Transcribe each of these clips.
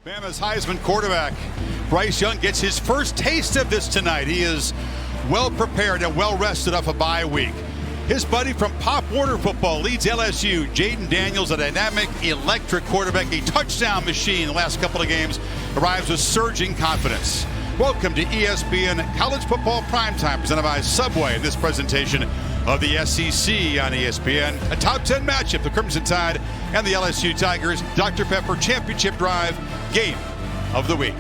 Bama's Heisman quarterback, Bryce Young, gets his first taste of this tonight. He is well prepared and well rested off a bye week. His buddy from Pop Warner football leads LSU, Jaden Daniels, a dynamic, electric quarterback, a touchdown machine the last couple of games, arrives with surging confidence. Welcome to ESPN College Football Primetime, presented by Subway in this presentation of the SEC on ESPN. A top 10 matchup, the Crimson Tide and the LSU Tigers. Dr. Pepper Championship Drive, game of the week.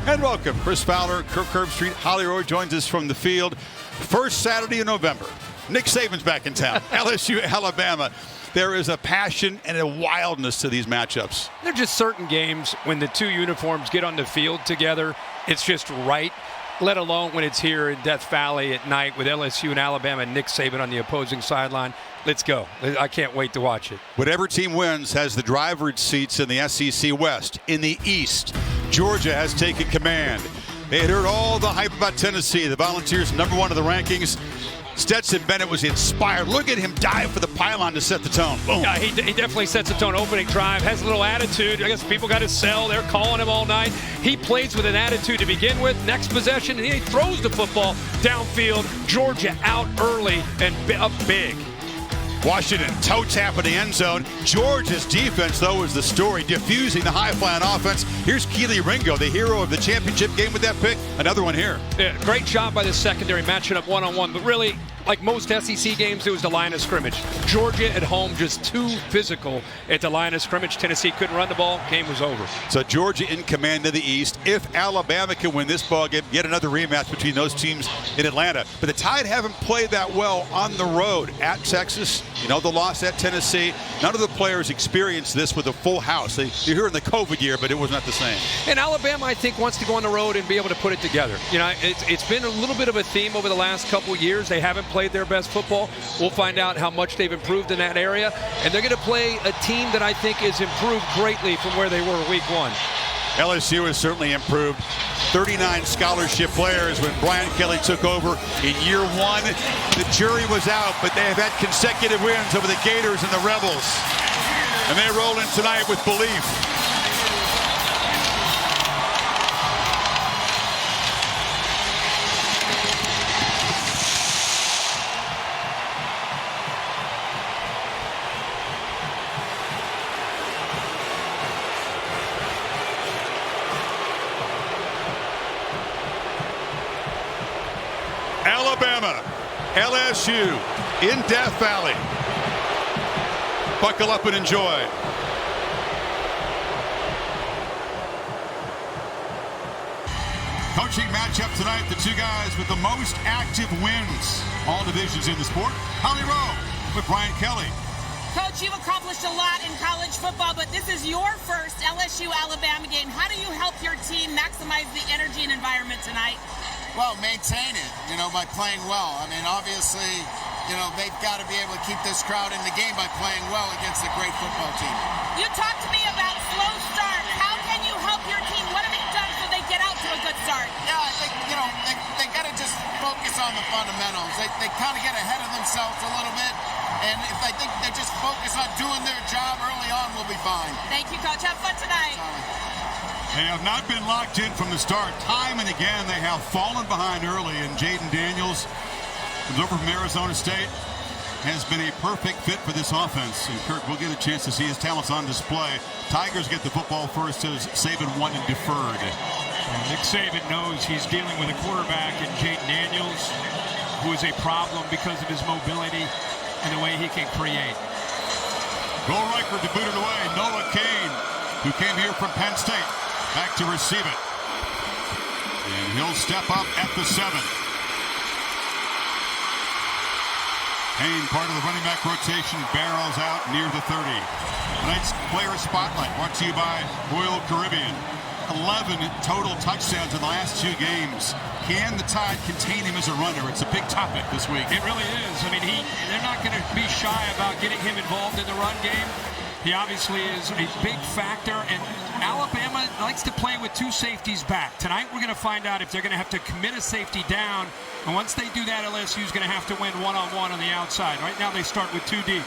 And welcome, Chris Fowler, Kirk Herbstreit, Holly Roy joins us from the field. First Saturday in November. Nick Saban's back in town. LSU, Alabama. There is a passion and a wildness to these matchups. There are just certain games when the two uniforms get on the field together, it's just right, let alone when it's here in Death Valley at night with LSU and Alabama and Nick Saban on the opposing sideline. Let's go. I can't wait to watch it. Whatever team wins has the driver's seats in the SEC West. In the East, Georgia has taken command. They had heard all the hype about Tennessee, the Volunteers #1 of the rankings. Stetson Bennett was inspired. Look at him dive for the pylon to set the tone. Boom. Yeah, he definitely sets the tone. Opening drive, has a little attitude. I guess people got to sell. They're calling him all night. He plays with an attitude to begin with. Next possession, and he throws the football downfield. Georgia out early and up big. Washington toe tap in the end zone. Georgia's defense, though, is the story, diffusing the high-flying offense. Here's Keely Ringo, the hero of the championship game with that pick. Another one here. Yeah, great job by the secondary, matching up one-on-one. But really, like most SEC games, it was the line of scrimmage. Georgia at home just too physical at the line of scrimmage. Tennessee couldn't run the ball. Game was over. So Georgia in command of the East. If Alabama can win this ball game, get another rematch between those teams in Atlanta. But the Tide haven't played that well on the road. At Texas, you know, the loss at Tennessee. None of the players experienced this with a full house. You're here in the COVID year, but it was not the same. And Alabama, I think, wants to go on the road and be able to put it together. You know, it's been a little bit of a theme over the last couple of years. They haven't played their best football. We'll find out how much they've improved in that area. And they're going to play a team that I think is improved greatly from where they were week one. LSU has certainly improved. 39 scholarship players when Brian Kelly took over in year one. The jury was out, but they have had consecutive wins over the Gators and the Rebels. And they roll in tonight with belief. Alabama, LSU in Death Valley. Buckle up and enjoy. Coaching matchup tonight, the two guys with the most active wins. All divisions in the sport. Holly Rowe with Brian Kelly. Coach, you've accomplished a lot in college football, but this is your first LSU-Alabama game. How do you help your team maximize the energy and environment tonight? Well, maintain it, by playing well. I mean, obviously, they've got to be able to keep this crowd in the game by playing well against a great football team. You talked to me about slow start. How can you help your team? What have you done so they get out to a good start? Yeah, I think, they got to just focus on the fundamentals. They kind of get ahead of themselves a little bit. And if I think they just focus on doing their job early on, we'll be fine. Thank you, Coach. Have fun tonight. They have not been locked in from the start. Time and again, they have fallen behind early, and Jaden Daniels, comes over from Arizona State, has been a perfect fit for this offense. And Kirk, we'll get a chance to see his talents on display. Tigers get the football first as Saban won and deferred. Nick Saban knows he's dealing with a quarterback in Jaden Daniels, who is a problem because of his mobility and the way he can create. Goal Riker to boot it away. Noah Kane, who came here from Penn State, back to receive it. And he'll step up at the 7. Kane, part of the running back rotation, barrels out near the 30. Tonight's player spotlight brought to you by Royal Caribbean. 11 total touchdowns in the last 2 games. Can the Tide contain him as a runner? It's a big topic this week. It really is. I mean, they're not going to be shy about getting him involved in the run game. He obviously is a big factor, and Alabama likes to play with 2 safeties back. Tonight we're going to find out if they're going to have to commit a safety down, and once they do that, LSU is going to have to win one-on-one on the outside. Right now they start with 2 deep.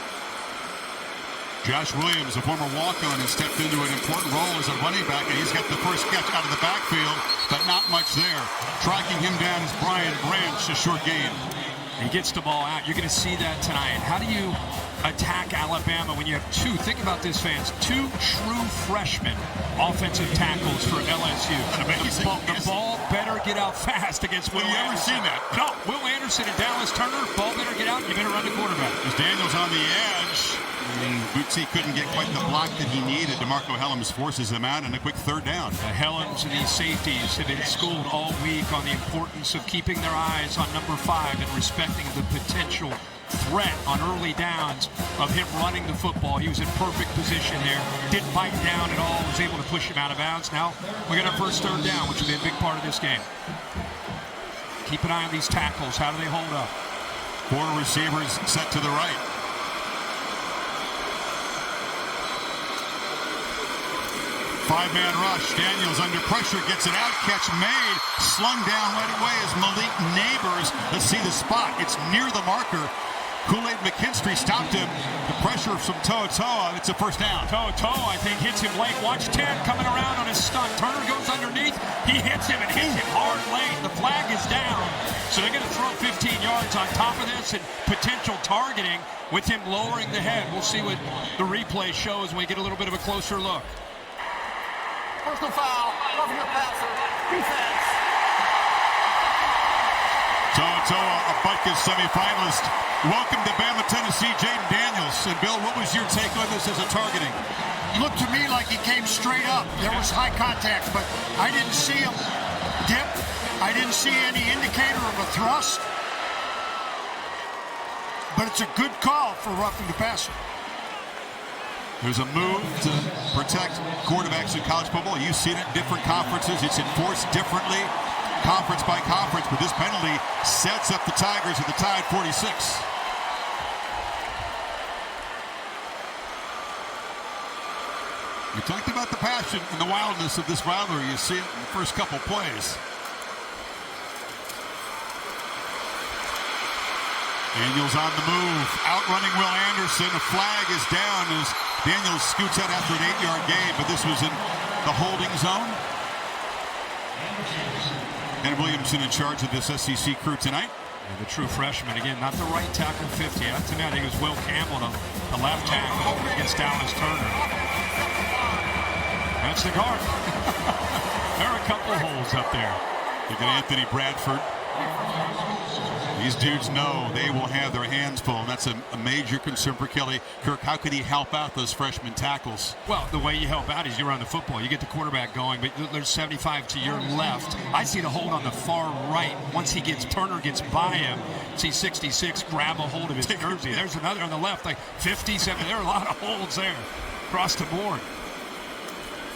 Josh Williams, a former walk-on, has stepped into an important role as a running back, and he's got the first catch out of the backfield, but not much there. Tracking him down is Brian Branch, a short gain. He gets the ball out. You're going to see that tonight. How do you attack Alabama when you have two, think about this, fans, two true freshmen offensive tackles for LSU? Amazing. The ball better get out fast against Will Anderson. Have you ever seen that? No, Will Anderson and Dallas Turner, ball better get out, you better run the quarterback. As Daniels on the edge, and Boutte couldn't get quite the block that he needed. DeMarco Helms forces him out, and a quick third down. Helms and these safeties have been schooled all week on the importance of keeping their eyes on number 5 and respecting the potential threat on early downs of him running the football. He was in perfect position there, didn't bite down at all, was able to push him out of bounds. Now we got our first third down, which will be a big part of this game. Keep an eye on these tackles. How do they hold up? 4 receivers set to the right. Five-man rush. Daniels under pressure, gets it out. Catch made. Slung down right away as Malik Neighbors. Let's see the spot. It's near the marker. Kool-Aid McKinstry stopped him. The pressure from Toa. It's a first down. Toa, I think, hits him late. Watch Ted coming around on his stunt. Turner goes underneath. He hits him and hits him hard late. The flag is down. So they're going to throw 15 yards on top of this and potential targeting with him lowering the head. We'll see what the replay shows when we get a little bit of a closer look. Personal foul. Roughing the passer. Defense. Toa, a Butkus semifinalist. Welcome to Bama, Tennessee, Jaden Daniels. And Bill, what was your take on this as a targeting? Looked to me like he came straight up. There was high contact, but I didn't see him dip. I didn't see any indicator of a thrust. But it's a good call for roughing the passer. There's a move to protect quarterbacks in college football. You've seen it in different conferences. It's enforced differently, conference by conference, but this penalty sets up the Tigers at the tie at 46. We talked about the passion and the wildness of this rivalry. You see it in the first couple plays. Daniels on the move, outrunning Will Anderson. A flag is down as Daniels scoots out after an 8-yard gain, but this was in the holding zone. And Williamson in charge of this SEC crew tonight. And the true freshman, again, not the right tackle 50. To me, I think it was Will Campbell, the left tackle against Dallas Turner. That's the guard. There are a couple holes up there. Look at Anthony Bradford. These dudes know they will have their hands full, and that's a major concern for Kelly. Kirk, how could he help out those freshman tackles? Well, the way you help out is you run the football. You get the quarterback going, but there's 75 to your left. I see the hold on the far right. Once Turner gets by him, see 66 grab a hold of his jersey. There's another on the left, like 57. There are a lot of holds there across the board.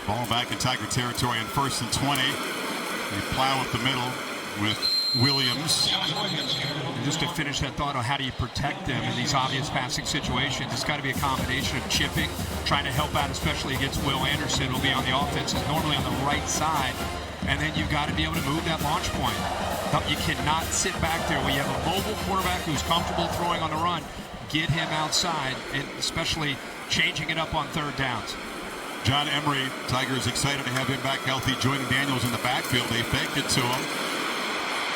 Ball back in Tiger territory in 1st and 20. They plow up the middle with Williams. And just to finish that thought on how do you protect them in these obvious passing situations, it's got to be a combination of chipping, trying to help out, especially against Will Anderson, who'll be on the offense, is normally on the right side. And then you've got to be able to move that launch point. You cannot sit back there when you have a mobile quarterback who's comfortable throwing on the run. Get him outside, and especially changing it up on third downs. John Emery, Tigers excited to have him back healthy, joining Daniels in the backfield. They faked it to him.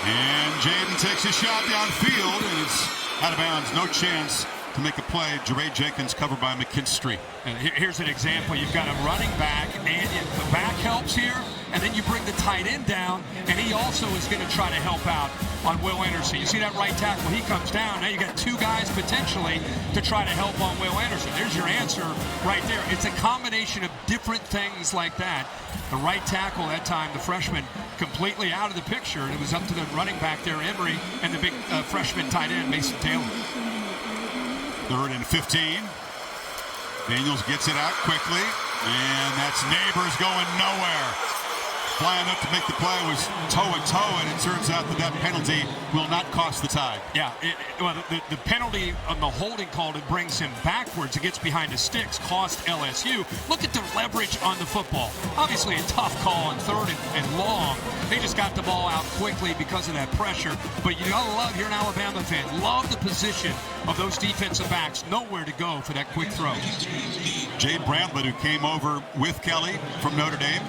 And Jaden takes a shot downfield, and it's out of bounds. No chance to make a play. Jeray Jenkins covered by McKinstry. And here's an example. You've got a running back, and the back helps here, and then you bring the tight end down, and he also is going to try to help out on Will Anderson. You see that right tackle, he comes down. Now you got 2 guys potentially to try to help on Will Anderson. There's your answer right there. It's a combination of different things like that. The right tackle that time, the freshman, completely out of the picture, and it was up to the running back there, Emery, and the big freshman tight end, Mason Taylor. 3rd and 15. Daniels gets it out quickly, and that's Neighbors going nowhere. flying up to make the play was toe-to-toe, and it turns out that penalty will not cost the Tide. Yeah, well, the penalty on the holding call that brings him backwards, it gets behind the sticks, cost LSU. Look at the leverage on the football. Obviously a tough call on third and long. They just got the ball out quickly because of that pressure. But you gotta love, you're an Alabama fan, love the position of those defensive backs. Nowhere to go for that quick throw. Jade Bramlett, who came over with Kelly from Notre Dame,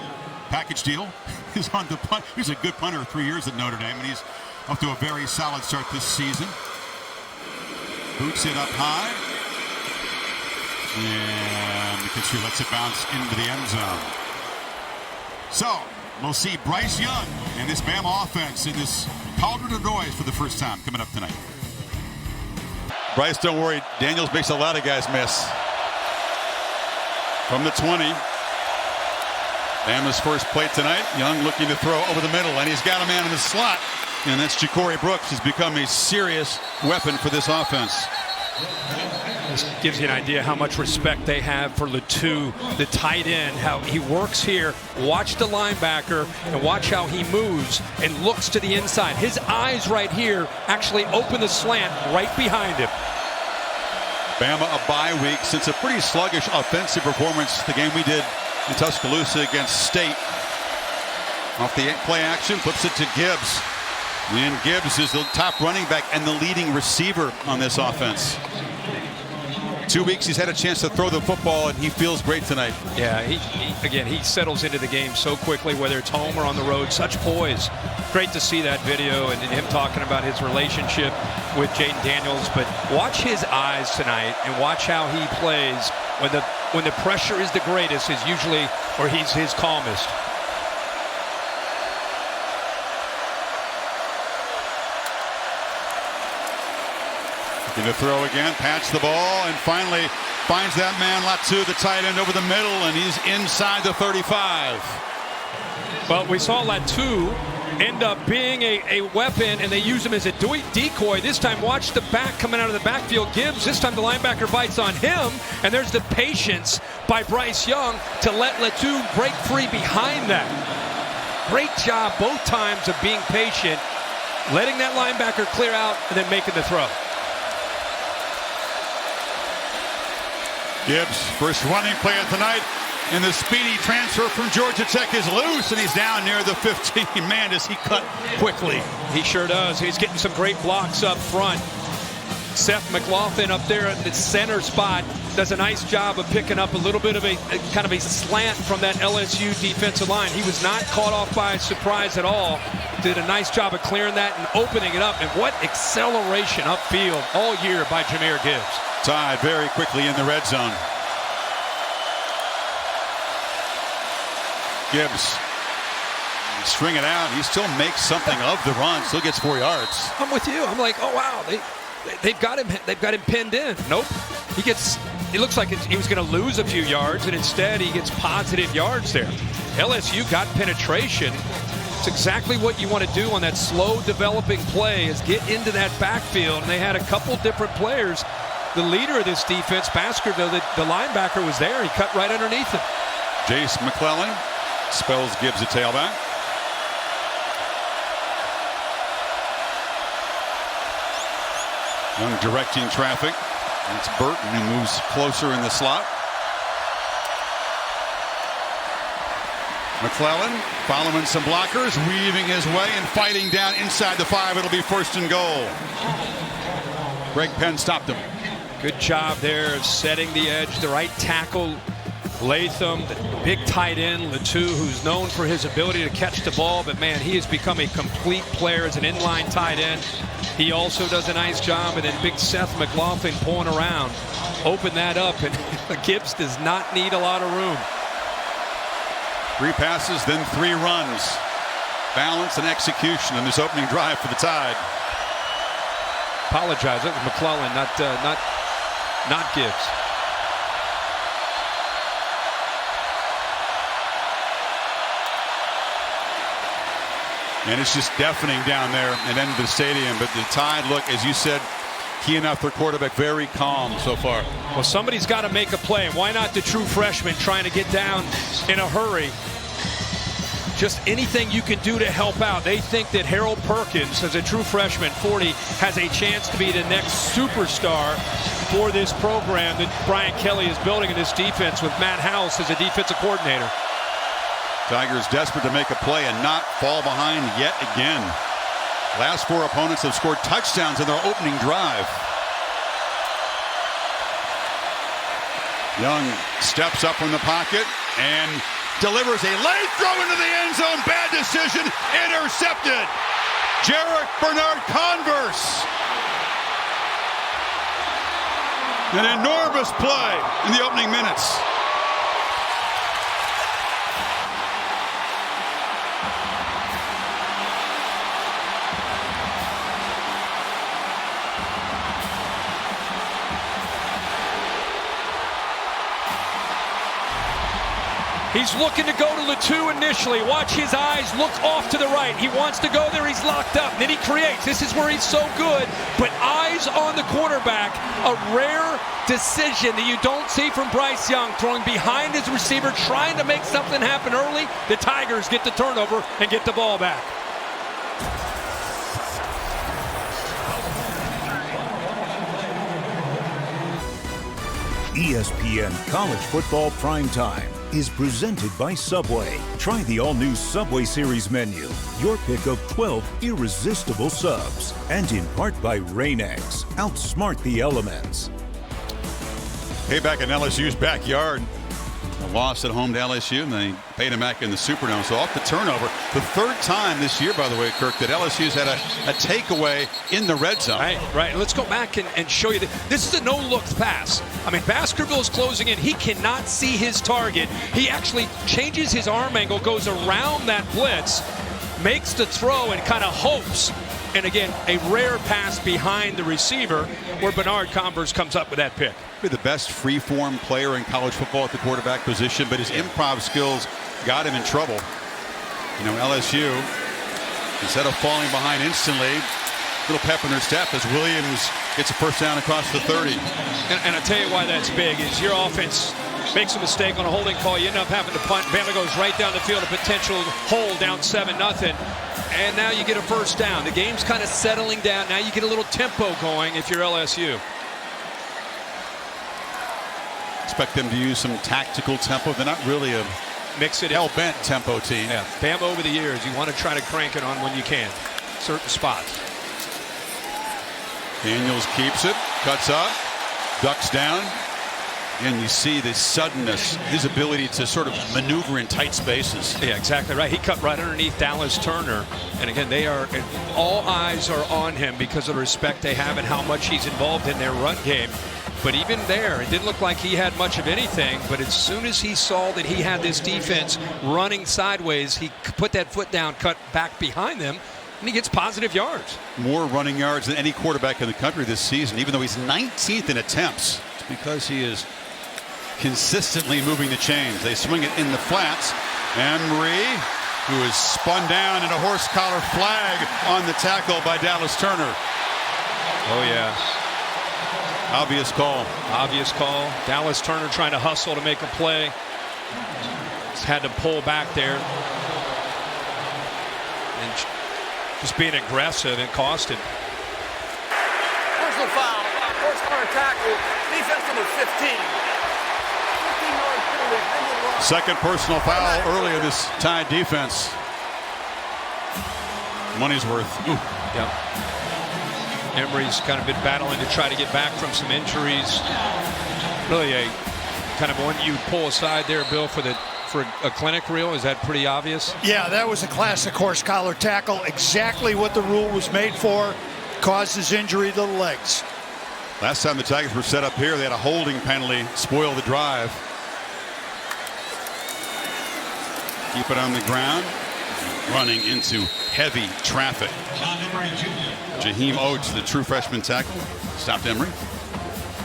package deal, is on the punt. He's a good punter, 3 years at Notre Dame, and he's up to a very solid start this season. Boots it up high, and McKinstry lets it bounce into the end zone. So we'll see Bryce Young and this Bama offense in this cauldron of noise for the first time coming up tonight. Bryce, don't worry, Daniels makes a lot of guys miss. From the 20, Bama's first play tonight. Young looking to throw over the middle, and he's got a man in the slot, and that's Ja'Cory Brooks. He's become a serious weapon for this offense. This gives you an idea how much respect they have for Letou, the tight end, how he works here. Watch the linebacker and watch how he moves and looks to the inside. His eyes right here actually open the slant right behind him. Bama a bye week since a pretty sluggish offensive performance the game we did in Tuscaloosa against State. Off the play action, flips it to Gibbs. And Gibbs is the top running back and the leading receiver on this offense. 2 weeks he's had a chance to throw the football, and he feels great tonight. Yeah, he settles into the game so quickly, whether it's home or on the road. Such poise. Great to see that video and him talking about his relationship with Jaden Daniels. But watch his eyes tonight and watch how he plays when the pressure is the greatest. Is usually where he's his calmest. Going to throw again, patch the ball, and finally finds that man Letou, the tight end, over the middle, and he's inside the 35. Well, we saw Letou end up being a weapon, and they use him as a decoy. This time, watch the back coming out of the backfield. Gibbs, this time the linebacker bites on him, and there's the patience by Bryce Young to let Letou break free behind that. Great job both times of being patient, letting that linebacker clear out, and then making the throw. Gibbs, first running play of the night, and the speedy transfer from Georgia Tech is loose, and he's down near the 15. Man, does he cut quickly. He sure does. He's getting some great blocks up front. Seth McLaughlin up there at the center spot does a nice job of picking up a little bit of a kind of a slant from that LSU defensive line. He was not caught off by surprise at all. Did a nice job of clearing that and opening it up. And what acceleration upfield all year by Jahmyr Gibbs. Tide very quickly in the red zone. Gibbs, string it out. He still makes something of the run. Still gets 4 yards. I'm with you. I'm like, oh wow, they've got him. They've got him pinned in. Nope. He gets. It looks like he was going to lose a few yards, and instead he gets positive yards there. LSU got penetration. It's exactly what you want to do on that slow developing play, is get into that backfield. And they had a couple different players. The leader of this defense, Baskerville, the linebacker, was there. He cut right underneath him. Jace McClellan spells Gibbs a tailback. Young directing traffic. It's Burton who moves closer in the slot. McClellan following some blockers, weaving his way and fighting down inside the 5. It'll be first and goal. Greg Penn stopped him. Good job there of setting the edge. The right tackle, Latham, the big tight end, Letou, who's known for his ability to catch the ball. But, man, he has become a complete player as an inline tight end. He also does a nice job. And then big Seth McLaughlin pulling around. Open that up, and Gibbs does not need a lot of room. 3 passes, then 3 runs. Balance and execution in this opening drive for the Tide. Apologize. It was McClellan, not Gibbs. And it's just deafening down there at the end of the stadium. But the Tide look, as you said, key enough, their quarterback very calm so far. Well, somebody's got to make a play. Why not the true freshman trying to get down in a hurry? just anything you can do to help out. They think that Harold Perkins, as a true freshman, 40, has a chance to be the next superstar for this program that Brian Kelly is building in this defense with Matt House as a defensive coordinator. Tigers desperate to make a play and not fall behind yet again. Last 4 opponents have scored touchdowns in their opening drive. Young steps up from the pocket and delivers a late throw into the end zone. Bad decision. Intercepted. Jarek Bernard-Converse. An enormous play in the opening minutes. He's looking to go to the 2 initially. Watch his eyes look off to the right. He wants to go there. He's locked up. Then he creates. This is where he's so good. But eyes on the quarterback. A rare decision that you don't see from Bryce Young. Throwing behind his receiver, trying to make something happen early. The Tigers get the turnover and get the ball back. ESPN College Football Primetime is presented by Subway. Try the all-new Subway Series menu. Your pick of 12 irresistible subs. And in part by Rain-X. Outsmart the elements. Payback in LSU's backyard. A loss at home to LSU, and they paid him back in the Superdome. So off the turnover. The 3rd time this year, by the way, Kirk, that LSU's had a takeaway in the red zone. Right. Let's go back and show you. This is a no-look pass. I mean, Baskerville's closing in. He cannot see his target. He actually changes his arm angle, goes around that blitz, makes the throw, and kind of hopes. And again, a rare pass behind the receiver where Bernard-Converse comes up with that pick. The best free-form player in college football at the quarterback position, but his improv skills got him in trouble. You know, LSU, instead of falling behind instantly, little pep in their step as Williams gets a first down across the 30. And I'll tell you why that's big is your offense makes a mistake on a holding call. You end up having to punt. Bama goes right down the field, a potential hold down 7-0. And now you get a first down. The game's kind of settling down. Now you get a little tempo going if you're LSU. Expect them to use some tactical tempo. They're not really a hell-bent tempo team. Yeah, Bama over the years, you want to try to crank it on when you can. Certain spots. Daniels keeps it, cuts up, ducks down. And you see the suddenness, his ability to sort of maneuver in tight spaces. Yeah, exactly right. He cut right underneath Dallas Turner. And again, all eyes are on him because of the respect they have and how much he's involved in their run game. But even there, it didn't look like he had much of anything. But as soon as he saw that he had this defense running sideways, he put that foot down, cut back behind them, and he gets positive yards. More running yards than any quarterback in the country this season, even though he's 19th in attempts. It's because he is consistently moving the chains. They swing it in the flats. Emery, who is spun down, and a horse collar flag on the tackle by Dallas Turner. Oh, yeah. Obvious call. Obvious call. Dallas Turner trying to hustle to make a play. Just had to pull back there. And just being aggressive, it cost him. Personal foul. Horse collar tackle. Defense number 15. Second personal foul early in this Tide defense. Money's worth. Ooh. Yep. Emery's kind of been battling to try to get back from some injuries. Really a kind of one you pull aside there, Bill, for a clinic reel. Is that pretty obvious? Yeah, that was a classic horse collar tackle. Exactly what the rule was made for. Causes injury to the legs. Last time the Tigers were set up here, they had a holding penalty spoil the drive. Keep it on the ground. Running into heavy traffic. Jaheim Oates, the true freshman tackle, stopped Emery.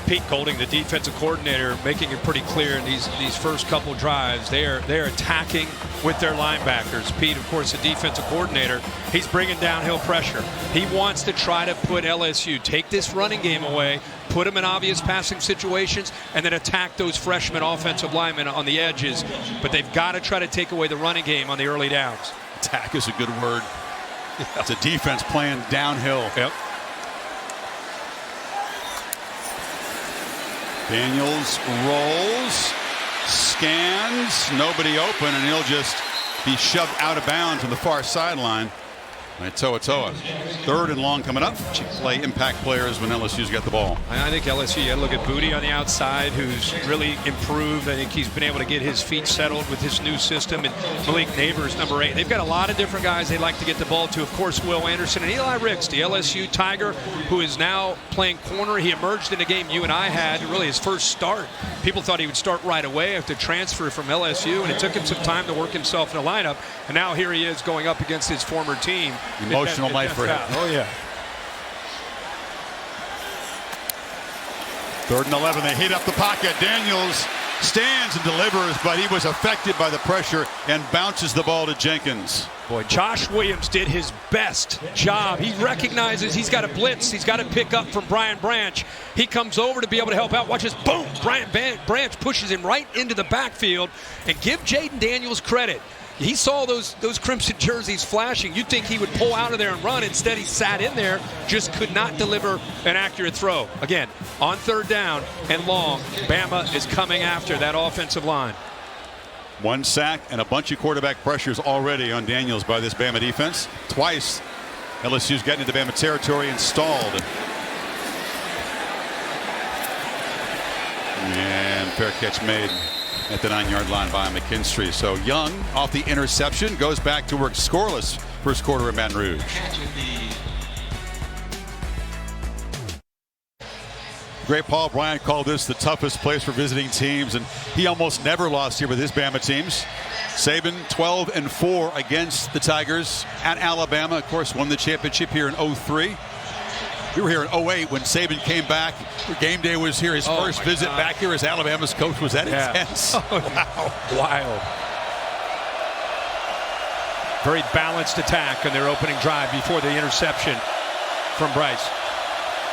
Pete Golding, the defensive coordinator, making it pretty clear in these first couple drives, they're attacking with their linebackers. Pete, of course, the defensive coordinator, he's bringing downhill pressure. He wants to try to put LSU, take this running game away, put them in obvious passing situations, and then attack those freshman offensive linemen on the edges. But they've got to try to take away the running game on the early downs. Attack is a good word. It's a defense playing downhill. Yep. Daniels rolls, scans, nobody open, and he'll just be shoved out of bounds on the far sideline by Toa. 3rd and long coming up. Play impact players when LSU's got the ball. I think LSU, you got to look at Boutte on the outside, who's really improved. I think he's been able to get his feet settled with his new system. And Malik Neighbors, number 8. They've got a lot of different guys they like to get the ball to. Of course, Will Anderson and Eli Ricks, the LSU Tiger, who is now playing corner. He emerged in a game you and I had, really his first start. People thought he would start right away after transfer from LSU, and it took him some time to work himself in the lineup. And now here he is going up against his former team. Emotional night for him. Oh, yeah. 3rd and 11. They heat up the pocket. Daniels stands and delivers, but he was affected by the pressure and bounces the ball to Jenkins. Boy, Josh Williams did his best job. He recognizes he's got a blitz. He's got to pick up from Brian Branch. He comes over to be able to help out. Watch this. Boom. Brian Branch pushes him right into the backfield. And give Jaden Daniels credit. He saw those crimson jerseys flashing. You'd think he would pull out of there and run. Instead, he sat in there, just could not deliver an accurate throw. Again, on 3rd down and long, Bama is coming after that offensive line. 1 sack and a bunch of quarterback pressures already on Daniels by this Bama defense. Twice, LSU's getting into Bama territory and stalled. And fair catch made at the 9-yard line by McKinstry. So Young, off the interception, goes back to work scoreless first quarter in Baton Rouge. Great Paul Bryant called this the toughest place for visiting teams, and he almost never lost here with his Bama teams. Saban 12-4 against the Tigers at Alabama. Of course, won the championship here in 03. We were here in 08 when Saban came back. Game day was here. His first visit back here as Alabama's coach. Was that intense? Wow. Wild. Very balanced attack on their opening drive before the interception from Bryce.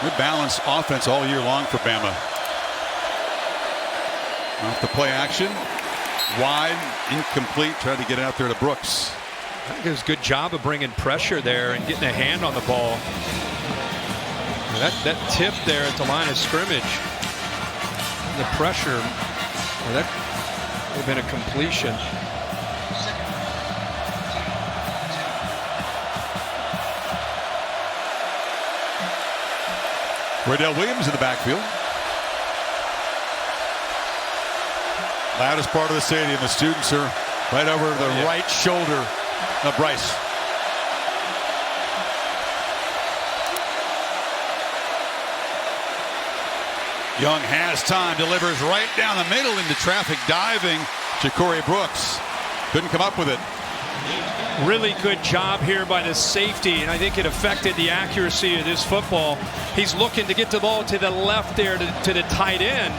Good balanced offense all year long for Bama. Off the play action. Wide, incomplete. Tried to get it out there to Brooks. I think it was a good job of bringing pressure there and getting a hand on the ball. That tip there at the line of scrimmage, the pressure, that would have been a completion. Cordell Williams in the backfield. Loudest part of the stadium. The students are right over the right shoulder of Bryce. Young has time, delivers right down the middle into traffic, diving Ja'Cory Brooks. Couldn't come up with it. Really good job here by the safety, and I think it affected the accuracy of this football. He's looking to get the ball to the left there to the tight end.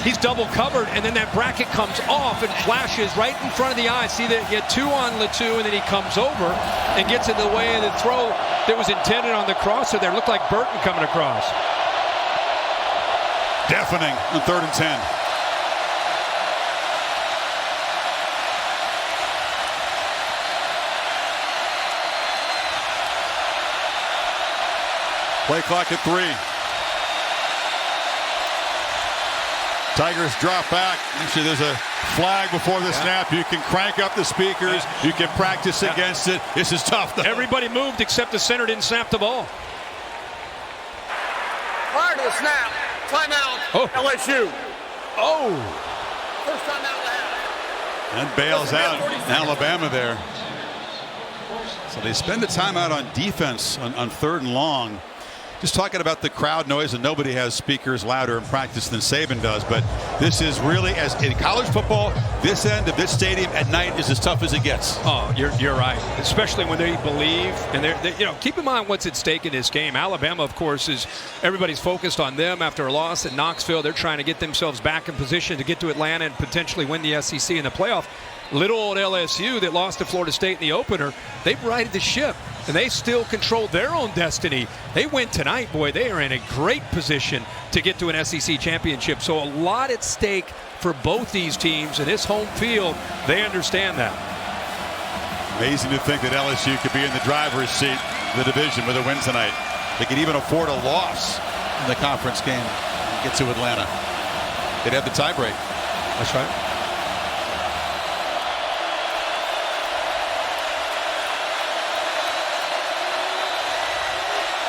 He's double covered, and then that bracket comes off and flashes right in front of the eye. See that he had 2 on Latu, and then he comes over and gets in the way of the throw that was intended on the crosser there. Looked like Burton coming across. Deafening on 3rd and 10. Play clock at 3. Tigers drop back. Actually, there's a flag before the snap. You can crank up the speakers. You can practice against it. This is tough, though. Everybody moved except the center didn't snap the ball. Prior to the snap, timeout, LSU. First timeout of the half. And bails out Alabama there. So they spend the timeout on defense on 3rd and long. Just talking about the crowd noise, and nobody has speakers louder in practice than Saban does, but this is really, as in college football, this end of this stadium at night is as tough as it gets. Oh, you're right, especially when they believe, and they're keep in mind what's at stake in this game. Alabama, of course, is everybody's focused on them after a loss at Knoxville. They're trying to get themselves back in position to get to Atlanta and potentially win the SEC in the playoff. Little old LSU that lost to Florida State in the opener, they've righted the ship, and they still control their own destiny. They win tonight, boy, they are in a great position to get to an SEC championship. So a lot at stake for both these teams, and this home field, they understand that. Amazing to think that LSU could be in the driver's seat of the division with a win tonight. They could even afford a loss in the conference game and get to Atlanta. They'd have the tiebreak. That's right.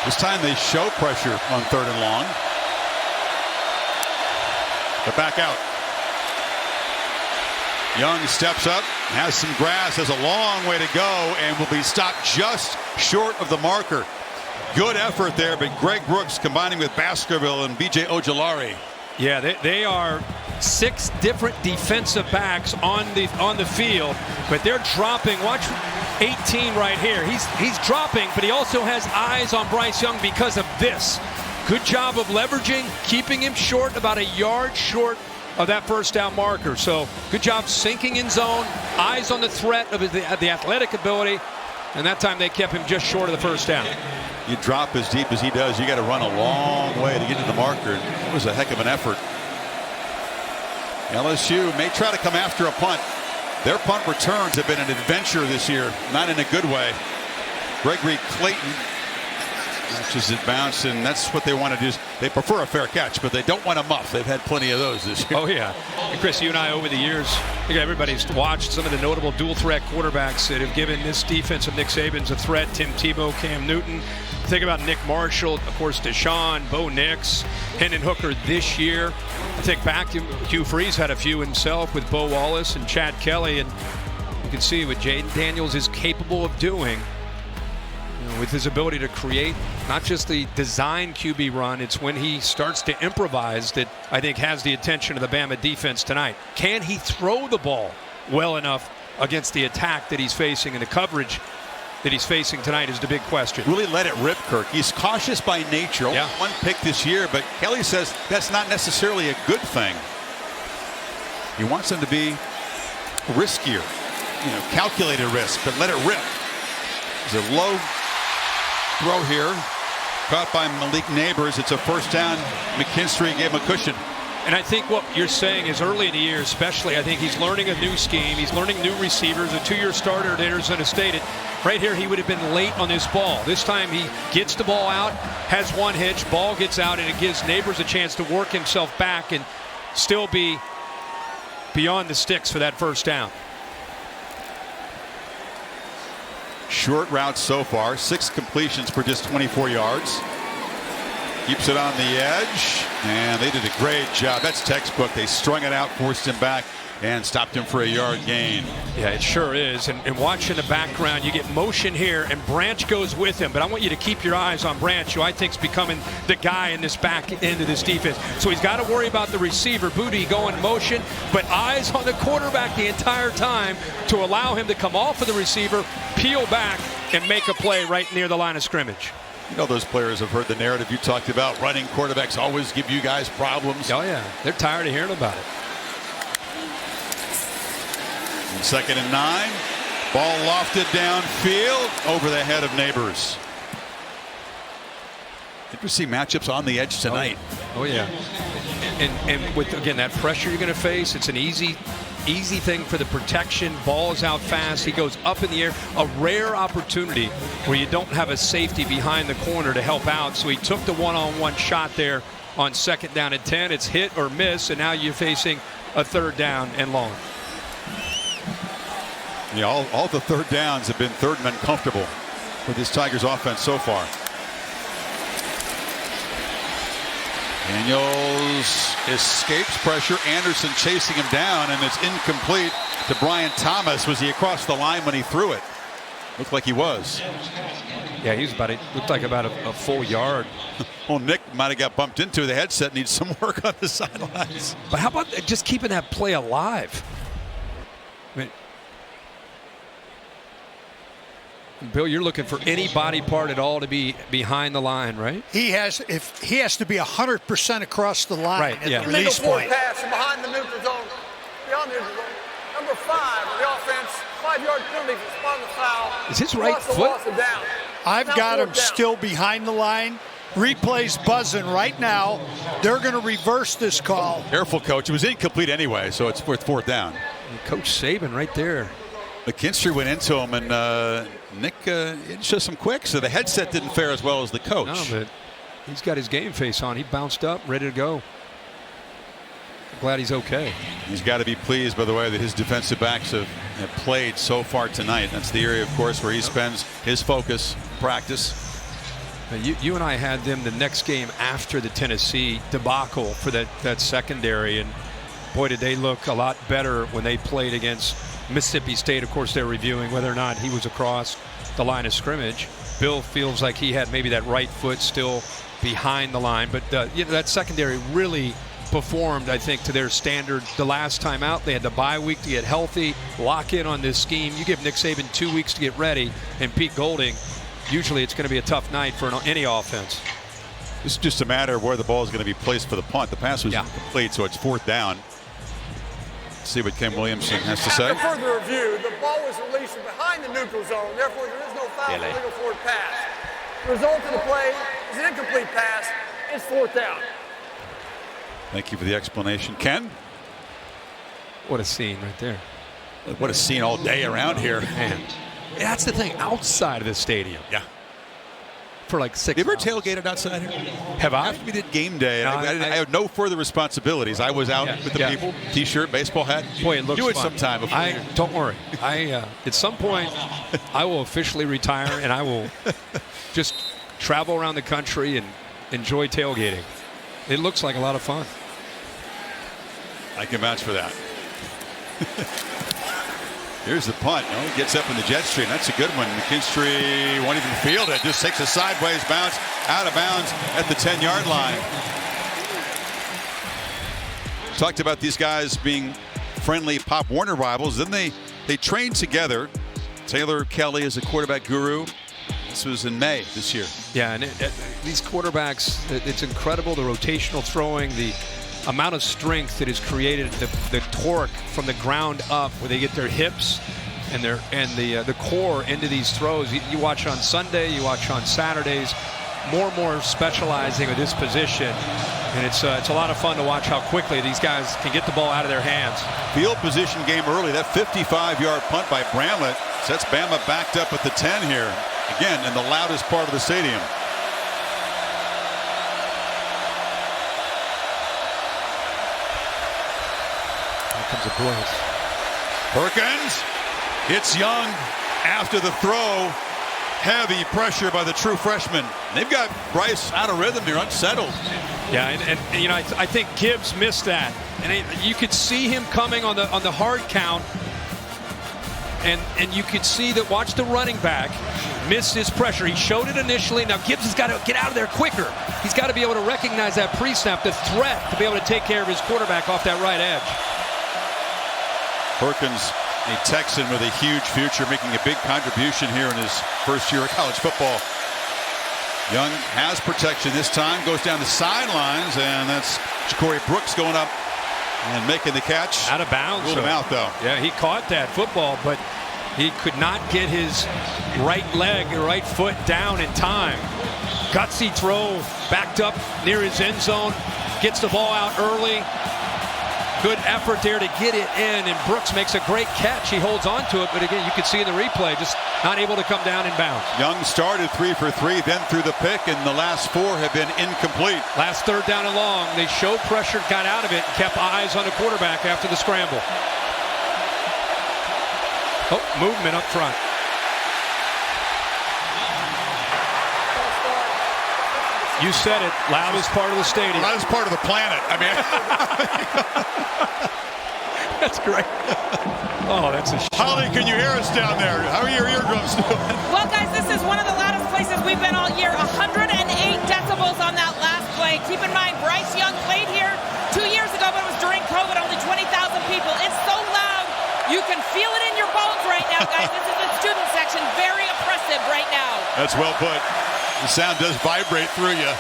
This time they show pressure on 3rd and long. They're back out. Young steps up, has some grass, has a long way to go, and will be stopped just short of the marker. Good effort there, but Greg Brooks combining with Baskerville and B.J. Ojulari. Yeah, they are 6 different defensive backs on the field, but they're dropping. Watch 18 right here. He's dropping, but he also has eyes on Bryce Young because of this. Good job of leveraging, keeping him short, about a yard short of that first down marker. So good job sinking in zone, eyes on the threat of the athletic ability, and that time they kept him just short of the first down. You drop as deep as he does, you got to run a long way to get to the marker. It was a heck of an effort. LSU may try to come after a punt. Their punt returns have been an adventure this year, not in a good way. Gregory Clayton catches it bounce, and that's what they want to do. They prefer a fair catch, but they don't want a muff. They've had plenty of those this year. Oh, yeah. And Chris, you and I over the years, I think everybody's watched some of the notable dual-threat quarterbacks that have given this defense of Nick Saban's a threat. Tim Tebow, Cam Newton. Think about Nick Marshall, of course, Deshaun, Bo Nix, Hendon Hooker this year. I think back, Hugh Freeze had a few himself with Bo Wallace and Chad Kelly, and you can see what Jaden Daniels is capable of doing, with his ability to create not just the design QB run, it's when he starts to improvise that I think has the attention of the Bama defense tonight. Can he throw the ball well enough against the attack that he's facing, and the coverage that he's facing tonight is the big question. Really let it rip, Kirk. He's cautious by nature. Only one pick this year, but Kelly says that's not necessarily a good thing. He wants him to be riskier, calculated risk, but let it rip. There's a low throw here, caught by Malik Neighbors. It's a first down. McKinstry gave him a cushion. And I think what you're saying is early in the year especially, I think he's learning a new scheme. He's learning new receivers, a 2-year starter at Arizona State. Right here, he would have been late on this ball. This time he gets the ball out, has one hitch, ball gets out, and it gives Neighbors a chance to work himself back and still be beyond the sticks for that first down. Short route so far, 6 completions for just 24 yards. Keeps it on the edge, and they did a great job. That's textbook. They strung it out, forced him back, and stopped him for a yard gain. Yeah, it sure is. And watch in the background, you get motion here, and Branch goes with him. But I want you to keep your eyes on Branch, who I think is becoming the guy in this back end of this defense. So he's got to worry about the receiver, Boutte, going motion, but eyes on the quarterback the entire time to allow him to come off of the receiver, peel back, and make a play right near the line of scrimmage. You know, those players have heard the narrative you talked about. Running quarterbacks always give you guys problems. Oh, yeah. They're tired of hearing about it. 2nd and 9. Ball lofted downfield over the head of Neighbors. Interesting matchups on the edge tonight. Oh, yeah. And with, again, that pressure you're going to face, it's an easy thing for the protection. Ball is out fast. He goes up in the air. A rare opportunity where you don't have a safety behind the corner to help out. So he took the one-on-one shot there on 2nd down and 10. It's hit or miss, and now you're facing a 3rd down and long. Yeah, all the 3rd downs have been 3rd and uncomfortable with this Tigers offense so far. Daniels escapes pressure. Anderson chasing him down, and it's incomplete to Brian Thomas. Was he across the line when he threw it? Looked like he was. Yeah, he was looked like about a full yard. Well, Nick might have got bumped into the headset. Needs some work on the sidelines. But how about just keeping that play alive? I mean, Bill, you're looking for any body part at all to be behind the line, right? He has to be 100% across the line Right, at yeah. the release point. Pass from behind the neutral zone, beyond the neutral zone. Number 5 on the offense, 5-yard penalty for spot the foul. Is his right Russell foot? lost it down. I've Now got him fourth down. still behind the line. Replay's buzzing right now. They're going to reverse this call. Careful, coach. It was incomplete anyway, so it's worth 4th down. Coach Saban right there. McKinstry went into him, and Nick didn't show some quick, so the headset didn't fare as well as the coach. No, but he's got his game face on. He bounced up, ready to go. Glad he's okay. He's got to be pleased, by the way, that his defensive backs have played so far tonight. That's the area, of course, where he spends his focus, practice. You and I had them the next game after the Tennessee debacle for that secondary, and boy, did they look a lot better when they played against Mississippi State. Of course, they're reviewing whether or not he was across the line of scrimmage. Bill feels like he had maybe that right foot still behind the line, but that secondary really performed, I think, to their standard the last time out. They had the bye week to get healthy, lock in on this scheme. You give Nick Saban 2 weeks to get ready, and Pete Golding, usually it's going to be a tough night for any offense. This is just a matter of where the ball is going to be placed for the punt. The pass was incomplete, so it's 4th down. Let's see what Ken Williamson has to say. After further review, the ball was released from behind the neutral zone. Therefore, there is no foul for legal forward pass. The result of the play is an incomplete pass. It's 4th down. Thank you for the explanation. Ken? What a scene right there. What a scene all day around here. Man, that's the thing, outside of the stadium. Yeah. For like 6 You ever hours. tailgated outside here? Have I? After we did game day, No, I had no further responsibilities. I was out with the people, T-shirt, baseball hat. Boy, it looks Do it fun. sometime. Before Don't worry. At some point, I will officially retire, and I will just travel around the country and enjoy tailgating. It looks like a lot of fun. I can vouch for that. Here's the punt. Oh, he gets up in the jet stream. That's a good one. McKinstry won't even field it. Just takes a sideways bounce out of bounds at the 10-yard line. Talked about these guys being friendly Pop Warner rivals. Then they trained together. Taylor Kelly is a quarterback guru. This was in May this year. Yeah, and these quarterbacks, it's incredible, the rotational throwing, the amount of strength that is created, the torque from the ground up, where they get their hips and the core into these throws. You watch on Sunday, you watch on Saturdays, more and more specializing with this position, and it's a lot of fun to watch how quickly these guys can get the ball out of their hands. Field position game early. That 55-yard punt by Bramlett sets Bama backed up at the 10 here. Again, in the loudest part of the stadium. Comes a blitz. Perkins hits Young after the throw. Heavy pressure by the true freshman. They've got Bryce out of rhythm here, unsettled. Yeah, and you know, I think Gibbs missed that, and you could see him coming on the hard count, and you could see that. Watch the running back miss his pressure. He showed it initially. Now Gibbs has got to get out of there quicker. He's got to be able to recognize that pre-snap, the threat to be able to take care of his quarterback off that right edge. Perkins, a Texan with a huge future, making a big contribution here in his first year of college football. Young has protection this time, goes down the sidelines, and that's Ja'Cory Brooks going up and making the catch. Out of bounds. Ruled him out, though. Yeah, he caught that football, but he could not get his right leg or right foot down in time. Gutsy throw, backed up near his end zone, gets the ball out early. Good effort there to get it in, and Brooks makes a great catch. He holds on to it, but again, you can see in the replay, just not able to come down in bounds. Young started 3 for 3, then threw the pick, and the last 4 have been incomplete. Last third down and long, they showed pressure, got out of it, and kept eyes on the quarterback after the scramble. Oh, movement up front. You said it, loudest part of the stadium. Loudest part of the planet. I mean, that's great. Oh, that's a shame. Holly, can you hear us down there? How are your eardrums doing? Well, guys, this is one of the loudest places year. 108 decibels on that last play. Keep in mind, Bryce Young played here 2 years ago, but it was during COVID, only 20,000 people. It's so loud, you can feel it in your bones right now, guys. This is the student section, very oppressive right now. That's well put. The sound does vibrate through you.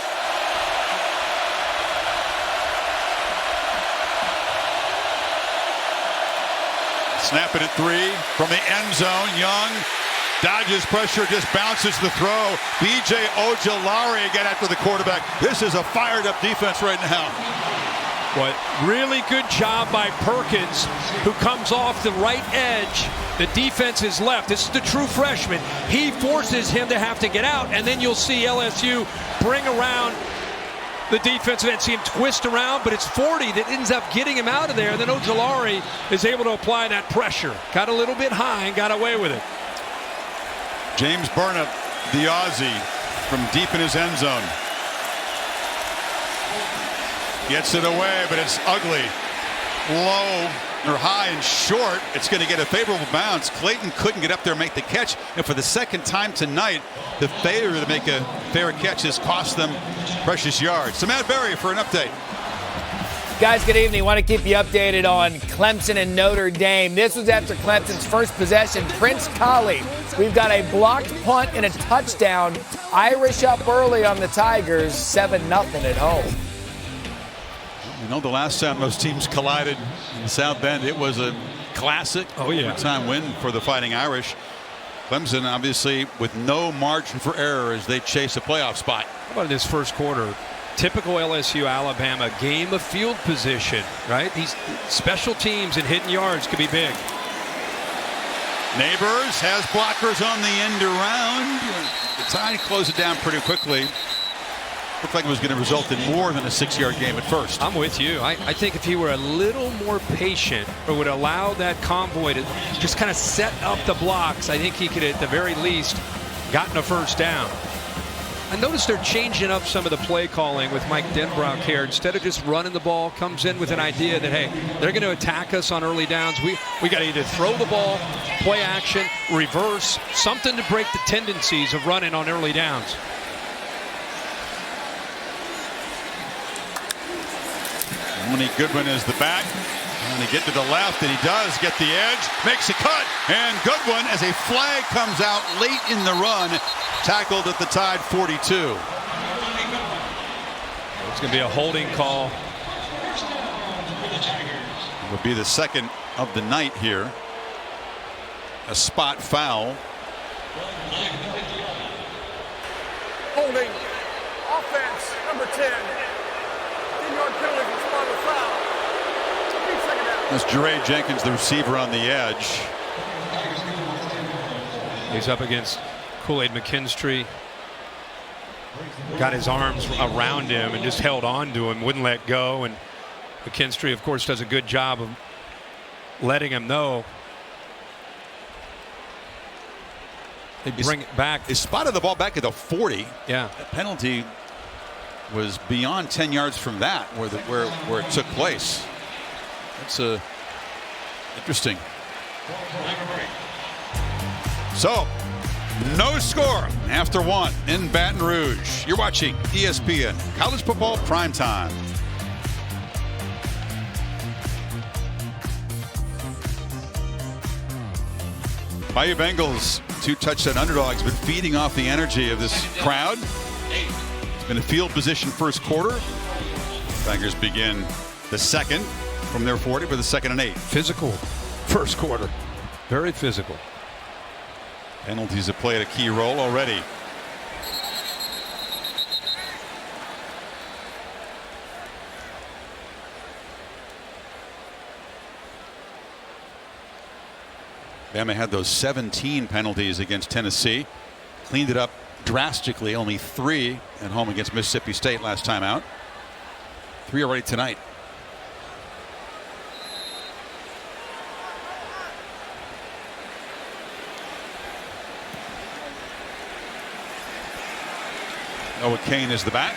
Snap it at 3 from the end zone. Young dodges pressure, just bounces the throw. B.J. Ojulari got after the quarterback. This is a fired-up defense right now. What really good job by Perkins, who comes off the right edge. The defense is left. This is the true freshman. He forces him to have to get out, and then you'll see LSU bring around the defensive end, see him twist around, but it's 40 that ends up getting him out of there. And then Ojulari is able to apply that pressure. Got a little bit high and got away with it. James Burnap, the Aussie, from deep in his end zone. Gets it away, but it's ugly. Low or high and short. It's going to get a favorable bounce. Clayton couldn't get up there and make the catch. And for the second time tonight, the failure to make a fair catch has cost them precious yards. So Matt Berry for an update. Guys, good evening. Want to keep you updated on Clemson and Notre Dame. This was after Clemson's first possession. Prince Collie, we've got a blocked punt and a touchdown. Irish up early on the Tigers, 7-0 at home. You know, the last time those teams collided in South Bend, it was a classic overtime win for the Fighting Irish. Clemson, obviously, with no margin for error as they chase a playoff spot. How about this first quarter? Typical LSU Alabama game of field position, right? These special teams and hidden yards could be big. Neighbors has blockers on the end around. The Tide closed it down pretty quickly. Looked like it was going to result in more than a 6-yard game at first. I'm with you. I think if he were a little more patient or would allow that convoy to just kind of set up the blocks, I think he could at the very least gotten a first down. I noticed they're changing up some of the play calling with Mike Denbrock here. Instead of just running the ball, comes in with an idea that, hey, they're going to attack us on early downs. We got to either throw the ball, play action, reverse, something to break the tendencies of running on early downs. Tony Goodwin is the back. And he get to the left, and he does get the edge, makes a cut, and Goodwin, as a flag comes out late in the run, tackled at the Tide 42. It's going to be a holding call. It will be the second of the night here. A spot foul. Holding. Offense, number 10. 10-yard penalty for spot or foul. That's Jeray Jenkins, the receiver on the edge. He's up against Kool-Aid McKinstry. Got his arms around him and just held on to him, wouldn't let go. And McKinstry, of course, does a good job of letting him know. They bring it back. He spotted the ball back at the 40. Yeah. That penalty was beyond 10 yards from that, where it took place. That's interesting. So, no score after one in Baton Rouge. You're watching ESPN College Football Primetime. Bayou Bengals, 2-touchdown underdogs, been feeding off the energy of this crowd. It's been a field position first quarter. Tigers begin the second from their 40 with a 2nd and 8. Physical first quarter. Very physical. Penalties have played a key role already. Bama had those 17 penalties against Tennessee. Cleaned it up drastically. Only 3 at home against Mississippi State last time out. 3 already tonight. Noah Kane is the back.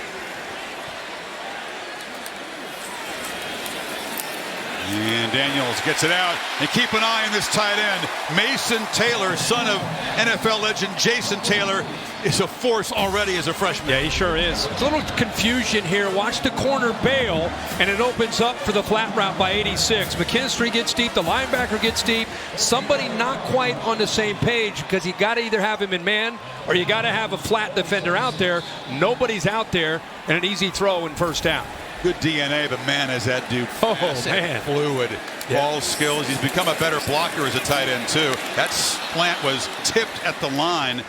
And Daniels gets it out. And keep an eye on this tight end. Mason Taylor, son of NFL legend Jason Taylor, is a force already as a freshman. Yeah, he sure is. It's a little confusion here. Watch the corner bail, and it opens up for the flat route by 86. McKinstry gets deep. The linebacker gets deep. Somebody not quite on the same page, because you got to either have him in man or you got to have a flat defender out there. Nobody's out there, and an easy throw and first down. Good DNA, but man, is that dude man, fluid. Ball skills. He's become a better blocker as a tight end too. That slant was tipped at the line.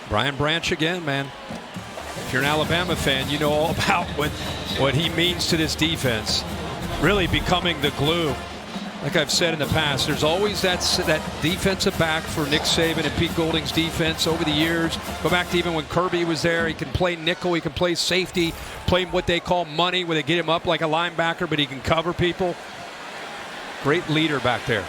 Brian Branch again, man. If you're an Alabama fan, you know all about what he means to this defense. Really becoming the glue. Like I've said in the past, there's always that defensive back for Nick Saban and Pete Golding's defense over the years. Go back to even when Kirby was there. He can play nickel, he can play safety, play what they call money, where they get him up like a linebacker, but he can cover people. Great leader back there.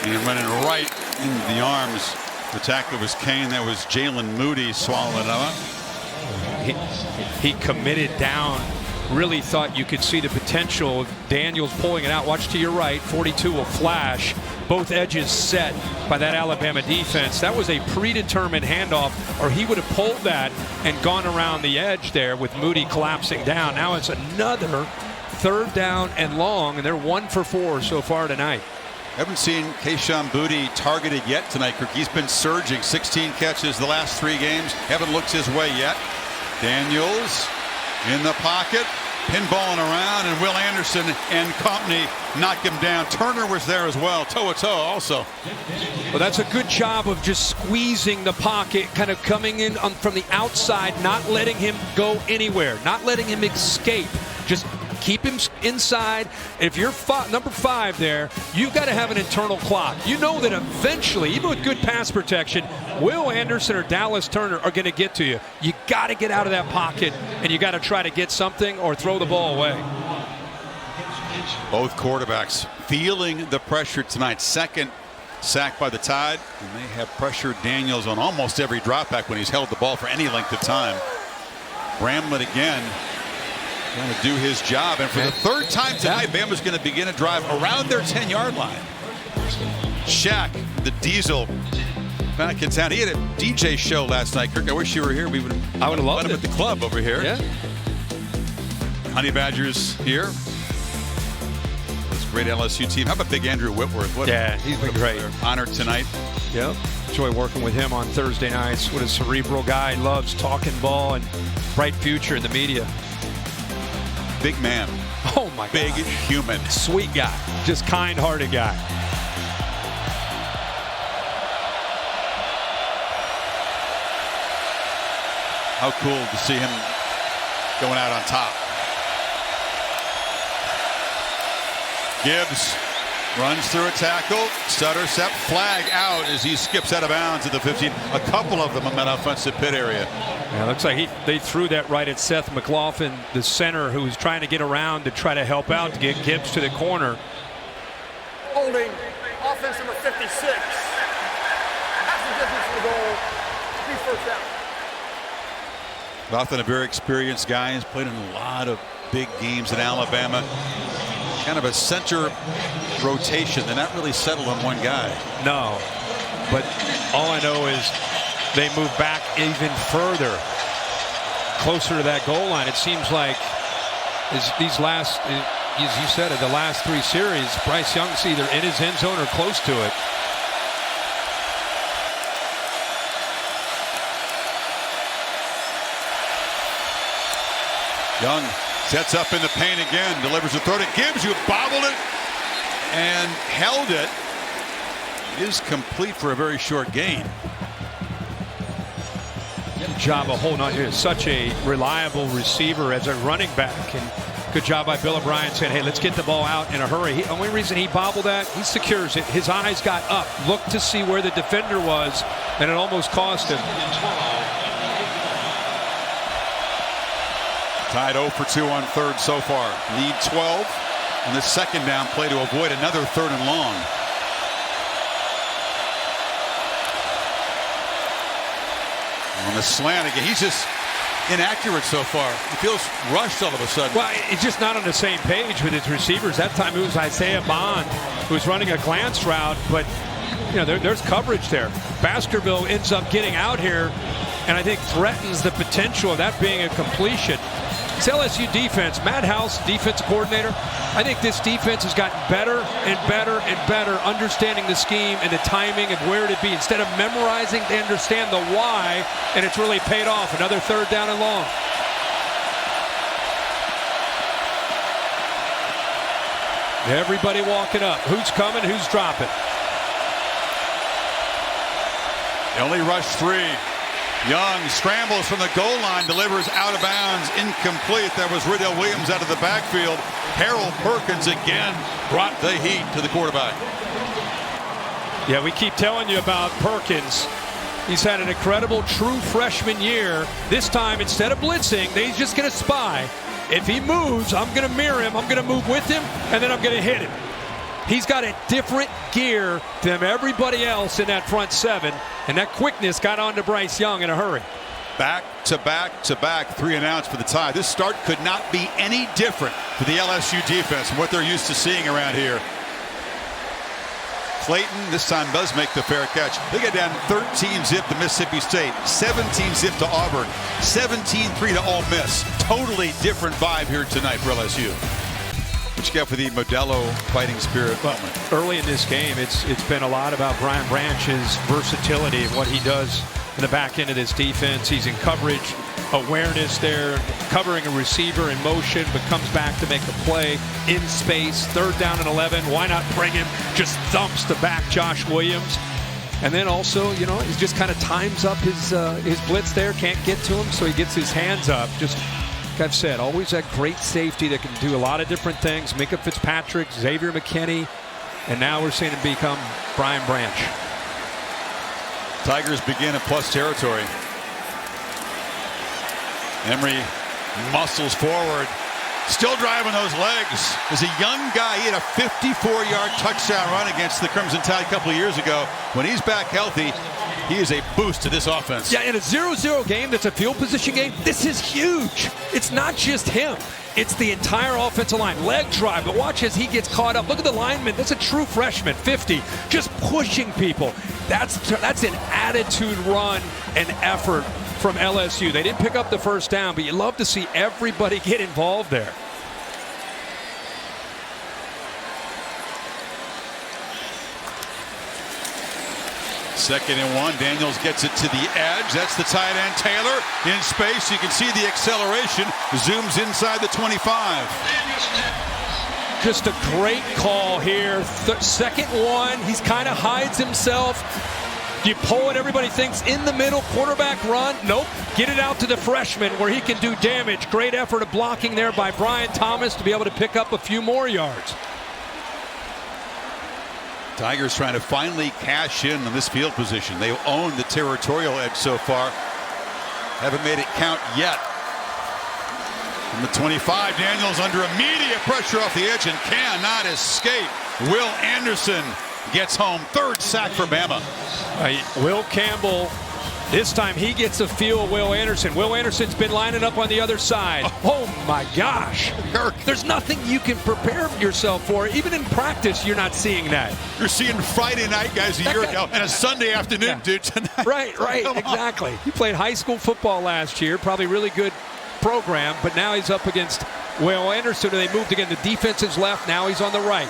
And running right into the arms. The tackler was Kane. That was Jalen Moody swallowing up. He committed down. Really thought you could see the potential of Daniels pulling it out. Watch to your right. 42 will flash. Both edges set by that Alabama defense. That was a predetermined handoff, or he would have pulled that and gone around the edge there with Moody collapsing down. Now it's another third down and long, and they're 1 for 4 so far tonight. Haven't seen Keshawn Boutte targeted yet tonight, Kirk. He's been surging. 16 catches the last 3 games. Haven't looked his way yet. Daniels in the pocket, pinballing around, and Will Anderson and company knock him down. Turner was there as well, toe-to-toe also. Well, that's a good job of just squeezing the pocket, kind of coming in from the outside, not letting him go anywhere, not letting him escape. Just keep him inside. If you're number 5 there, you've got to have an internal clock. You know that eventually, even with good pass protection, Will Anderson or Dallas Turner are going to get to you. You got to get out of that pocket, and you got to try to get something or throw the ball away. Both quarterbacks feeling the pressure tonight. Second sack by the Tide, and they have pressured Daniels on almost every dropback when he's held the ball for any length of time. Bramlett again going to do his job, and for the 3rd time tonight, Bama's going to begin a drive around their 10-yard line. Shaq, the Diesel, back in town. He had a DJ show last night. Kirk, I wish you were here. I would have loved him at the club over here. Yeah. Honey Badgers here. This great LSU team. How about Big Andrew Whitworth? He's been great. Honored tonight. Yep. Enjoy working with him on Thursday nights. What a cerebral guy. Loves talking ball and bright future in the media. Big man. Oh my God. Big human. Sweet guy. Just kind-hearted guy. How cool to see him going out on top. Gibbs runs through a tackle. Stutter step, flag out as he skips out of bounds at the 15. A couple of them in that offensive pit area. Yeah, looks like they threw that right at Seth McLaughlin, the center, who was trying to get around to try to help out to get Gibbs to the corner. Holding offense number 56. Half the distance to the goal. Be first down. Often a very experienced guy. He's played in a lot of big games in Alabama. Kind of a center rotation. They're not really settled on one guy. No, but all I know is they move back even further, closer to that goal line. It seems like these last, as you said, the last 3 series, Bryce Young's either in his end zone or close to it. Young sets up in the paint again, delivers a throw to Gibbs, who bobbled it and held it. It is complete for a very short gain. Good job of holding on here. Such a reliable receiver as a running back. And good job by Bill O'Brien saying, hey, let's get the ball out in a hurry. The only reason he bobbled that, he secures it. His eyes got up, looked to see where the defender was, and it almost cost him. Tied 0 for 2 on 3rd so far. Need 12 on the 2nd down play to avoid another 3rd and long. On the slant again, he's just inaccurate so far. He feels rushed all of a sudden. Well, he's just not on the same page with his receivers. That time it was Isaiah Bond who was running a glance route, but there's coverage there. Baskerville ends up getting out here, and I think threatens the potential of that being a completion. It's LSU defense. Matt House, defensive coordinator. I think this defense has gotten better and better and better, understanding the scheme and the timing and where to be. Instead of memorizing, they understand the why, and it's really paid off. Another 3rd down and long. Everybody walking up. Who's coming? Who's dropping? They only rush 3. Young scrambles from the goal line, delivers out of bounds, incomplete. That was Riddell Williams out of the backfield. Harold Perkins again brought the heat to the quarterback. Yeah, we keep telling you about Perkins. He's had an incredible true freshman year. This time, instead of blitzing, he's just going to spy. If he moves, I'm going to mirror him. I'm going to move with him, and then I'm going to hit him. He's got a different gear than everybody else in that front 7, and that quickness got on to Bryce Young in a hurry. Back to back to back, 3 and outs for the tie. This start could not be any different for the LSU defense from what they're used to seeing around here. Clayton this time does make the fair catch. They get down 13-zip to Mississippi State, 17-zip to Auburn, 17-3 to Ole Miss. Totally different vibe here tonight for LSU. What you got for the Modelo fighting spirit moment? Early in this game, it's been a lot about Brian Branch's versatility and what he does in the back end of this defense. He's in coverage, awareness there, covering a receiver in motion, but comes back to make a play in space. 3rd down and 11. Why not bring him? Just thumps the back Josh Williams. And then also, he just kind of times up his blitz there. Can't get to him, so he gets his hands up. Just like I've said, always that great safety that can do a lot of different things. Micah Fitzpatrick, Xavier McKinney, and now we're seeing him become Brian Branch. Tigers begin in plus territory. Emery muscles forward, still driving those legs. As a young guy, he had a 54-yard touchdown run against the Crimson Tide a couple of years ago. When he's back healthy, he is a boost to this offense. Yeah, in a 0-0 game that's a field position game, this is huge. It's not just him. It's the entire offensive line. Leg drive, but watch as he gets caught up. Look at the lineman. That's a true freshman, 50, just pushing people. That's an attitude run and effort from LSU. They didn't pick up the 1st down, but you love to see everybody get involved there. Second and 1. Daniels gets it to the edge. That's the tight end Taylor in space. You can see the acceleration. Zooms inside the 25. Just a great call here. 2nd 1. He's kind of hides himself. You pull it, everybody thinks in the middle, quarterback run. Nope. Get it out to the freshman where he can do damage. Great effort of blocking there by Brian Thomas to be able to pick up a few more yards. Tigers trying to finally cash in on this field position. They own the territorial edge so far. Haven't made it count yet. From the 25, Daniels under immediate pressure off the edge and cannot escape. Will Anderson gets home. 3rd sack for Bama. Will Campbell, this time he gets a feel of Will Anderson. Will Anderson's been lining up on the other side. Oh my gosh. There's nothing you can prepare yourself for. Even in practice, you're not seeing that. You're seeing Friday night guys a year ago and a Sunday afternoon dude tonight. Right, exactly. He played high school football last year, probably really good program, but now he's up against Will Anderson, and they moved again. The defense is left, now he's on the right.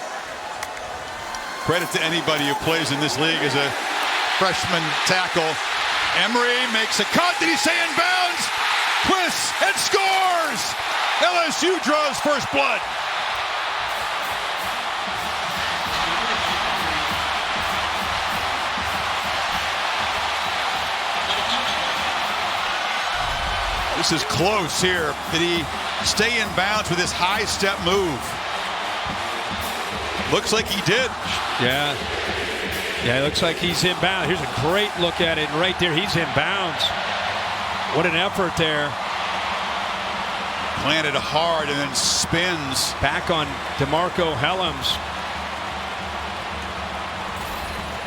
Credit to anybody who plays in this league as a freshman tackle. Emery makes a cut. Did he stay in bounds? Twists and scores! LSU draws first blood. This is close here. Did he stay in bounds with his high step move? Looks like he did. Yeah, it looks like he's in bounds. Here's a great look at it. Right there, he's in bounds. What an effort there. Planted hard and then spins. Back on DeMarco Helms.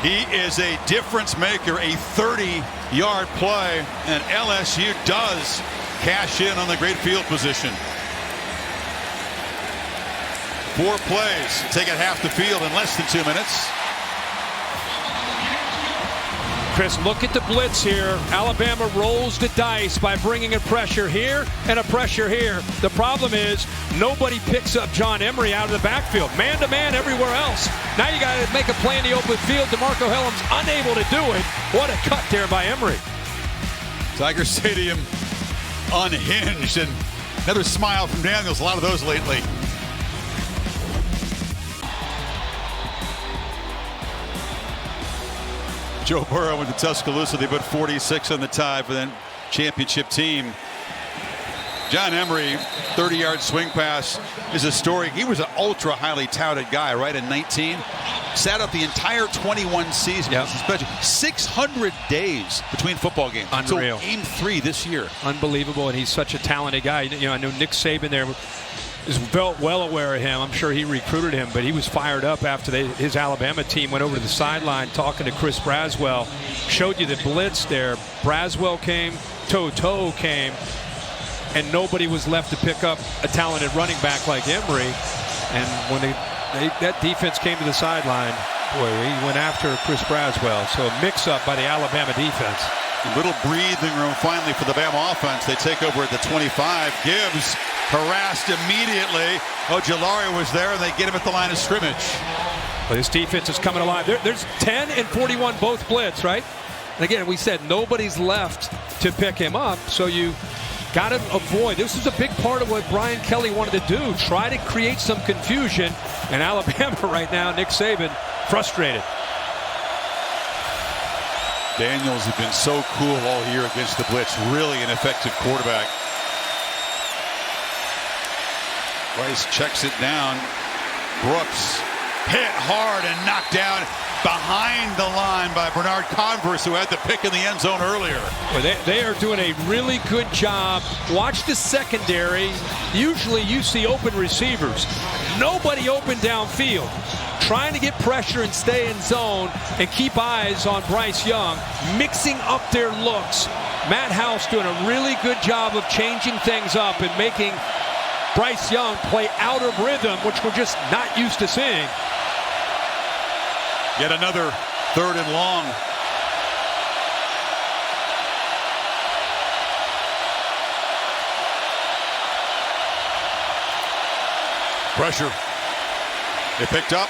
He is a difference maker, a 30-yard play, and LSU does cash in on the great field position. 4 plays, take it half the field in less than 2 minutes. Chris, look at the blitz here. Alabama rolls the dice by bringing a pressure here and a pressure here. The problem is nobody picks up John Emery out of the backfield. Man-to-man everywhere else. Now you got to make a play in the open field. DeMarco Hellam's unable to do it. What a cut there by Emery. Tiger Stadium unhinged, and another smile from Daniels. A lot of those lately. Joe Burrow went to Tuscaloosa. They put 46 on the tie for that championship team. John Emery, 30-yard swing pass is a story. He was an ultra highly touted guy, right, in 19. Sat out the entire 21 season. Yep. 600 days between football games. Unreal. So game 3 this year. Unbelievable, and he's such a talented guy. You know, I know Nick Saban there is well aware of him. I'm sure he recruited him, but he was fired up after his Alabama team went over to the sideline talking to Chris Braswell. Showed you the blitz there. Braswell came, Toto came, and nobody was left to pick up a talented running back like Emery. And when that defense came to the sideline, boy, he went after Chris Braswell. So a mix-up by the Alabama defense. A little breathing room finally for the Bama offense. They take over at the 25. Gibbs harassed immediately. Ojulari was there, and they get him at the line of scrimmage. Well, this defense is coming alive. There's 10 and 41 both blitz, right? And again, we said nobody's left to pick him up, so you got to avoid. This is a big part of what Brian Kelly wanted to do, try to create some confusion. And Alabama right now, Nick Saban, frustrated. Daniels has been so cool all year against the blitz. Really an effective quarterback. Bryce checks it down. Brooks hit hard and knocked down behind the line by Bernard Converse, who had the pick in the end zone earlier. Well, they are doing a really good job. Watch the secondary. Usually you see open receivers. Nobody open downfield. Trying to get pressure and stay in zone and keep eyes on Bryce Young, mixing up their looks. Matt House doing a really good job of changing things up and making Bryce Young play out of rhythm, which we're just not used to seeing. Yet another 3rd and long. Pressure. They picked up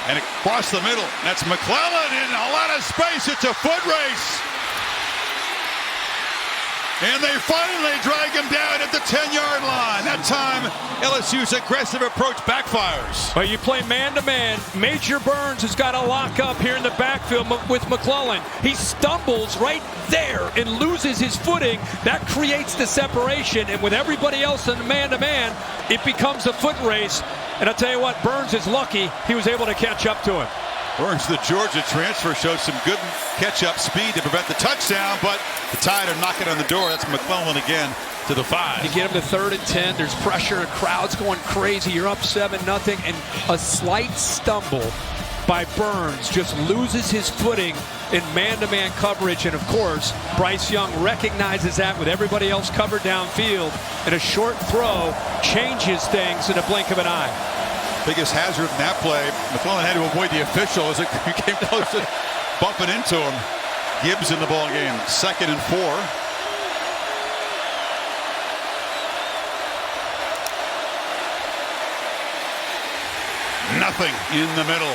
and across the middle. That's McClellan in a lot of space. It's a foot race. And they finally drag him down at the 10-yard line. That time, LSU's aggressive approach backfires. Well, you play man-to-man. Major Burns has got a lock up here in the backfield with McClellan. He stumbles right there and loses his footing. That creates the separation. And with everybody else in the man-to-man, it becomes a foot race. And I'll tell you what, Burns is lucky he was able to catch up to him. Burns, the Georgia transfer, showed some good catch-up speed to prevent the touchdown, but the Tide are knocking on the door. That's McClellan again to the 5. You get him to 3rd and 10. There's pressure. The crowd's going crazy. You're up 7-0, and a slight stumble by Burns just loses his footing in man-to-man coverage. And, of course, Bryce Young recognizes that with everybody else covered downfield. And a short throw changes things in a blink of an eye. Biggest hazard in that play. McClellan had to avoid the official as it came close to bumping into him. Gibbs in the ball game. 2nd and 4. Nothing in the middle.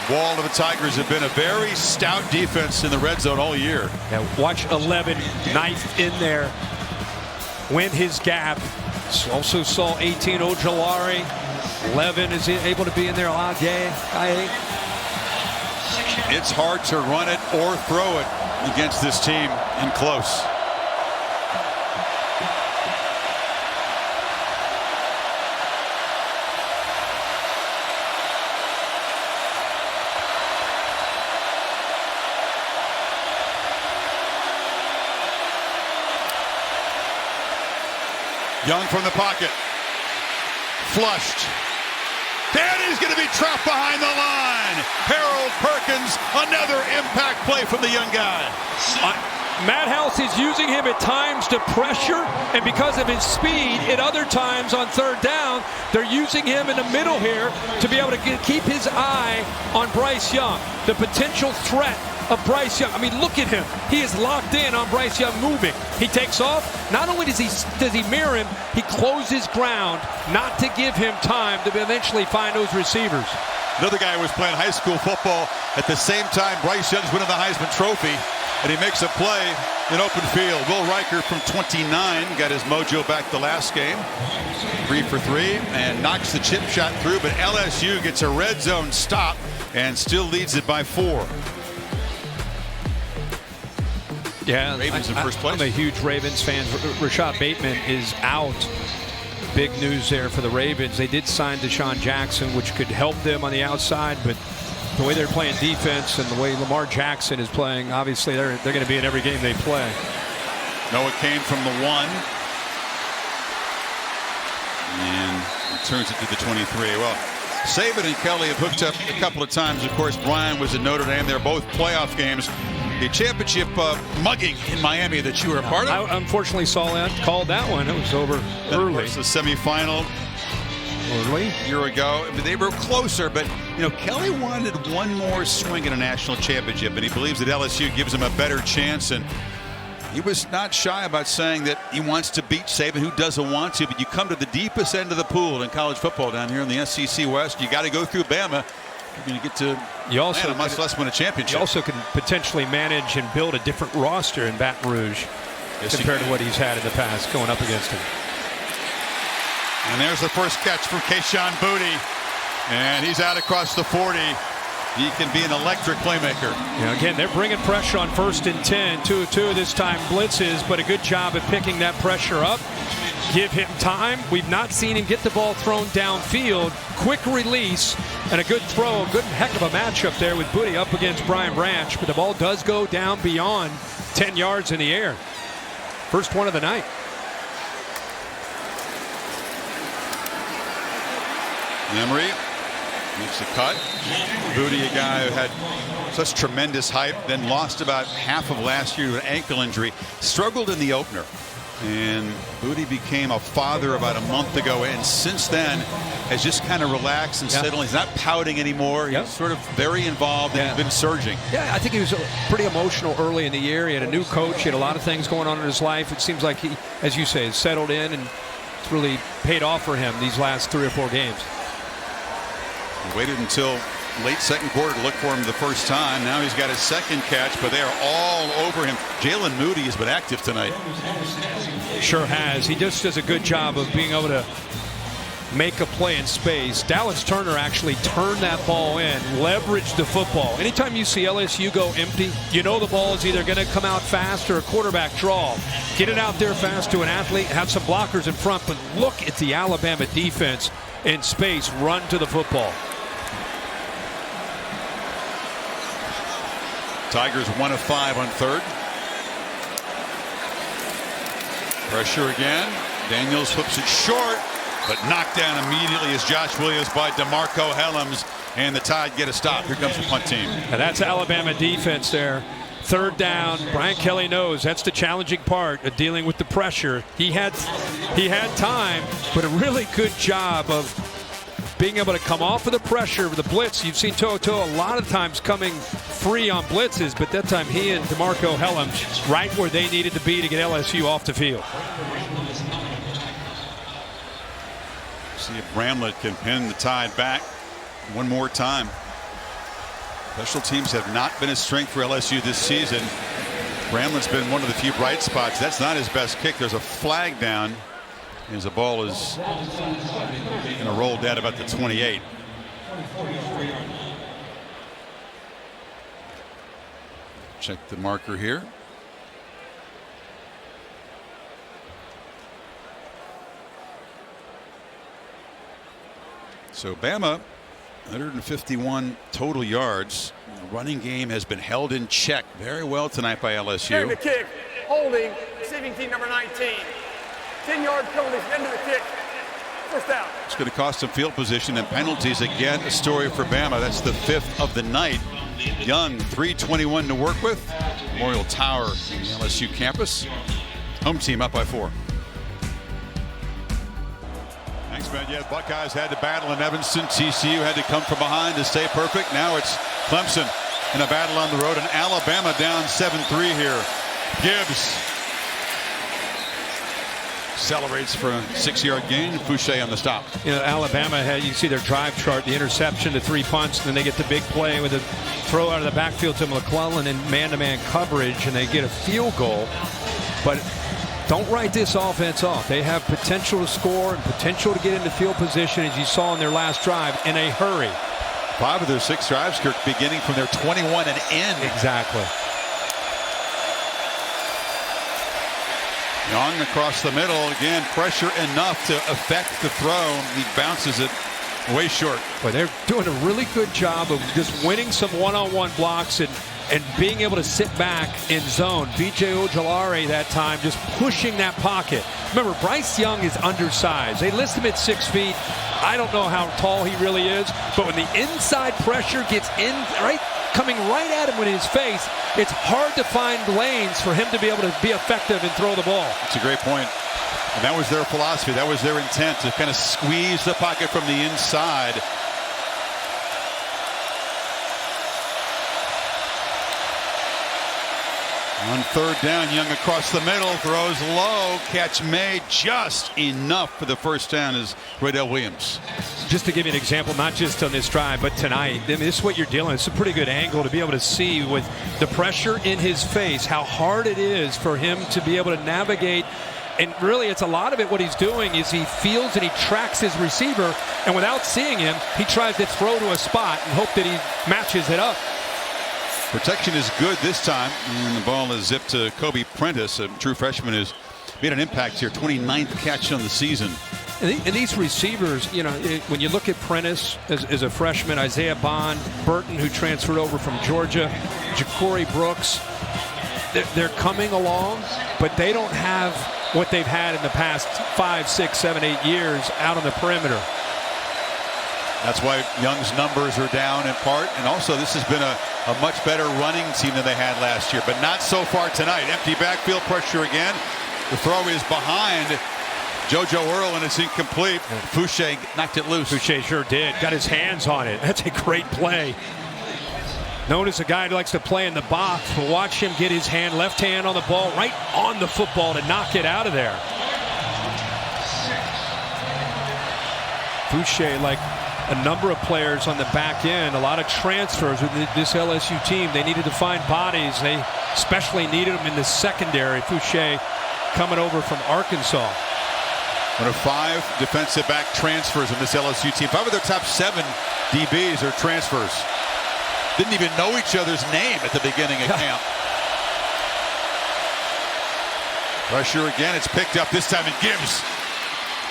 Wall of the Tigers have been a very stout defense in the red zone all year. Now watch 11 knife in there. Win his gap. Also saw 18 Ojulari. 11 is able to be in there a lot. It's hard to run it or throw it against this team in close. Young from the pocket. Flushed. And he's going to be trapped behind the line. Harold Perkins, another impact play from the young guy. Matt House is using him at times to pressure, and because of his speed, at other times on third down, they're using him in the middle here to be able to keep his eye on Bryce Young. The potential threat of Bryce Young. I mean, look at him. He is locked in on Bryce Young moving. He takes off. Not only does he mirror him, he closes ground not to give him time to eventually find those receivers. Another guy who was playing high school football at the same time Bryce Young's winning the Heisman Trophy, and he makes a play in open field. Will Riker from 29 got his mojo back the last game. 3 for 3 and knocks the chip shot through, but LSU gets a red zone stop and still leads it by 4. Yeah, Ravens in first place. I'm a huge Ravens fan. Rashad Bateman is out. Big news there for the Ravens. They did sign Deshaun Jackson, which could help them on the outside, but the way they're playing defense and the way Lamar Jackson is playing, obviously they're going to be in every game they play. Noah Kane from the 1. And he turns it to the 23. Well, Saban and Kelly have hooked up a couple of times. Of course, Brian was at Notre Dame. They're both playoff games. The championship mugging in Miami that you were a part of. I unfortunately called that one. It was over early. The semifinal early a year ago. They were closer, but you know, Kelly wanted one more swing at a national championship, and he believes that LSU gives him a better chance. And he was not shy about saying that he wants to beat Saban. Who doesn't want to? But you come to the deepest end of the pool in college football down here in the SEC West. You got to go through Bama. You're going to get to Atlanta, much less win a championship. You also can potentially manage and build a different roster in Baton Rouge compared to what he's had in the past going up against him. And there's the first catch from Keshawn Boutte, and he's out across the 40. He can be an electric playmaker. Yeah, again, they're bringing pressure on 1st and 10. 2-2 this time blitzes, but a good job at picking that pressure up. Give him time. We've not seen him get the ball thrown downfield. Quick release and a good throw. A good heck of a matchup there with Boutte up against Brian Branch, but the ball does go down beyond 10 yards in the air. First one of the night. Emery makes the cut. Boutte, a guy who had such tremendous hype, then lost about half of last year to an ankle injury, struggled in the opener. And Boutte became a father about a month ago, and since then has just kind of relaxed and settled. He's not pouting anymore. He's sort of very involved and been surging. Yeah, I think he was pretty emotional early in the year. He had a new coach. He had a lot of things going on in his life. It seems like he, as you say, has settled in, and it's really paid off for him these last 3 or 4 games. He waited until late second quarter to look for him the first time. Now he's got his second catch, but they are all over him. Jalen Moody has been active tonight. Sure has. He just does a good job of being able to make a play in space. Dallas Turner actually turned that ball in, leveraged the football. Anytime you see LSU go empty, you know the ball is either going to come out fast or a quarterback draw. Get it out there fast to an athlete, have some blockers in front, but look at the Alabama defense in space, run to the football. Tigers 1 of 5 on third. Pressure again. Daniels hooks it short, but knocked down immediately as Josh Williams by DeMarco Helms, and the Tide get a stop. Here comes the punt team. And that's Alabama defense there. Third down. Brian Kelly knows that's the challenging part of dealing with the pressure. He had time, but a really good job of being able to come off of the pressure of the blitz. You've seen Toto a lot of times coming free on blitzes, but that time he and DeMarco Helms right where they needed to be to get LSU off the field. See if Bramlett can pin the Tide back one more time. Special teams have not been a strength for LSU this season. Bramlett's been one of the few bright spots. That's not his best kick. There's a flag down as the ball is going to roll down about the 28. Check the marker here. So Bama, 151 total yards. The running game has been held in check very well tonight by LSU. The kick, holding, receiving team number 19. 10-yard penalties, end of the kick. First down. It's going to cost some field position and penalties. Again, a story for Bama. That's the 5th of the night. Young, 3:21 to work with. Memorial Tower, the LSU campus. Home team up by 4. Thanks, man. Yeah, Buckeyes had to battle in Evanston. TCU had to come from behind to stay perfect. Now it's Clemson in a battle on the road, and Alabama down 7-3 here. Gibbs celebrates for a 6-yard gain. Fouché on the stop. You know, Alabama had, you see their drive chart, the interception, the 3 punts, and then they get the big play with a throw out of the backfield to McClellan in man-to-man coverage, and they get a field goal. But don't write this offense off. They have potential to score and potential to get into field position, as you saw in their last drive, in a hurry. 5 of their 6 drives, Kirk, beginning from their 21 and end. Exactly. Young across the middle. Again, pressure enough to affect the throw. He bounces it way short. But they're doing a really good job of just winning some one-on-one blocks and being able to sit back in zone. B.J. Ojolari that time just pushing that pocket. Remember, Bryce Young is undersized. They list him at 6 feet. I don't know how tall he really is, but when the inside pressure gets in, coming right at him with his face, it's hard to find lanes for him to be able to be effective and throw the ball. That's a great point. And that was their philosophy. That was their intent, to kind of squeeze the pocket from the inside. On 3rd down, Young across the middle, throws low, catch made, just enough for the first down is Raydell Williams. Just to give you an example, not just on this drive, but tonight, I mean, this is what you're dealing with. It's a pretty good angle to be able to see with the pressure in his face, how hard it is for him to be able to navigate. And really, it's a lot of it, what he's doing is he feels and he tracks his receiver, and without seeing him, he tries to throw to a spot and hope that he matches it up. Protection is good this time, and the ball is zipped to Kobe Prentice, a true freshman who's made an impact here. 29th catch on the season. And these receivers, you know, when you look at Prentice as a freshman, Isaiah Bond, Burton, who transferred over from Georgia, Ja'Cory Brooks, they're coming along, but they don't have what they've had in the past 5, 6, 7, 8 years out on the perimeter. That's why Young's numbers are down in part, and also this has been a much better running team than they had last year, but not so far tonight. Empty backfield pressure again. The throw is behind JoJo Earl, and it's incomplete. Fouché knocked it loose. Fouché sure did. Got his hands on it. That's a great play. Known as a guy who likes to play in the box, but watch him get his left hand on the ball, right on the football to knock it out of there. Fouché, like a number of players on the back end, a lot of transfers with this LSU team. They needed to find bodies. They especially needed them in the secondary. Fouché coming over from Arkansas. One of 5 defensive back transfers in this LSU team. 5 of their top 7 DBs are transfers. Didn't even know each other's name at the beginning of camp. Pressure again. It's picked up this time, and Gibbs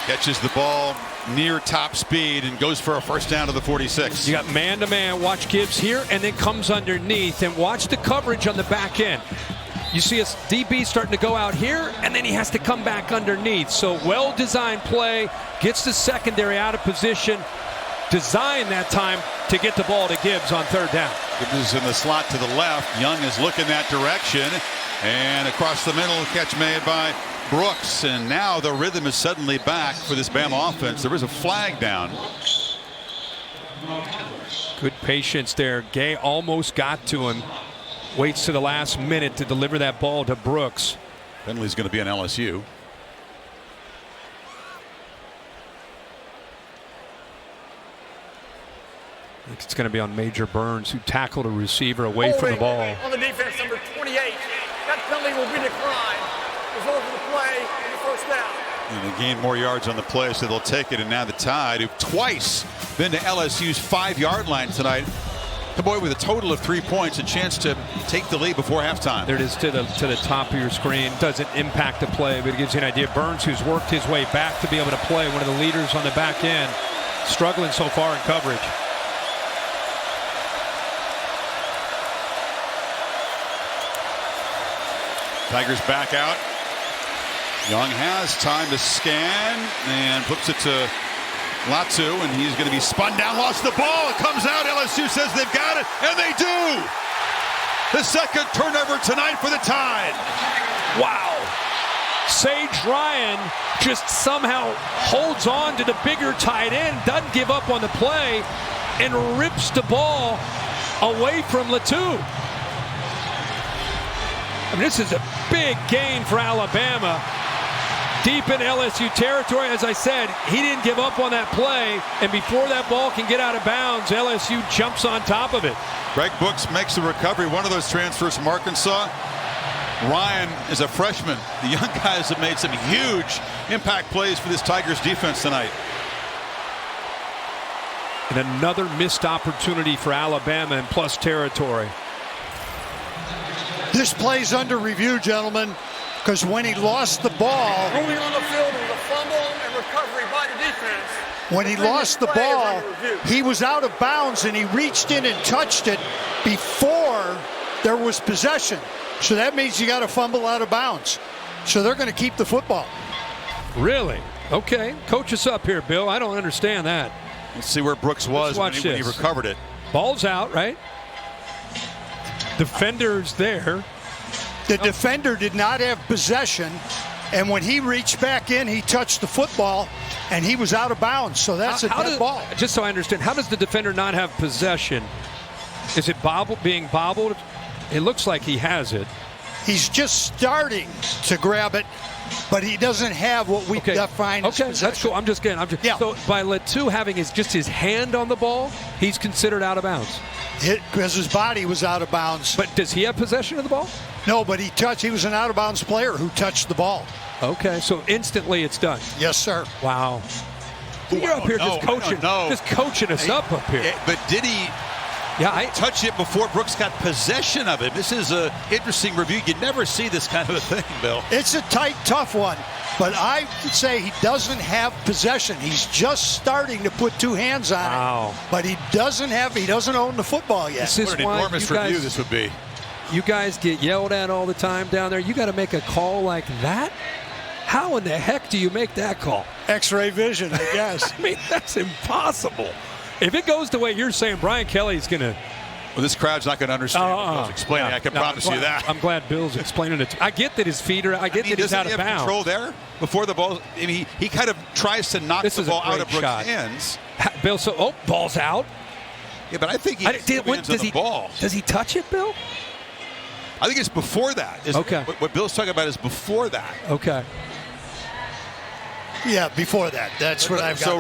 catches the ball near top speed and goes for a first down to the 46. You got man-to-man. Watch Gibbs here, and then comes underneath, and watch the coverage on the back end. You see a DB starting to go out here, and then he has to come back underneath. So well-designed play, gets the secondary out of position, designed that time to get the ball to Gibbs on 3rd down. Gibbs is in the slot to the left. Young is looking that direction, and across the middle, catch made by Brooks, and now the rhythm is suddenly back for this Bama offense. There is a flag down. Good patience there. Gay almost got to him. Waits to the last minute to deliver that ball to Brooks. Penalty's going to be on LSU. I think it's going to be on Major Burns, who tackled a receiver away from the ball. On the defense, number 28. That penalty will be declined. Result of the play and the first down. And they gain more yards on the play, so they'll take it. And now the Tide, who've twice been to LSU's 5-yard line tonight. The boy with a total of 3 points, a chance to take the lead before halftime. There it is to the top of your screen. Doesn't impact the play, but it gives you an idea. Burns, who's worked his way back to be able to play, one of the leaders on the back end, struggling so far in coverage. Tigers back out. Young has time to scan and flips it to Latu, and he's going to be spun down, lost the ball. It comes out. LSU says they've got it, and they do. The second turnover tonight for the Tide. Wow. Sage Ryan just somehow holds on to the bigger tight end, doesn't give up on the play, and rips the ball away from Latu. I mean, this is a big gain for Alabama. Deep in LSU territory, as I said, he didn't give up on that play, and before that ball can get out of bounds, LSU jumps on top of it. Greg Brooks makes the recovery. One of those transfers from Arkansas. Ryan is a freshman. The young guys have made some huge impact plays for this Tigers defense tonight. And another missed opportunity for Alabama in plus territory. This play's under review, gentlemen, because when he lost the ball, only on the field was a fumble and recovery by the defense. When he lost the ball, he was out of bounds, and he reached in and touched it before there was possession. So that means you got to fumble out of bounds. So they're going to keep the football. Really? Okay. Coach us up here, Bill. I don't understand that. Let's see where Brooks was when he recovered it. Ball's out, right? Defender's there. The defender did not have possession, and when he reached back in, he touched the football, and he was out of bounds. So that's a dead ball. Just so I understand, how does the defender not have possession? Is it being bobbled? It looks like he has it. He's just starting to grab it, but he doesn't have what we define as possession. That's cool. I'm just kidding. So by Latu having just his hand on the ball, he's considered out of bounds. Because his body was out of bounds. But does he have possession of the ball? No, but he was an out of bounds player who touched the ball. Okay, so instantly it's done. Yes, sir. Wow. You're up here just coaching us up here. But did he touch it before Brooks got possession of it? This is an interesting review. You never see this kind of a thing, Bill. It's a tight, tough one. But I would say he doesn't have possession. He's just starting to put two hands on it. But he doesn't own the football yet. This is what an enormous review this would be. You guys get yelled at all the time down there. You got to make a call like that? How in the heck do you make that call? X-ray vision, I guess. I mean, that's impossible. If it goes the way you're saying, Brian Kelly's going to... Well, this crowd's not going to understand what Bill's explaining. I can promise you that. I'm glad Bill's explaining it. I get that his feet are... I get that he's out of bounds. Doesn't he have control there before the ball? I mean, he kind of tries to knock the ball out of Brooks' hands. Bill, ball's out. Yeah, but I think he hands on the ball. Does he touch it, Bill? I think it's before that. Okay. What Bill's talking about is before that. Okay. Yeah, before that. That's what I've got. So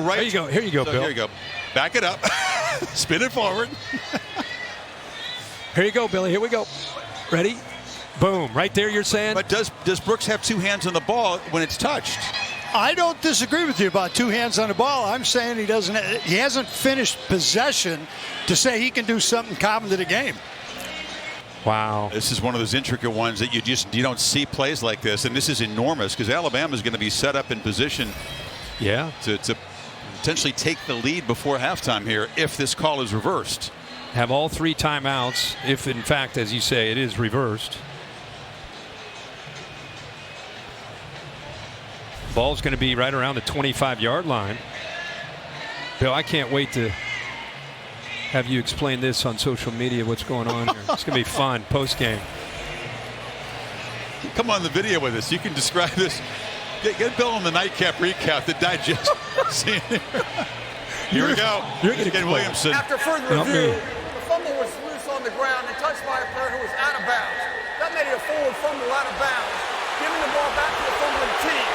Here you go, Bill. Here you go. Back it up. Spin it forward. Here you go, Billy. Here we go. Ready? Boom. Right there, you're saying? But does Brooks have two hands on the ball when it's touched? I don't disagree with you about two hands on the ball. I'm saying he hasn't finished possession to say he can do something common to the game. Wow. This is one of those intricate ones that you don't see plays like this, and this is enormous because Alabama is going to be set up in position to potentially take the lead before halftime here if this call is reversed. Have all three timeouts if, in fact, as you say, it is reversed. Ball's going to be right around the 25-yard line. Bill, I can't wait to have you explain this on social media, what's going on here. It's going to be fun post-game. Come on the video with us. You can describe this. Get Bill on the nightcap recap, the digest scene. Here we go. You're going to get Williamson. After further review, the fumble was loose on the ground and touched by a player who was out of bounds. That made it a forward fumble out of bounds, giving the ball back to the fumbling team.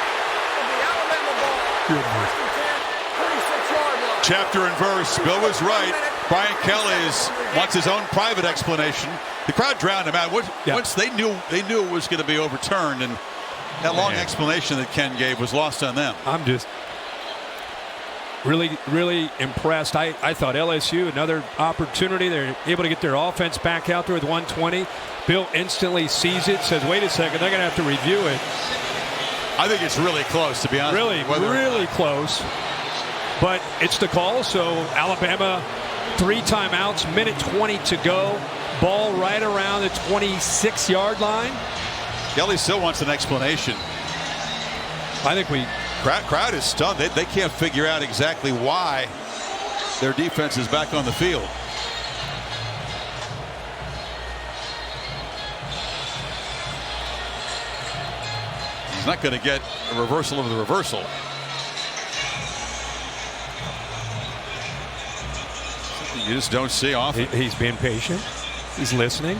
And the Alabama ball, first and 10, 36-yard line. Chapter and verse. Bill was right. Brian Kelly wants his own private explanation. The crowd drowned him out. Once they knew it was going to be overturned, and that long explanation that Ken gave was lost on them. I'm just really, really impressed. I thought LSU, another opportunity. They're able to get their offense back out there with 120. Bill instantly sees it, says, wait a second, they're going to have to review it. I think it's really close, to be honest. Really close. But it's the call, so Alabama, 3 timeouts, minute 20 to go. Ball right around the 26-yard line. Kelly still wants an explanation. I think Crowd is stunned. They can't figure out exactly why their defense is back on the field. He's not going to get a reversal of the reversal. You just don't see often. He's being patient. He's listening.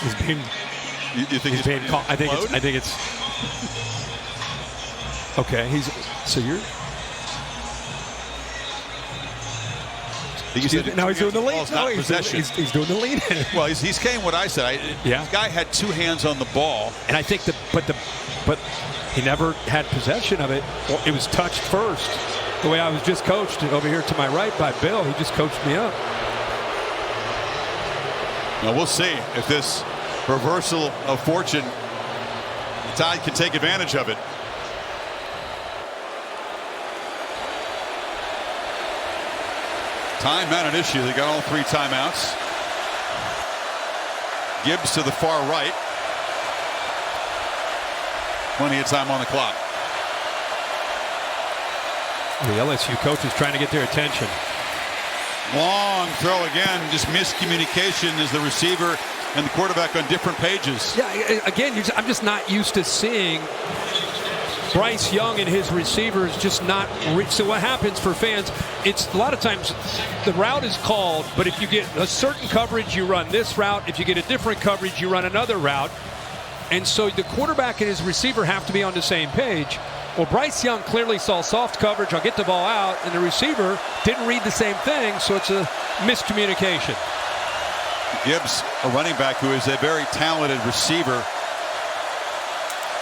He's being. You think he's being calm? I think it's. Okay. So you're. Now he's doing the lead. No, he's doing the lead. Well, he's saying what I said. Yeah. The guy had two hands on the ball, and I think but he never had possession of it. It was touched first. The way I was just coached over here to my right by Bill, he just coached me up. Now we'll see if this reversal of fortune, the Tide can take advantage of it. Timeout an issue. They got all three timeouts. Gibbs to the far right. Plenty of time on the clock. The LSU coach is trying to get their attention. Long throw again. Just miscommunication as the receiver and the quarterback on different pages. Yeah, again, I'm just not used to seeing Bryce Young and his receivers just not reach. So what happens for fans, it's a lot of times the route is called, but if you get a certain coverage, you run this route. If you get a different coverage, you run another route. And so the quarterback and his receiver have to be on the same page. Well, Bryce Young clearly saw soft coverage. I'll get the ball out, and the receiver didn't read the same thing, so it's a miscommunication. Gibbs, a running back who is a very talented receiver.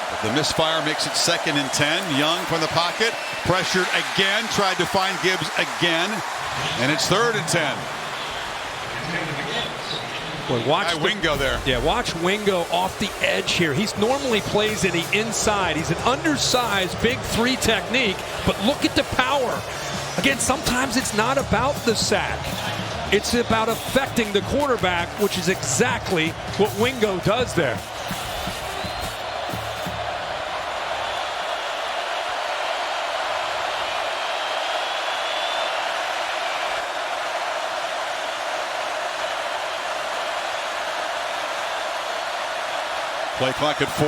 But the misfire makes it 2nd and 10. Young from the pocket, pressured again, tried to find Gibbs again, and it's 3rd and 10. Boy, watch Wingo there. Yeah, watch Wingo off the edge here. He's normally plays in the inside. He's an undersized big 3 technique, but look at the power. Again, sometimes it's not about the sack. It's about affecting the quarterback, which is exactly what Wingo does there. Play clock at 4.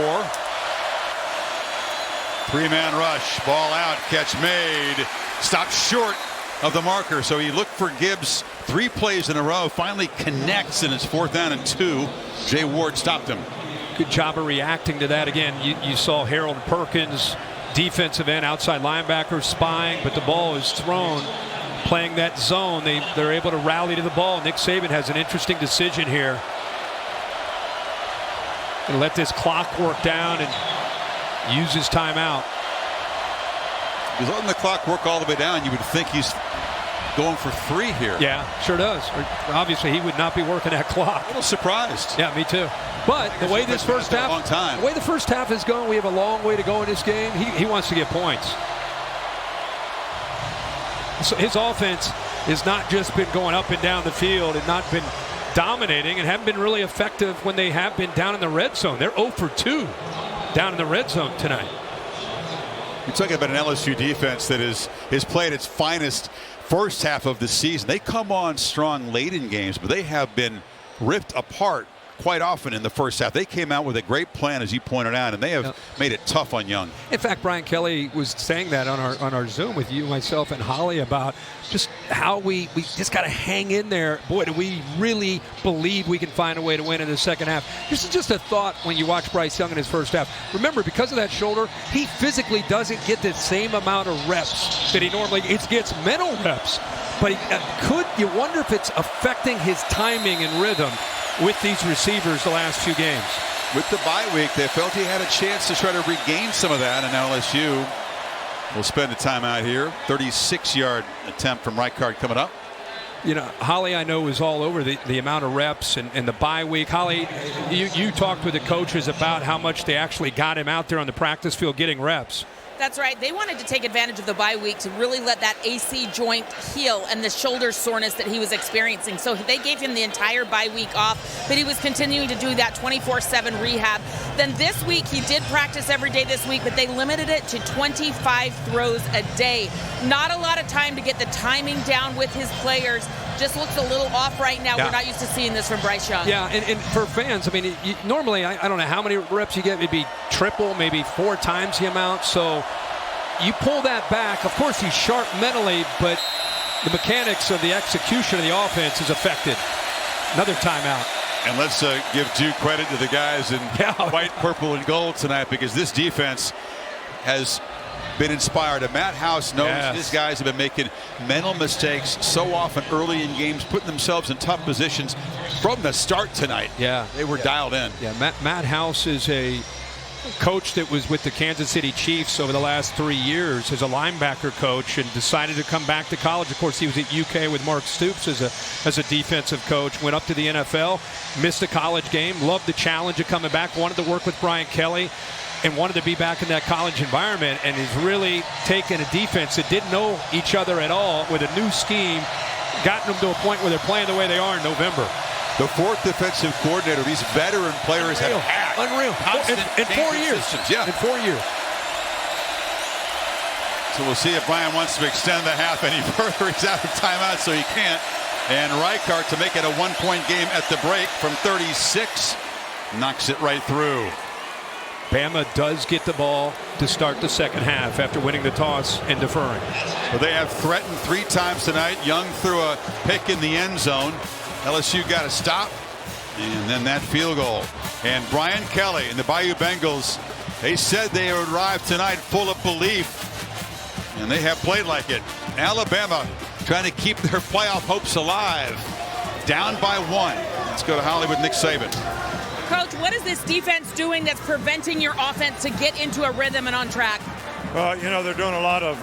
3-man rush. Ball out. Catch made. Stopped short of the marker. So he looked for Gibbs 3 plays in a row. Finally connects, and it's 4th down and 2. Jay Ward stopped him. Good job of reacting to that. Again, you saw Harold Perkins, defensive end, outside linebacker, spying, but the ball is thrown. Playing that zone, they're able to rally to the ball. Nick Saban has an interesting decision here. And let this clock work down and use his timeout. He's letting the clock work all the way down. You would think he's going for 3 here. Yeah, sure does. Obviously, he would not be working that clock. A little surprised. Yeah, me too. But the way this first half, the way the first half is going, we have a long way to go in this game. He wants to get points. So his offense has not just been going up and down the field and not been dominating and haven't been really effective when they have been down in the red zone. They're 0 for 2 down in the red zone tonight. You're talking about an LSU defense that is played its finest first half of the season. They come on strong late in games, but they have been ripped apart quite often in the first half. They came out with a great plan, as you pointed out, and they have made it tough on Young. In fact, Brian Kelly was saying that on our Zoom with you, myself, and Holly about just how we just got to hang in there. Boy, do we really believe we can find a way to win in the second half. This is just a thought when you watch Bryce Young in his first half. Remember, because of that shoulder, he physically doesn't get the same amount of reps that he normally gets mental reps. But you wonder if it's affecting his timing and rhythm with these receivers the last few games. With the bye week, they felt he had a chance to try to regain some of that, and LSU will spend a timeout here. 36-yard attempt from right guard coming up. You know, Holly, I know, is all over the amount of reps and the bye week. Holly, you talked with the coaches about how much they actually got him out there on the practice field getting reps. That's right. They wanted to take advantage of the bye week to really let that AC joint heal and the shoulder soreness that he was experiencing. So they gave him the entire bye week off. but he was continuing to do that 24/7 rehab. Then this week, he did practice every day this week, but they limited it to 25 throws a day. Not a lot of time to get the timing down with his players. Just looks a little off right now. Yeah. We're not used to seeing this from Bryce Young. Yeah, and for fans, I mean, normally, I don't know how many reps you get. It'd be triple, maybe 4 times the amount. So you pull that back. Of course, he's sharp mentally, but the mechanics of the execution of the offense is affected. Another timeout. And let's give due credit to the guys in white, purple, and gold tonight, because this defense has been inspired. And Matt House knows his guys have been making mental mistakes so often early in games, putting themselves in tough positions from the start tonight. Yeah. They were dialed in. Yeah, Matt House is a coach that was with the Kansas City Chiefs over the last 3 years as a linebacker coach, and decided to come back to college. Of course, he was at UK with Mark Stoops as a defensive coach. Went up to the NFL, missed a college game, loved the challenge of coming back, wanted to work with Brian Kelly, and wanted to be back in that college environment, and has really taken a defense that didn't know each other at all with a new scheme, gotten them to a point where they're playing the way they are in November. The 4th defensive coordinator these veteran players have had. Unreal. In 4 years. Yeah. In 4 years. So we'll see if Brian wants to extend the half any further. He's out of timeout, so he can't. And Reichart, to make it a 1-point game at the break from 36, knocks it right through. Bama does get the ball to start the second half after winning the toss and deferring. Well, they have threatened 3 times tonight. Young threw a pick in the end zone. LSU got a stop, and then that field goal. And Brian Kelly and the Bayou Bengals, they said they would arrive tonight full of belief, and they have played like it. Alabama trying to keep their playoff hopes alive. Down by 1. Let's go to Hollywood, Nick Saban. Coach, what is this defense doing that's preventing your offense to get into a rhythm and on track? You know, they're doing a lot of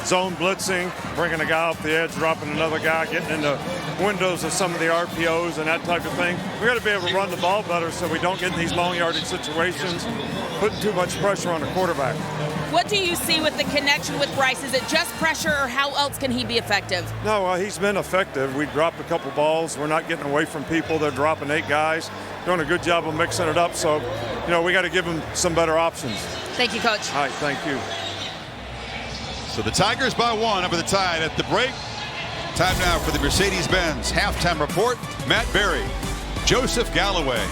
zone blitzing, bringing a guy off the edge, dropping another guy, getting in the windows of some of the RPOs and that type of thing. We got to be able to run the ball better so we don't get in these long yardage situations, putting too much pressure on the quarterback. What do you see with the connection with Bryce? Is it just pressure, or how else can he be effective? No, he's been effective. We dropped a couple balls. We're not getting away from people. They're dropping 8 guys, doing a good job of mixing it up. So, you know, we got to give him some better options. Thank you, Coach. All right, thank you. So the Tigers by 1 over the Tide at the break. Time now for the Mercedes-Benz halftime report. Matt Berry, Joseph Galloway,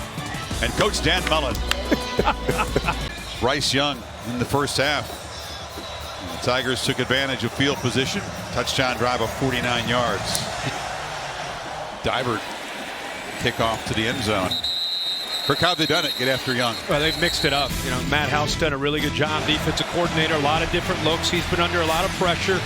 and Coach Dan Mullen. Bryce Young in the first half. The Tigers took advantage of field position. Touchdown drive of 49 yards. Diver kickoff to the end zone. Kirk, how have they done it? Get after Young. Well, they've mixed it up. You know, Matt House done a really good job. Defensive coordinator, a lot of different looks. He's been under a lot of pressure.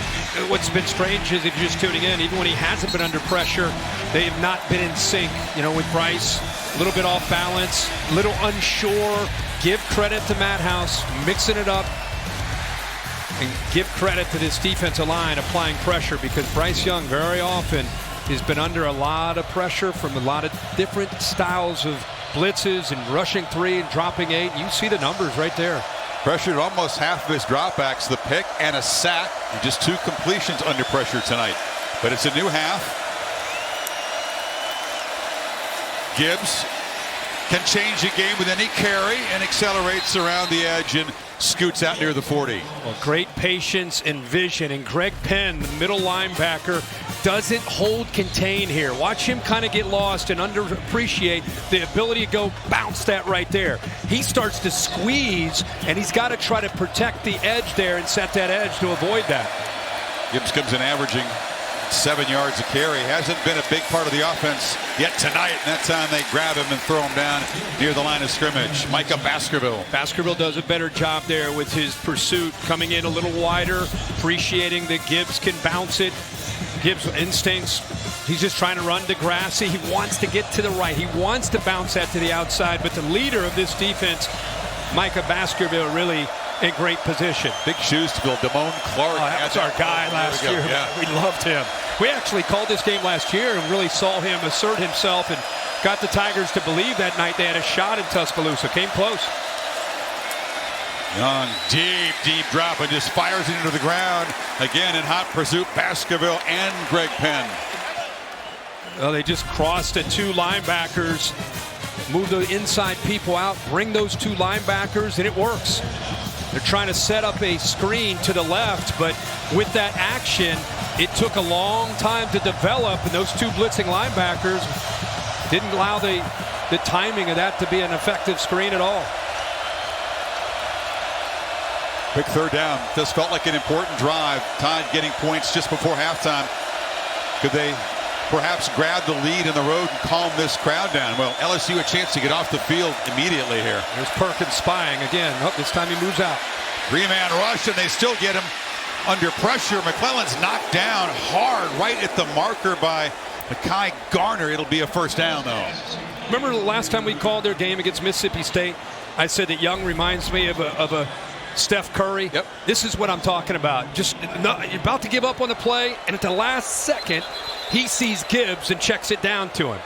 What's been strange is, if you're just tuning in, even when he hasn't been under pressure, they have not been in sync. You know, with Bryce, a little bit off balance, a little unsure. Give credit to Matt House, mixing it up, and give credit to this defensive line applying pressure, because Bryce Young very often has been under a lot of pressure from a lot of different styles of blitzes and rushing 3 and dropping 8. You see the numbers right there. Pressured almost half of his dropbacks, the pick and a sack, and just 2 completions under pressure tonight. But it's a new half. Gibbs can change the game with any carry and accelerates around the edge and scoots out near the 40. Well, great patience and vision, and Greg Penn, the middle linebacker, doesn't hold contain here. Watch him kind of get lost and underappreciate the ability to go bounce that right there. He starts to squeeze, and he's got to try to protect the edge there and set that edge to avoid that. Gibbs comes in averaging 7 yards a carry. Hasn't been a big part of the offense yet tonight, and that time they grab him and throw him down near the line of scrimmage. Micah Baskerville. Baskerville does a better job there with his pursuit, coming in a little wider, appreciating that Gibbs can bounce it. Gibbs' instincts, he's just trying to run Degrassi. He wants to get to the right. He wants to bounce that to the outside, but the leader of this defense, Micah Baskerville, really in great position. Big shoes to fill. Damone Clark. That's our guy last year. Yeah. We loved him. We actually called this game last year and really saw him assert himself and got the Tigers to believe that night they had a shot in Tuscaloosa. Came close. Young, deep drop, and just fires it into the ground. Again in hot pursuit, Baskerville and Greg Penn. Well, they just crossed at 2 linebackers, move the inside people out, bring those 2 linebackers, and it works. They're trying to set up a screen to the left, but with that action, it took a long time to develop, and those 2 blitzing linebackers didn't allow the timing of that to be an effective screen at all. Big third down. This felt like an important drive. Tide getting points just before halftime. Could they perhaps grab the lead in the road and calm this crowd down? Well, LSU a chance to get off the field immediately here. There's Perkins spying again. Oh, this time he moves out. 3-man rush, and they still get him under pressure. McClellan's knocked down hard right at the marker by Mekhi Garner. It'll be a first down, though. Remember the last time we called their game against Mississippi State? I said that Young reminds me of a Steph Curry. Yep. This is what I'm talking about. Just you're about to give up on the play, and at the last second, he sees Gibbs and checks it down to him.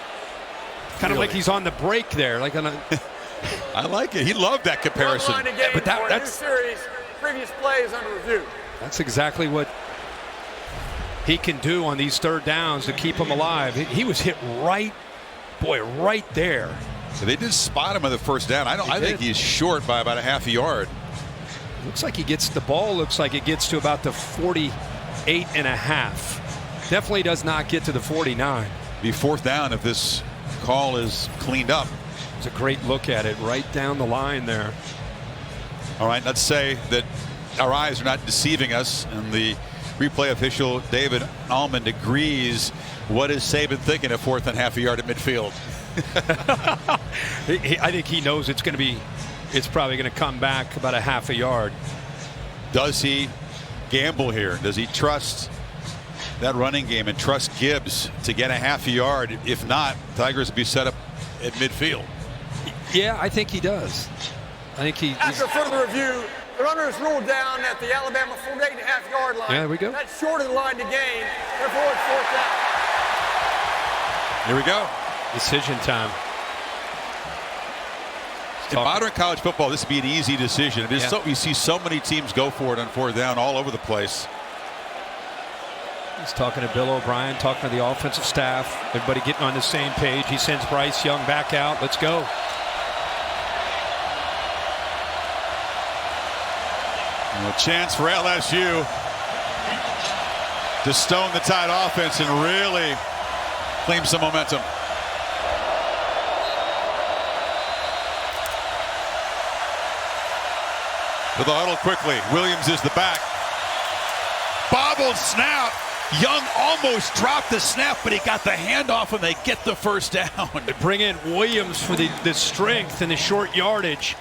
Kind of like he's on the break there. Like on a I like it. He loved that comparison. But that's series. Previous plays under review. That's exactly what he can do on these third downs to keep him alive. He was hit right there. So they did spot him on the first down. I think he's short by about a half a yard. Looks like he gets the ball. Looks like it gets to about the 48.5. Definitely does not get to the 49. Be fourth down if this call is cleaned up. It's a great look at it right down the line there. All right, let's say that our eyes are not deceiving us, and the replay official David Allman agrees. What is Saban thinking at 4th and half a yard at midfield? I think he knows it's probably going to come back about a half a yard. Does he gamble here? Does he trust that running game and trust Gibbs to get a half a yard? If not, Tigers will be set up at midfield. Yeah, I think he does. I think he. After further review, the runner is ruled down at the Alabama 48.5-yard line. Yeah, there we go. That's short of the line to gain. Therefore, it's fourth down. Here we go. Decision time. In modern college football, this would be an easy decision. It is you see so many teams go for it on fourth down all over the place. He's talking to Bill O'Brien, talking to the offensive staff. Everybody getting on the same page. He sends Bryce Young back out. Let's go. And a chance for LSU to stone the Tide offense and really claim some momentum. To the huddle quickly. Williams is the back. Bobbled snap. Young almost dropped the snap, but he got the handoff and they get the first down. They bring in Williams for the strength and the short yardage.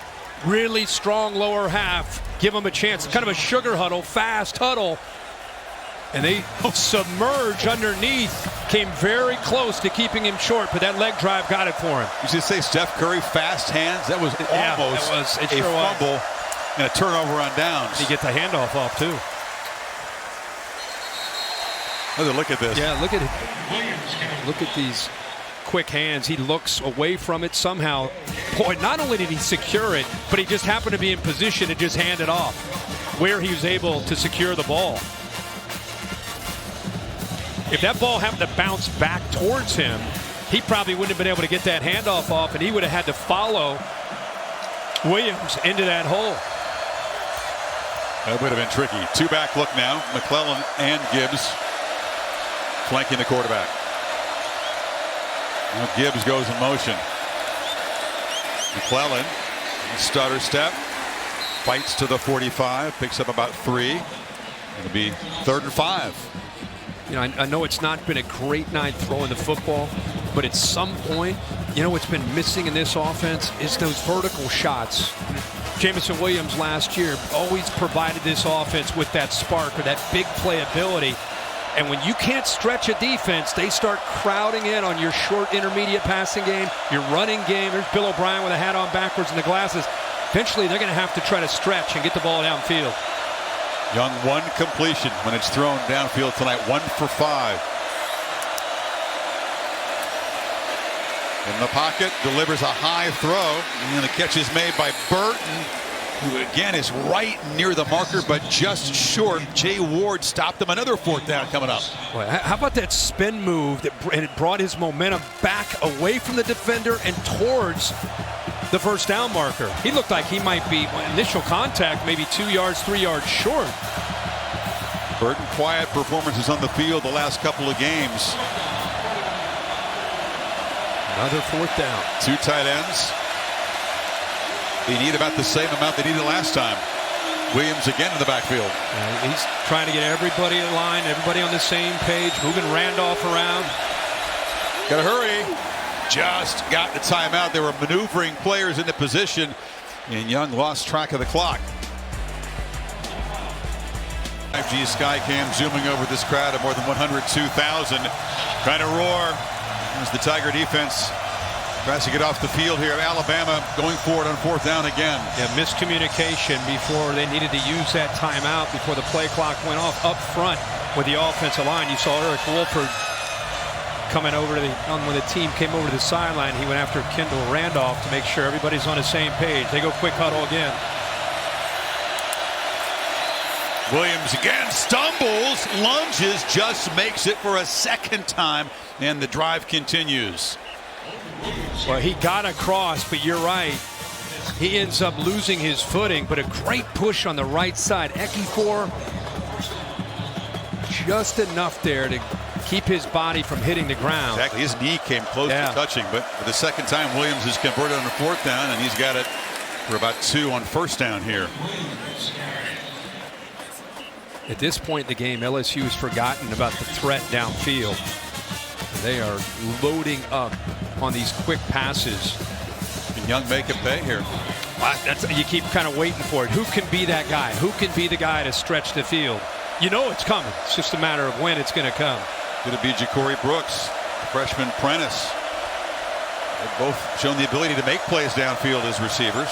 Really strong lower half. Give him a chance. Kind of a sugar huddle, fast huddle. And they submerge underneath. Came very close to keeping him short, but that leg drive got it for him. You should say Steph Curry, fast hands. That was almost a fumble and a turnover on downs. He gets the handoff off, too. Look at this. Yeah, look at it. Look at these quick hands. He looks away from it somehow. Boy, not only did he secure it, but he just happened to be in position to just hand it off where he was able to secure the ball. If that ball happened to bounce back towards him, he probably wouldn't have been able to get that handoff off, and he would have had to follow Williams into that hole. That would have been tricky. Two-back look now. McClellan and Gibbs flanking the quarterback. Now Gibbs goes in motion. McClellan, stutter step, fights to the 45, picks up about 3. It'll be 3rd and 5. You know, I know it's not been a great night throwing the football, but at some point, you know what's been missing in this offense is those vertical shots. Jamison Williams last year always provided this offense with that spark or that big playability. And when you can't stretch a defense, they start crowding in on your short intermediate passing game, your running game. There's Bill O'Brien with a hat on backwards and the glasses. Eventually, they're going to have to try to stretch and get the ball downfield. Young, 1 completion when it's thrown downfield tonight, 1 for 5. In the pocket, delivers a high throw, and the catch is made by Burton. who again is right near the marker, but just short. Jay Ward stopped him. Another 4th down coming up. Boy, how about that spin move and it brought his momentum back away from the defender and towards the 1st down marker. He looked like he might be initial contact, maybe 2 yards, 3 yards short. Burton, quiet performances on the field the last couple of games. Another 4th down. 2 tight ends. They need about the same amount they needed last time. Williams again in the backfield. He's trying to get everybody in line, everybody on the same page, moving Randolph around. Got to hurry. Just got the timeout. They were maneuvering players into position, and Young lost track of the clock. 5G Skycam zooming over this crowd of more than 102,000. Trying to roar as the Tiger defense tries to get off the field here. Alabama going for it on 4th down again. Yeah, miscommunication before they needed to use that timeout before the play clock went off up front with the offensive line. You saw Eric Wolford coming over to when the team came over to the sideline. He went after Kendall Randolph to make sure everybody's on the same page. They go quick huddle again. Williams again stumbles, lunges, just makes it for a 2nd time, and the drive continues. Well, he got across, but you're right. He ends up losing his footing, but a great push on the right side. Ekifor just enough there to keep his body from hitting the ground. Exactly. His knee came close to touching, but for the 2nd time, Williams is converted on a 4th down, and he's got it for about 2 on 1st down here. At this point in the game, LSU has forgotten about the threat downfield. They are loading up on these quick passes. Can Young make it pay here? You keep kind of waiting for it. Who can be that guy? Who can be the guy to stretch the field? You know it's coming. It's just a matter of when it's going to come. Going to be Ja'Cory Brooks, freshman Prentice. They've both shown the ability to make plays downfield as receivers.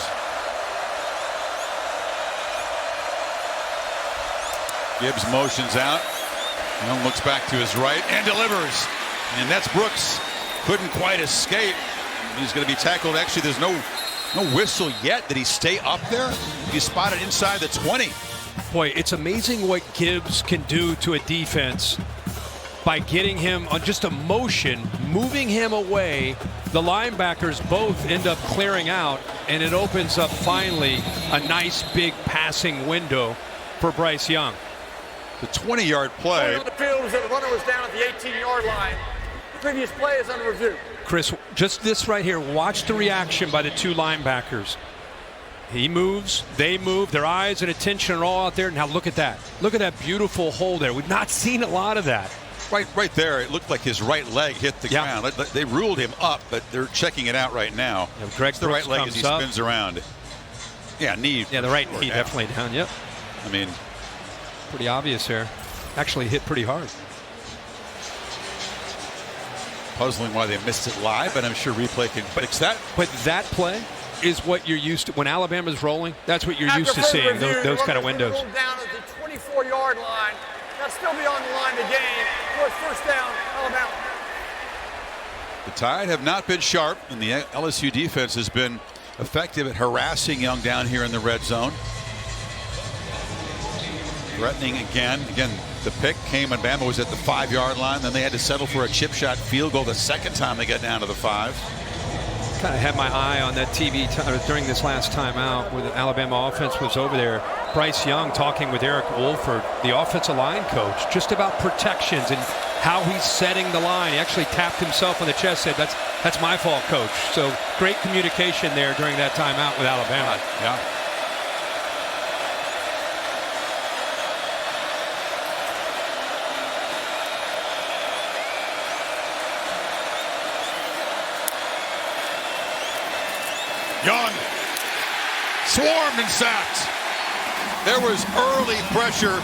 Gibbs motions out. Young looks back to his right and delivers. And that's Brooks. Couldn't quite escape. He's going to be tackled. Actually, there's no whistle yet. Did he stay up there? He's spotted inside the 20. Boy, it's amazing what Gibbs can do to a defense by getting him on just a motion, moving him away. The linebackers both end up clearing out, and it opens up finally a nice big passing window for Bryce Young. The 20-yard play. On the field was that the runner was down at the 18-yard line. The previous play is under review. Chris, just this right here. Watch the reaction by the 2 linebackers. He moves, they move, their eyes and attention are all out there. Now look at that. Look at that beautiful hole there. We've not seen a lot of that. Right there, it looked like his right leg hit the ground. They ruled him up, but they're checking it out right now. Yeah, Greg the right leg as he spins around. Yeah, knee. Yeah, the right knee definitely down. Yep. I mean, pretty obvious here. Actually hit pretty hard. Puzzling why they missed it live, but I'm sure replay can fix that. But that play is what you're used to. When Alabama's rolling, that's what you're used to seeing, those kind of windows. Down at the 24-yard line. That's still beyond the line of the game. For 1st down, Alabama. The Tide have not been sharp, and the LSU defense has been effective at harassing Young down here in the red zone. Threatening again. Again, the pick came when Bama was at the 5-yard line. Then they had to settle for a chip shot field goal the 2nd time they got down to the 5. Kind of had my eye on that TV during this last timeout where the Alabama offense was over there. Bryce Young talking with Eric Wolford, the offensive line coach, just about protections and how he's setting the line. He actually tapped himself on the chest, said, that's my fault, coach. So great communication there during that timeout with Alabama. Yeah. Young swarmed and sacked. There was early pressure.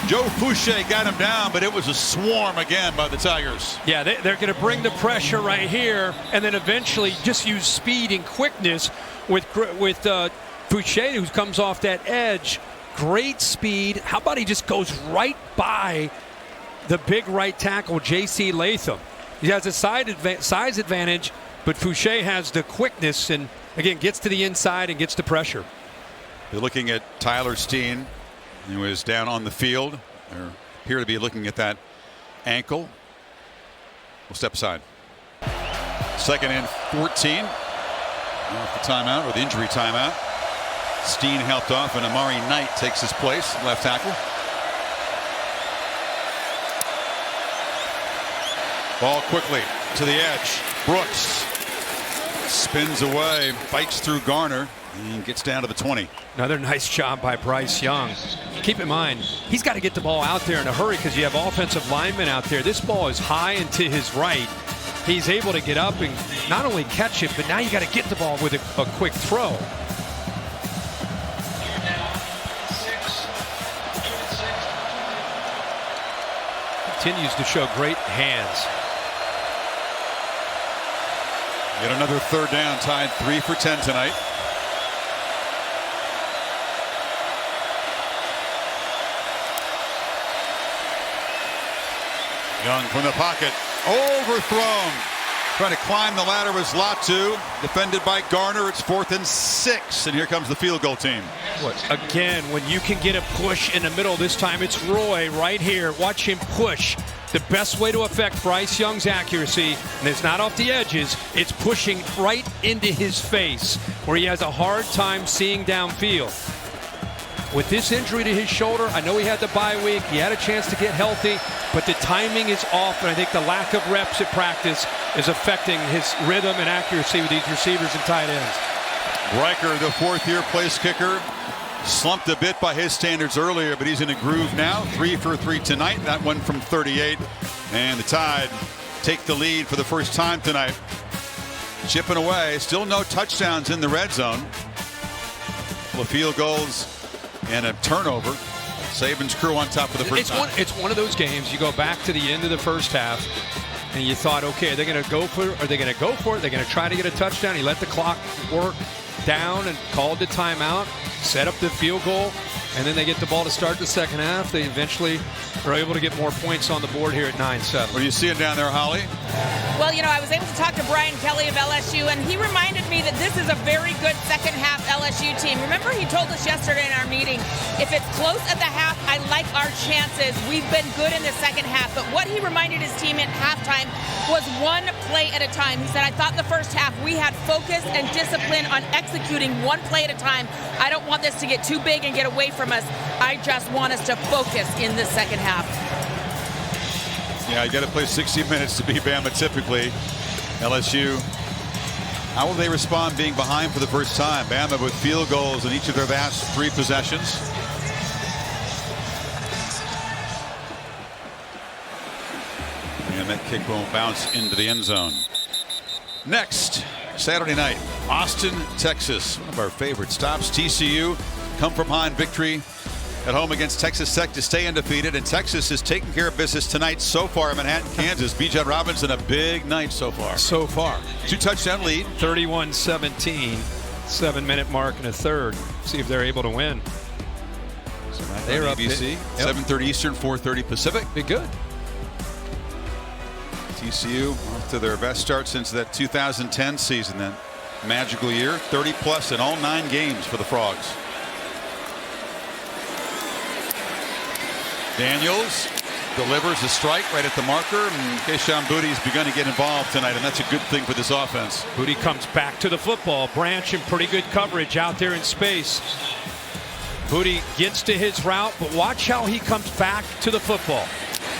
Joe Fouché got him down, but it was a swarm again by the Tigers. Yeah, they're going to bring the pressure right here, and then eventually just use speed and quickness with Fouché, who comes off that edge. Great speed. How about he just goes right by the big right tackle, J.C. Latham. He has a size advantage, but Fouché has the quickness and, again, gets to the inside and gets the pressure. They're looking at Tyler Steen, who is down on the field. They appear to be looking at that ankle. We'll step aside. 2nd and 14. Off the timeout, or the injury timeout. Steen helped off, and Amari Knight takes his place, left tackle. Ball quickly to the edge. Brooks spins away, bites through Garner, and gets down to the 20. Another nice job by Bryce Young. Keep in mind, he's got to get the ball out there in a hurry because you have offensive linemen out there. This ball is high and to his right. He's able to get up and not only catch it, but now you got to get the ball with a quick throw. Continues to show great hands. Yet another 3rd down, tied 3 for 10 tonight. Young from the pocket, overthrown. Trying to climb the ladder was Latu, defended by Garner. It's 4th and 6, and here comes the field goal team. Again, when you can get a push in the middle, this time it's Roy right here. Watch him push. The best way to affect Bryce Young's accuracy, and it's not off the edges, it's pushing right into his face, where he has a hard time seeing downfield. With this injury to his shoulder, I know he had the bye week, he had a chance to get healthy, but the timing is off, and I think the lack of reps at practice is affecting his rhythm and accuracy with these receivers and tight ends. Riker, the 4th-year place kicker, slumped a bit by his standards earlier, but he's in a groove now. 3 for 3 tonight, that one from 38. And the Tide take the lead for the first time tonight. Chipping away, still no touchdowns in the red zone. Couple of field goals and a turnover. Saban's crew on top of the first time. It's one of those games, you go back to the end of the first half, and you thought, okay, are they going to go for it? Are they going to go for it? They're going to try to get a touchdown. He let the clock work down and called the timeout, set up the field goal, and then they get the ball to start the second half. They eventually are able to get more points on the board here at 9-7. What are you seeing down there, Holly? Well, you know, I was able to talk to Brian Kelly of LSU, and he reminded me that this is a very good second half LSU team. Remember, he told us yesterday in our meeting, if it's close at the half, I like our chances. We've been good in the second half. But what he reminded his team at halftime was one play at a time. He said, I thought in the first half we had focus and discipline on executing one play at a time. I don't want this to get too big and get away from us. I just want us to focus in the second half. Yeah, you got to play 60 minutes to beat Bama typically. LSU, how will they respond being behind for the first time? Bama with field goals in each of their last 3 possessions. And that kick won't bounce into the end zone. Next, Saturday night, Austin, Texas. One of our favorite stops. TCU come from behind victory at home against Texas Tech to stay undefeated, and Texas is taking care of business tonight so far in Manhattan, Kansas. Bijan Robinson, a big night so far. 2-touchdown lead. 31-17, 7-minute mark and a third. See if they're able to win. So they're up ABC, 7:30 Eastern, 4:30 Pacific. Be good. TCU off to their best start since that 2010 season, that magical year. 30+ in all 9 games for the Frogs. Daniels delivers a strike right at the marker, and Keshawn Boutte has begun to get involved tonight, and that's a good thing for this offense. Boutte comes back to the football. Branch in pretty good coverage out there in space. Boutte gets to his route, but watch how he comes back to the football.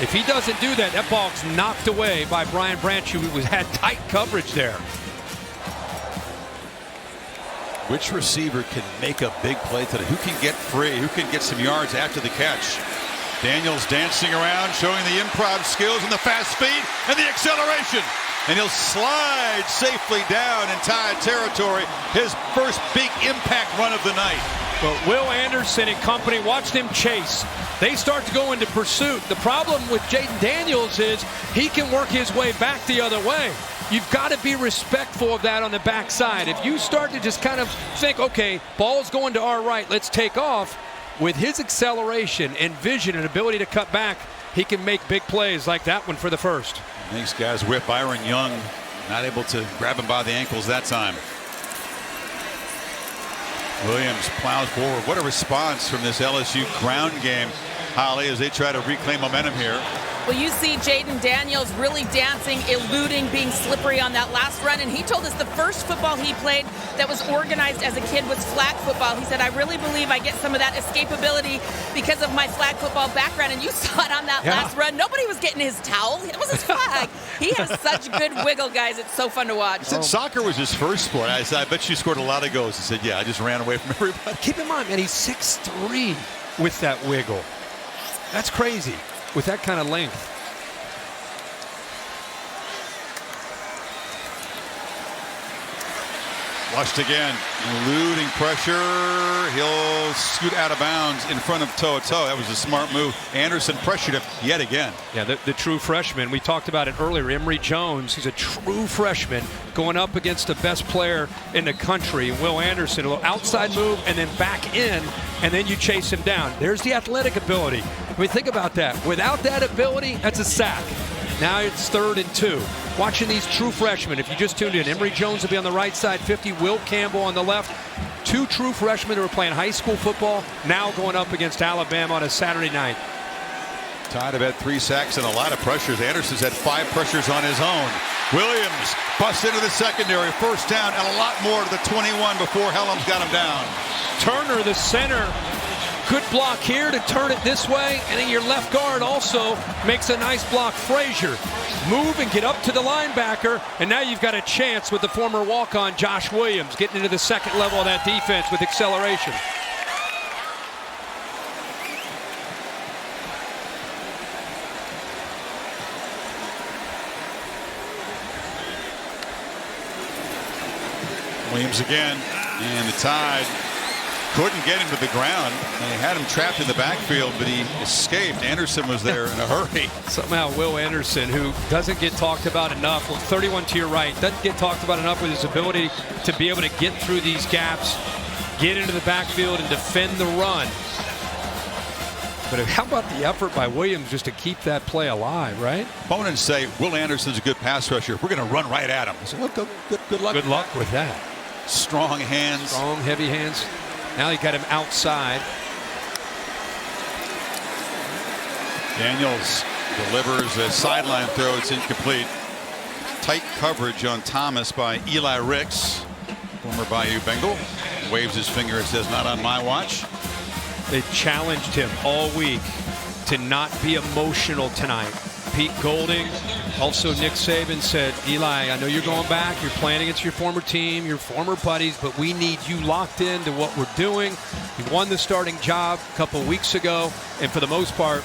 If he doesn't do that, that ball's knocked away by Brian Branch, who had tight coverage there. Which receiver can make a big play today? Who can get free? Who can get some yards after the catch? Daniels dancing around, showing the improv skills and the fast speed and the acceleration. And he'll slide safely down in Tide territory. His first big impact run of the night. Well, Will Anderson and company, watch them chase. They start to go into pursuit. The problem with Jaden Daniels is he can work his way back the other way. You've got to be respectful of that on the backside. If you start to just kind of think, okay, ball's going to our right, let's take off. With his acceleration and vision and ability to cut back, he can make big plays like that one for the first. These guys whip. Byron Young not able to grab him by the ankles that time. Williams plows forward. What a response from this LSU ground game, Holly, as they try to reclaim momentum here. Well, you see Jaden Daniels really dancing, eluding, being slippery on that last run. And he told us the first football he played that was organized as a kid was flag football. He said, I really believe I get some of that escapability because of my flag football background. And you saw it on that last run. Nobody was getting his towel. It was his flag. He has such good wiggle, guys. It's so fun to watch. He said soccer was his first sport. I said, I bet you scored a lot of goals. He said, yeah, I just ran away from everybody. Keep in mind, man, he's 6'3" with that wiggle. That's crazy with that kind of length. Flushed again, eluding pressure. He'll scoot out of bounds in front of Toto. That was a smart move. Anderson pressured him yet again. Yeah, the true freshman. We talked about it earlier. Emery Jones, he's a true freshman going up against the best player in the country. Will Anderson, a little outside move and then back in, and then you chase him down. There's the athletic ability. I mean, think about that. Without that ability, that's a sack. Now it's 3rd and 2. Watching these true freshmen. If you just tuned in, Emery Jones will be on the right side, 50. Will Campbell on the left. 2 true freshmen who are playing high school football, now going up against Alabama on a Saturday night. Tide have had 3 sacks and a lot of pressures. Anderson's had 5 pressures on his own. Williams busts into the secondary. First down and a lot more to the 21 before Helms got him down. Turner, the center. Good block here to turn it this way, and then your left guard also makes a nice block. Frazier, move and get up to the linebacker, and now you've got a chance with the former walk-on Josh Williams getting into the second level of that defense with acceleration. Williams again, and the Tide couldn't get him to the ground. They had him trapped in the backfield, but he escaped. Anderson was there in a hurry. Somehow Will Anderson, who doesn't get talked about enough, 31 to your right, doesn't get talked about enough with his ability to be able to get through these gaps, get into the backfield, and defend the run. But how about the effort by Williams just to keep that play alive, right? Opponents say Will Anderson's a good pass rusher. We're going to run right at him. I said, well, good luck. Good luck with that. Strong hands. Strong, heavy hands. Now he got him outside. Daniels delivers a sideline throw. It's incomplete. Tight coverage on Thomas by Eli Ricks, former Bayou Bengal. Waves his finger and says, not on my watch. They challenged him all week to not be emotional tonight. Pete Golding, also Nick Saban said, Eli, I know you're going back. You're playing against your former team, your former buddies, but we need you locked into what we're doing. He won the starting job a couple weeks ago, and for the most part,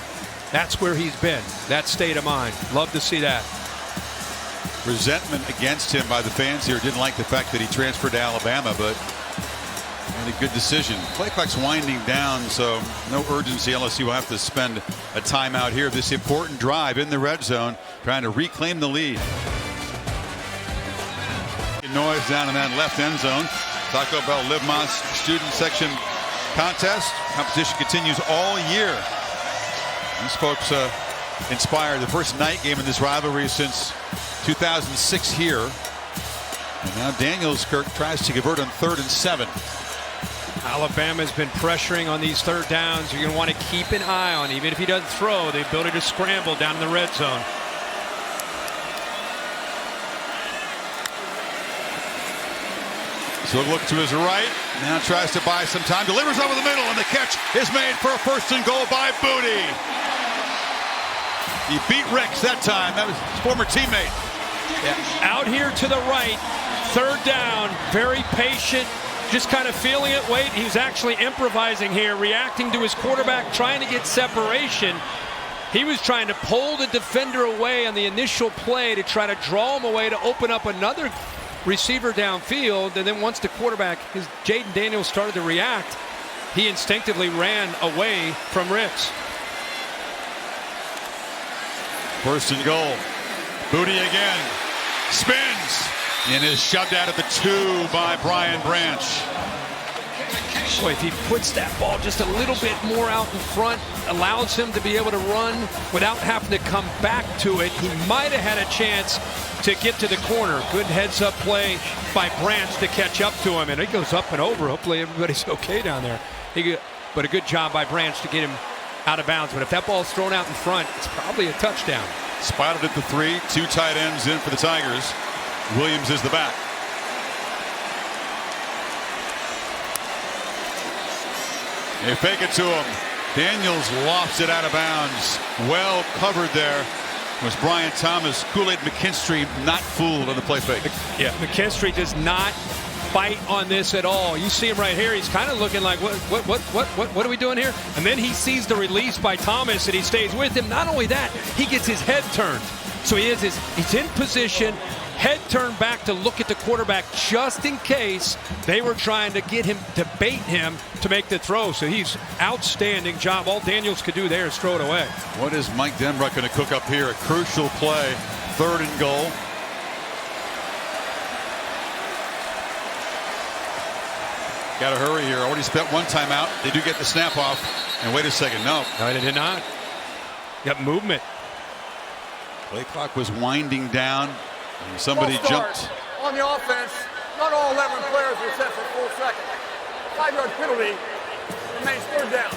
that's where he's been, that state of mind. Love to see that. Resentment against him by the fans here. Didn't like the fact that he transferred to Alabama, but made a good decision. Play clock's winding down, so no urgency. LSU will have to spend a timeout here. This important drive in the red zone, trying to reclaim the lead. Noise down in that left end zone. Taco Bell Live Mas student section contest. Competition continues all year. These folks inspired the first night game in this rivalry since 2006 here. And now Daniels, Kirk, tries to convert on 3rd and 7. Alabama's been pressuring on these 3rd downs. You're going to want to keep an eye on, even if he doesn't throw, the ability to scramble down in the red zone. So look to his right. Now tries to buy some time. Delivers over the middle, and the catch is made for a 1st and goal by Boutte. He beat Rex that time. That was his former teammate. Yeah. Out here to the right, 3rd down, very patient. Just kind of feeling it. Wait, he's actually improvising here, reacting to his quarterback, trying to get separation. He was trying to pull the defender away on the initial play to try to draw him away to open up another receiver downfield. And then once the quarterback, Jaden Daniels, started to react, he instinctively ran away from Ricks. 1st and goal. Boutte again. Spins. And is shoved out at the 2 by Brian Branch. Boy, if he puts that ball just a little bit more out in front, allows him to be able to run without having to come back to it, he might have had a chance to get to the corner. Good heads-up play by Branch to catch up to him, and it goes up and over. Hopefully everybody's okay down there. But a good job by Branch to get him out of bounds. But if that ball's thrown out in front, it's probably a touchdown. Spotted at the 3, 2 tight ends in for the Tigers. Williams is the back. They fake it to him. Daniels lofts it out of bounds. Well covered there was Brian Thomas. Kool-Aid McKinstry not fooled on the play fake. Yeah, McKinstry does not bite on this at all. You see him right here. He's kind of looking like, what are we doing here? And then he sees the release by Thomas and he stays with him. Not only that, he gets his head turned. So he's in position, head turned back to look at the quarterback just in case they were trying to get him, to bait him to make the throw. So he's outstanding job. All Daniels could do there is throw it away. What is Mike Denbrock going to cook up here? A crucial play, 3rd and goal. Got to hurry here. Already spent 1 timeout. They do get the snap off. And wait a second. No, they did not. Got movement. Play clock was winding down. And somebody jumped. On the offense, not all 11 players were set for 4 seconds. 5-yard penalty remains 3rd down.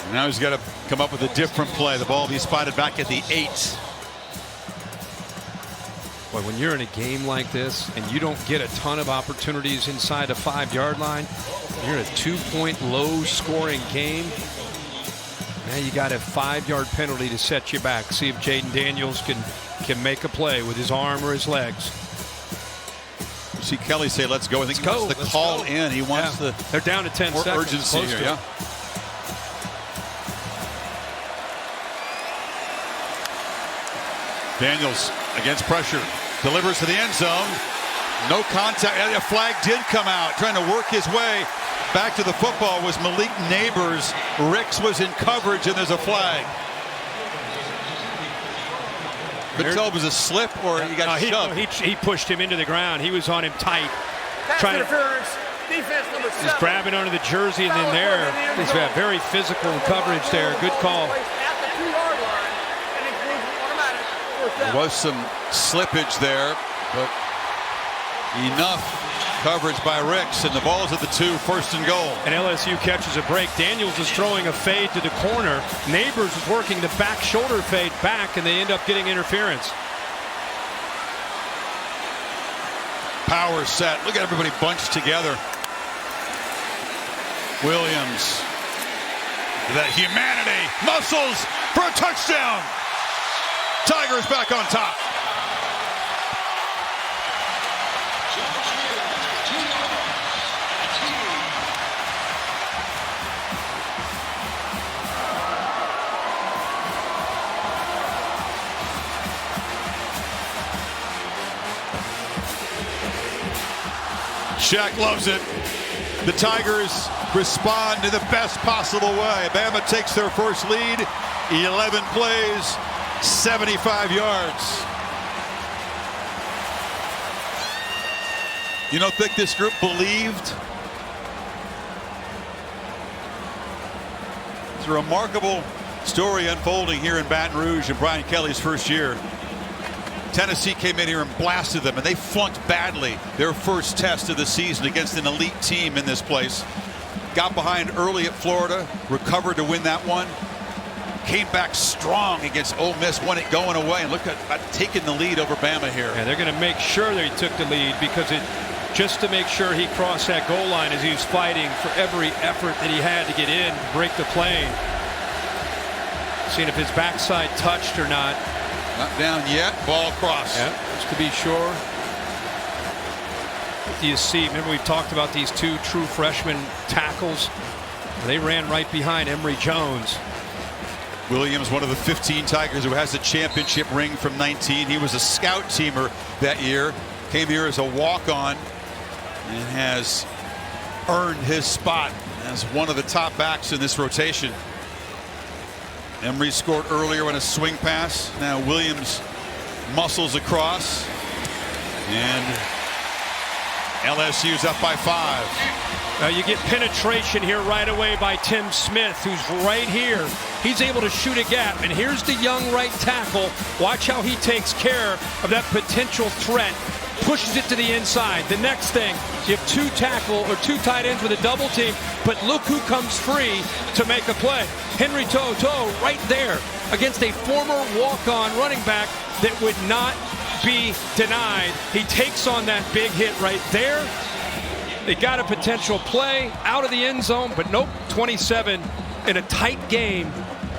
And now he's got to come up with a different play. The ball will be spotted back at the 8. Boy, when you're in a game like this and you don't get a ton of opportunities inside a 5-yard line, you're in a 2-point low-scoring game. Now you got a 5-yard penalty to set you back. See if Jaden Daniels can make a play with his arm or his legs. You see Kelly say, "Let's go." I think he wants the call in. He wants the. They're down to 10 seconds. Urgency here. Yeah. Daniels against pressure. Delivers to the end zone. No contact. A flag did come out. Trying to work his way back to the football was Malik Neighbors. Ricks was in coverage, and there's a flag. Couldn't tell if it was a slip or he got shoved. He pushed him into the ground. He was on him tight. Pass interference. Defense number 7. He's grabbing onto the jersey, and then there. He's got very physical coverage there. Good call. At the 2-yard line, and includes automatic 4th down. There was some slippage there, but enough coverage by Ricks, and the ball's at the 2, 1st and goal. And LSU catches a break. Daniels is throwing a fade to the corner. Neighbors is working the back shoulder fade back, and they end up getting interference. Power set. Look at everybody bunched together. Williams. That humanity. Muscles for a touchdown. Tigers back on top. Shaq loves it. The Tigers respond in the best possible way. Bama takes their first lead. 11 plays, 75 yards. You don't think this group believed? It's a remarkable story unfolding here in Baton Rouge in Brian Kelly's first year. Tennessee came in here and blasted them, and they flunked badly their first test of the season against an elite team in this place. Got behind early at Florida, recovered to win that one. Came back strong against Ole Miss, won it going away, and look at taking the lead over Bama here. And they're going to make sure they took the lead because just to make sure he crossed that goal line as he was fighting for every effort that he had to get in, break the plane. Seeing if his backside touched or not. Not down yet. Ball across. Yeah, just to be sure. What do you see? Remember we've talked about these 2 true freshman tackles. They ran right behind Emery Jones. Williams, one of the 15 Tigers who has a championship ring from 19. He was a scout teamer that year. Came here as a walk-on and has earned his spot as one of the top backs in this rotation. Emery scored earlier on a swing pass. Now Williams muscles across. And LSU's up by 5. You get penetration here right away by Tim Smith, who's right here. He's able to shoot a gap, and here's the young right tackle. Watch how he takes care of that potential threat. Pushes it to the inside. The next thing, you have two tight ends with a double team, but look who comes free to make a play. Henry Toto right there against a former walk-on running back that would not be denied. He takes on that big hit right there. They got a potential play out of the end zone, but nope, 27 in a tight game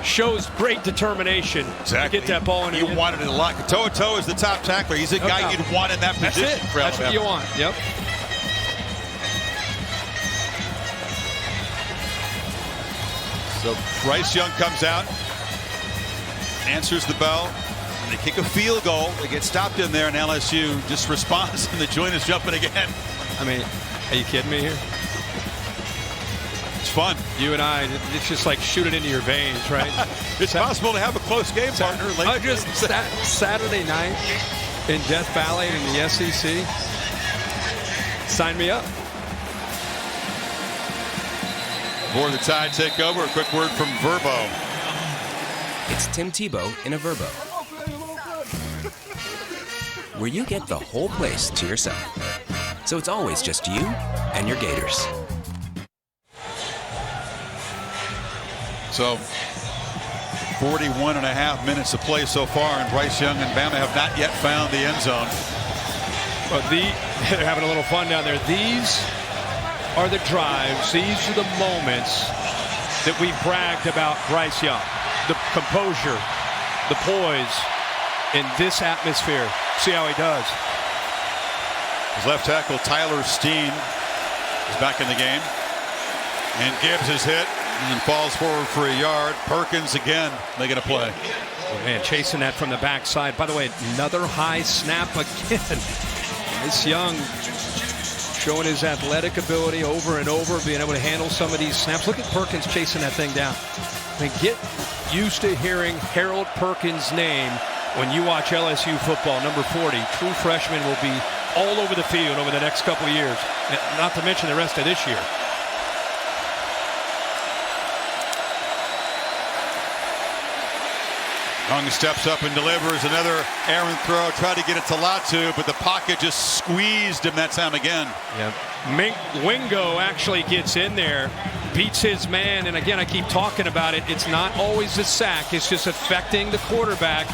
shows great determination to get that ball in. You wanted it a lot. Toto is the top tackler. He's a guy you'd want in that position. That's it. For That's what you want. Yep. So Bryce Young comes out, answers the bell. They kick a field goal. They get stopped in there, and LSU just responds, and the joint is jumping again. I mean, are you kidding me here? It's fun. You and I, it's just like shoot it into your veins, right? It's possible to have a close game, partner. Just Saturday night in Death Valley in the SEC. Sign me up. Before the Tide take over, a quick word from Verbo. It's Tim Tebow in a Verbo, where you get the whole place to yourself. So it's always just you and your Gators. So 41 and a half minutes to play so far, and Bryce Young and Bama have not yet found the end zone. Well, they're having a little fun down there. These are the drives. These are the moments that we bragged about Bryce Young. The composure, the poise in this atmosphere. See how he does. His left tackle, Tyler Steen, is back in the game. And Gibbs is hit and falls forward for a yard. Perkins again making a play. Oh, man, chasing that from the backside. By the way, another high snap again. Bryce Young showing his athletic ability over and over, being able to handle some of these snaps. Look at Perkins chasing that thing down. I mean, get used to hearing Harold Perkins' name when you watch LSU football. Number 40, true freshman, will be all over the field over the next couple of years, not to mention the rest of this year. Young steps up and delivers another errant throw. Tried to get it to Latu, but the pocket just squeezed him that time again. Yeah. Wingo actually gets in there, beats his man, and again, I keep talking about it. It's not always a sack. It's just affecting the quarterback,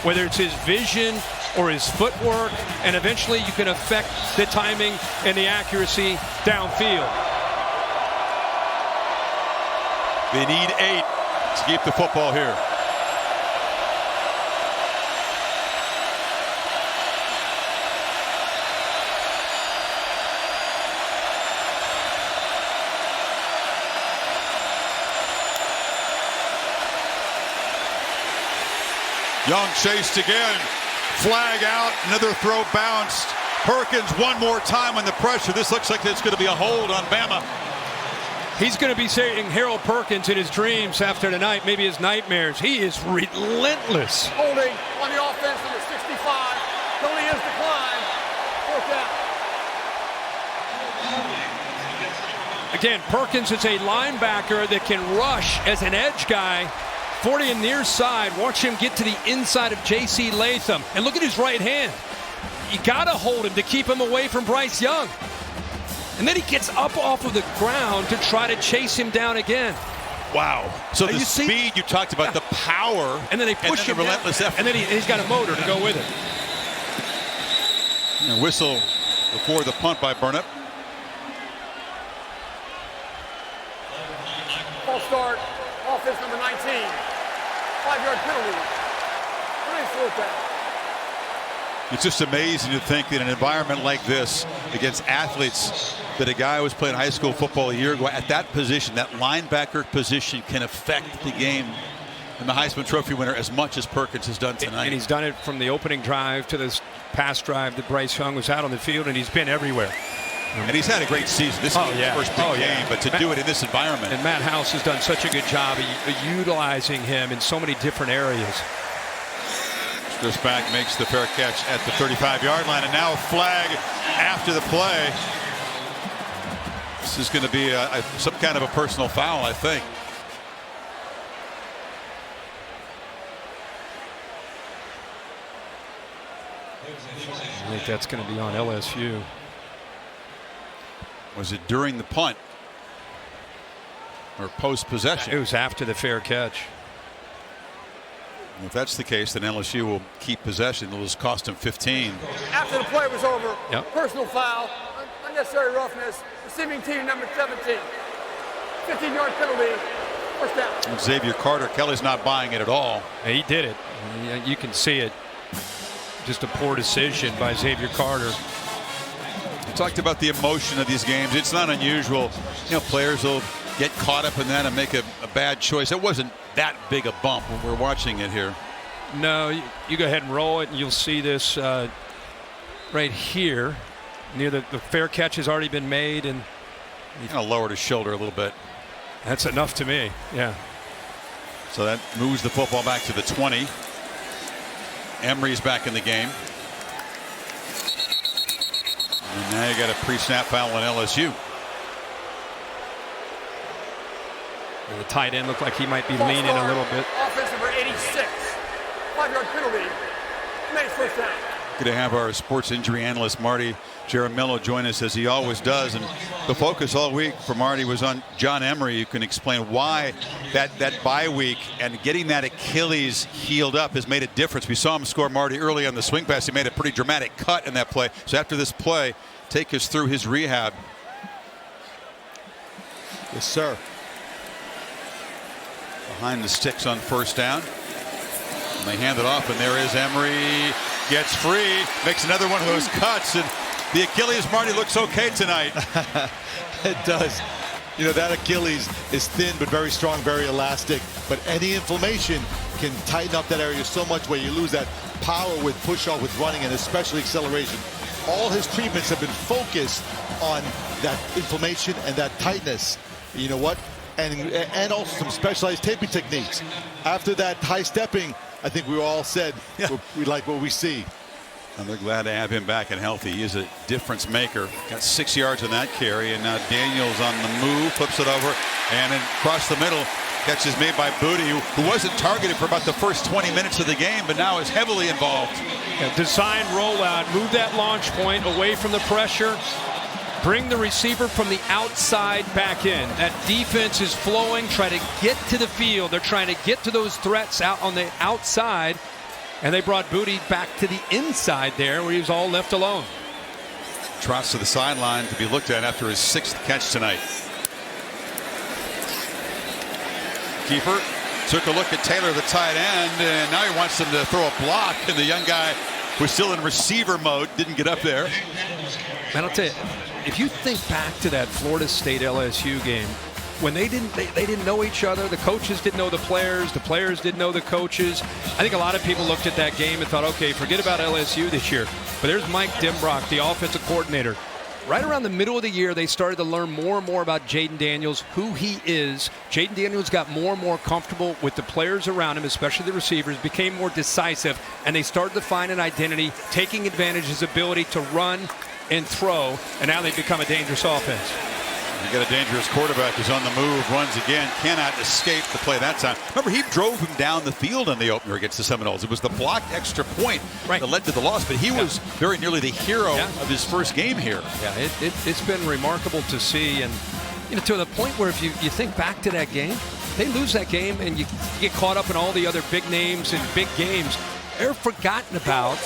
whether it's his vision or his footwork, and eventually you can affect the timing and the accuracy downfield. They need 8 to keep the football here. Young chased again. Flag out. Another throw bounced. Perkins one more time on the pressure. This looks like it's going to be a hold on Bama. He's going to be saying Harold Perkins in his dreams after tonight, maybe his nightmares. He is relentless. Holding on the offense number 65. Penalty is declined. 4th down. Again, Perkins is a linebacker that can rush as an edge guy. 40 in near side. Watch him get to the inside of J.C. Latham. And look at his right hand. You got to hold him to keep him away from Bryce Young. And then he gets up off of the ground to try to chase him down again. Wow. So the speed you talked about, the power, and then they push him the relentless effort. And then he's got a motor to go with it. And a whistle before the punt by Burnett. False start. Offense number 19. 5-yard penalty. It's just amazing to think that in an environment like this, against athletes, that a guy who was playing high school football a year ago at that position, that linebacker position, can affect the game and the Heisman Trophy winner as much as Perkins has done tonight. And he's done it from the opening drive to this past drive that Bryce Young was out on the field, and he's been everywhere. And he's had a great season. This is his first big game, but to do it in this environment. And Matt House has done such a good job of utilizing him in so many different areas. This back makes the fair catch at the 35-yard line, and now a flag after the play. This is going to be some kind of a personal foul, I think. I think that's going to be on LSU. Was it during the punt or post possession? It was after the fair catch. If that's the case, then LSU will keep possession. It'll just cost them 15. After the play was over, Yep. personal foul, unnecessary roughness, receiving team number 17. 15-yard penalty, first down. And Xavier Carter, Kelly's not buying it at all. He did it. You can see it. Just a poor decision by Xavier Carter. We talked about the emotion of these games. It's not unusual. You know, players will get caught up in that and make a bad choice. It wasn't that big a bump when we're watching it here. No, you go ahead and roll it, and you'll see this right here. Near the fair catch has already been made, and he kind of lowered his shoulder a little bit. That's enough to me. Yeah. So that moves the football back to the 20. Emery's back in the game. And now you got a pre-snap foul on LSU. And the tight end looked like he might be leaning a little bit. Offense number 86. 5-yard penalty. Made first down. Good to have our sports injury analyst Marty Jaramillo join us as he always does. And the focus all week for Marty was on John Emery. You can explain why that bye week and getting that Achilles healed up has made a difference. We saw him score, Marty, early on the swing pass. He made a pretty dramatic cut in that play. So after this play, take us through his rehab. Yes, sir. Behind the sticks on first down. And they hand it off, and there is Emery. Gets free, makes another one of those cuts, and the Achilles, Marty, looks okay tonight. It does. You know, that Achilles is thin but very strong, very elastic. But any inflammation can tighten up that area so much where you lose that power with push-off, with running, and especially acceleration. All his treatments have been focused on that inflammation and that tightness. You know what? And also some specialized taping techniques. After that high stepping, I think we all said we like what we see. And they're glad to have him back and healthy. He is a difference maker. Got 6 yards on that carry, and now Daniels on the move, flips it over, and then across the middle, catch is made by Boutte, who wasn't targeted for about the first 20 minutes of the game, but now is heavily involved. Design rollout, move that launch point away from the pressure. Bring the receiver from the outside back in. That defense is flowing, try to get to the field. They're trying to get to those threats out on the outside. And they brought Boutte back to the inside there where he was all left alone. Trots to the sideline to be looked at after his 6th catch tonight. Keeper took a look at Taylor, the tight end, and now he wants him to throw a block. And the young guy was still in receiver mode, didn't get up there. Man, I'll tell you, if you think back to that Florida State LSU game, when they didn't know each other, the coaches didn't know the players didn't know the coaches. I think a lot of people looked at that game and thought, okay, forget about LSU this year. But there's Mike Dimbrock, the offensive coordinator. Right around the middle of the year, they started to learn more and more about Jaden Daniels, who he is. Jaden Daniels got more and more comfortable with the players around him, especially the receivers, became more decisive, and they started to find an identity, taking advantage of his ability to run and throw, and now they've become a dangerous offense. You got a dangerous quarterback who's on the move, runs again, cannot escape the play that time. Remember, he drove him down the field in the opener against the Seminoles. It was the blocked extra point that led to the loss, but he was very nearly the hero of his first game here. Yeah, it's been remarkable to see, and you know, to the point where if you think back to that game, they lose that game and you get caught up in all the other big names and big games. They're forgotten about,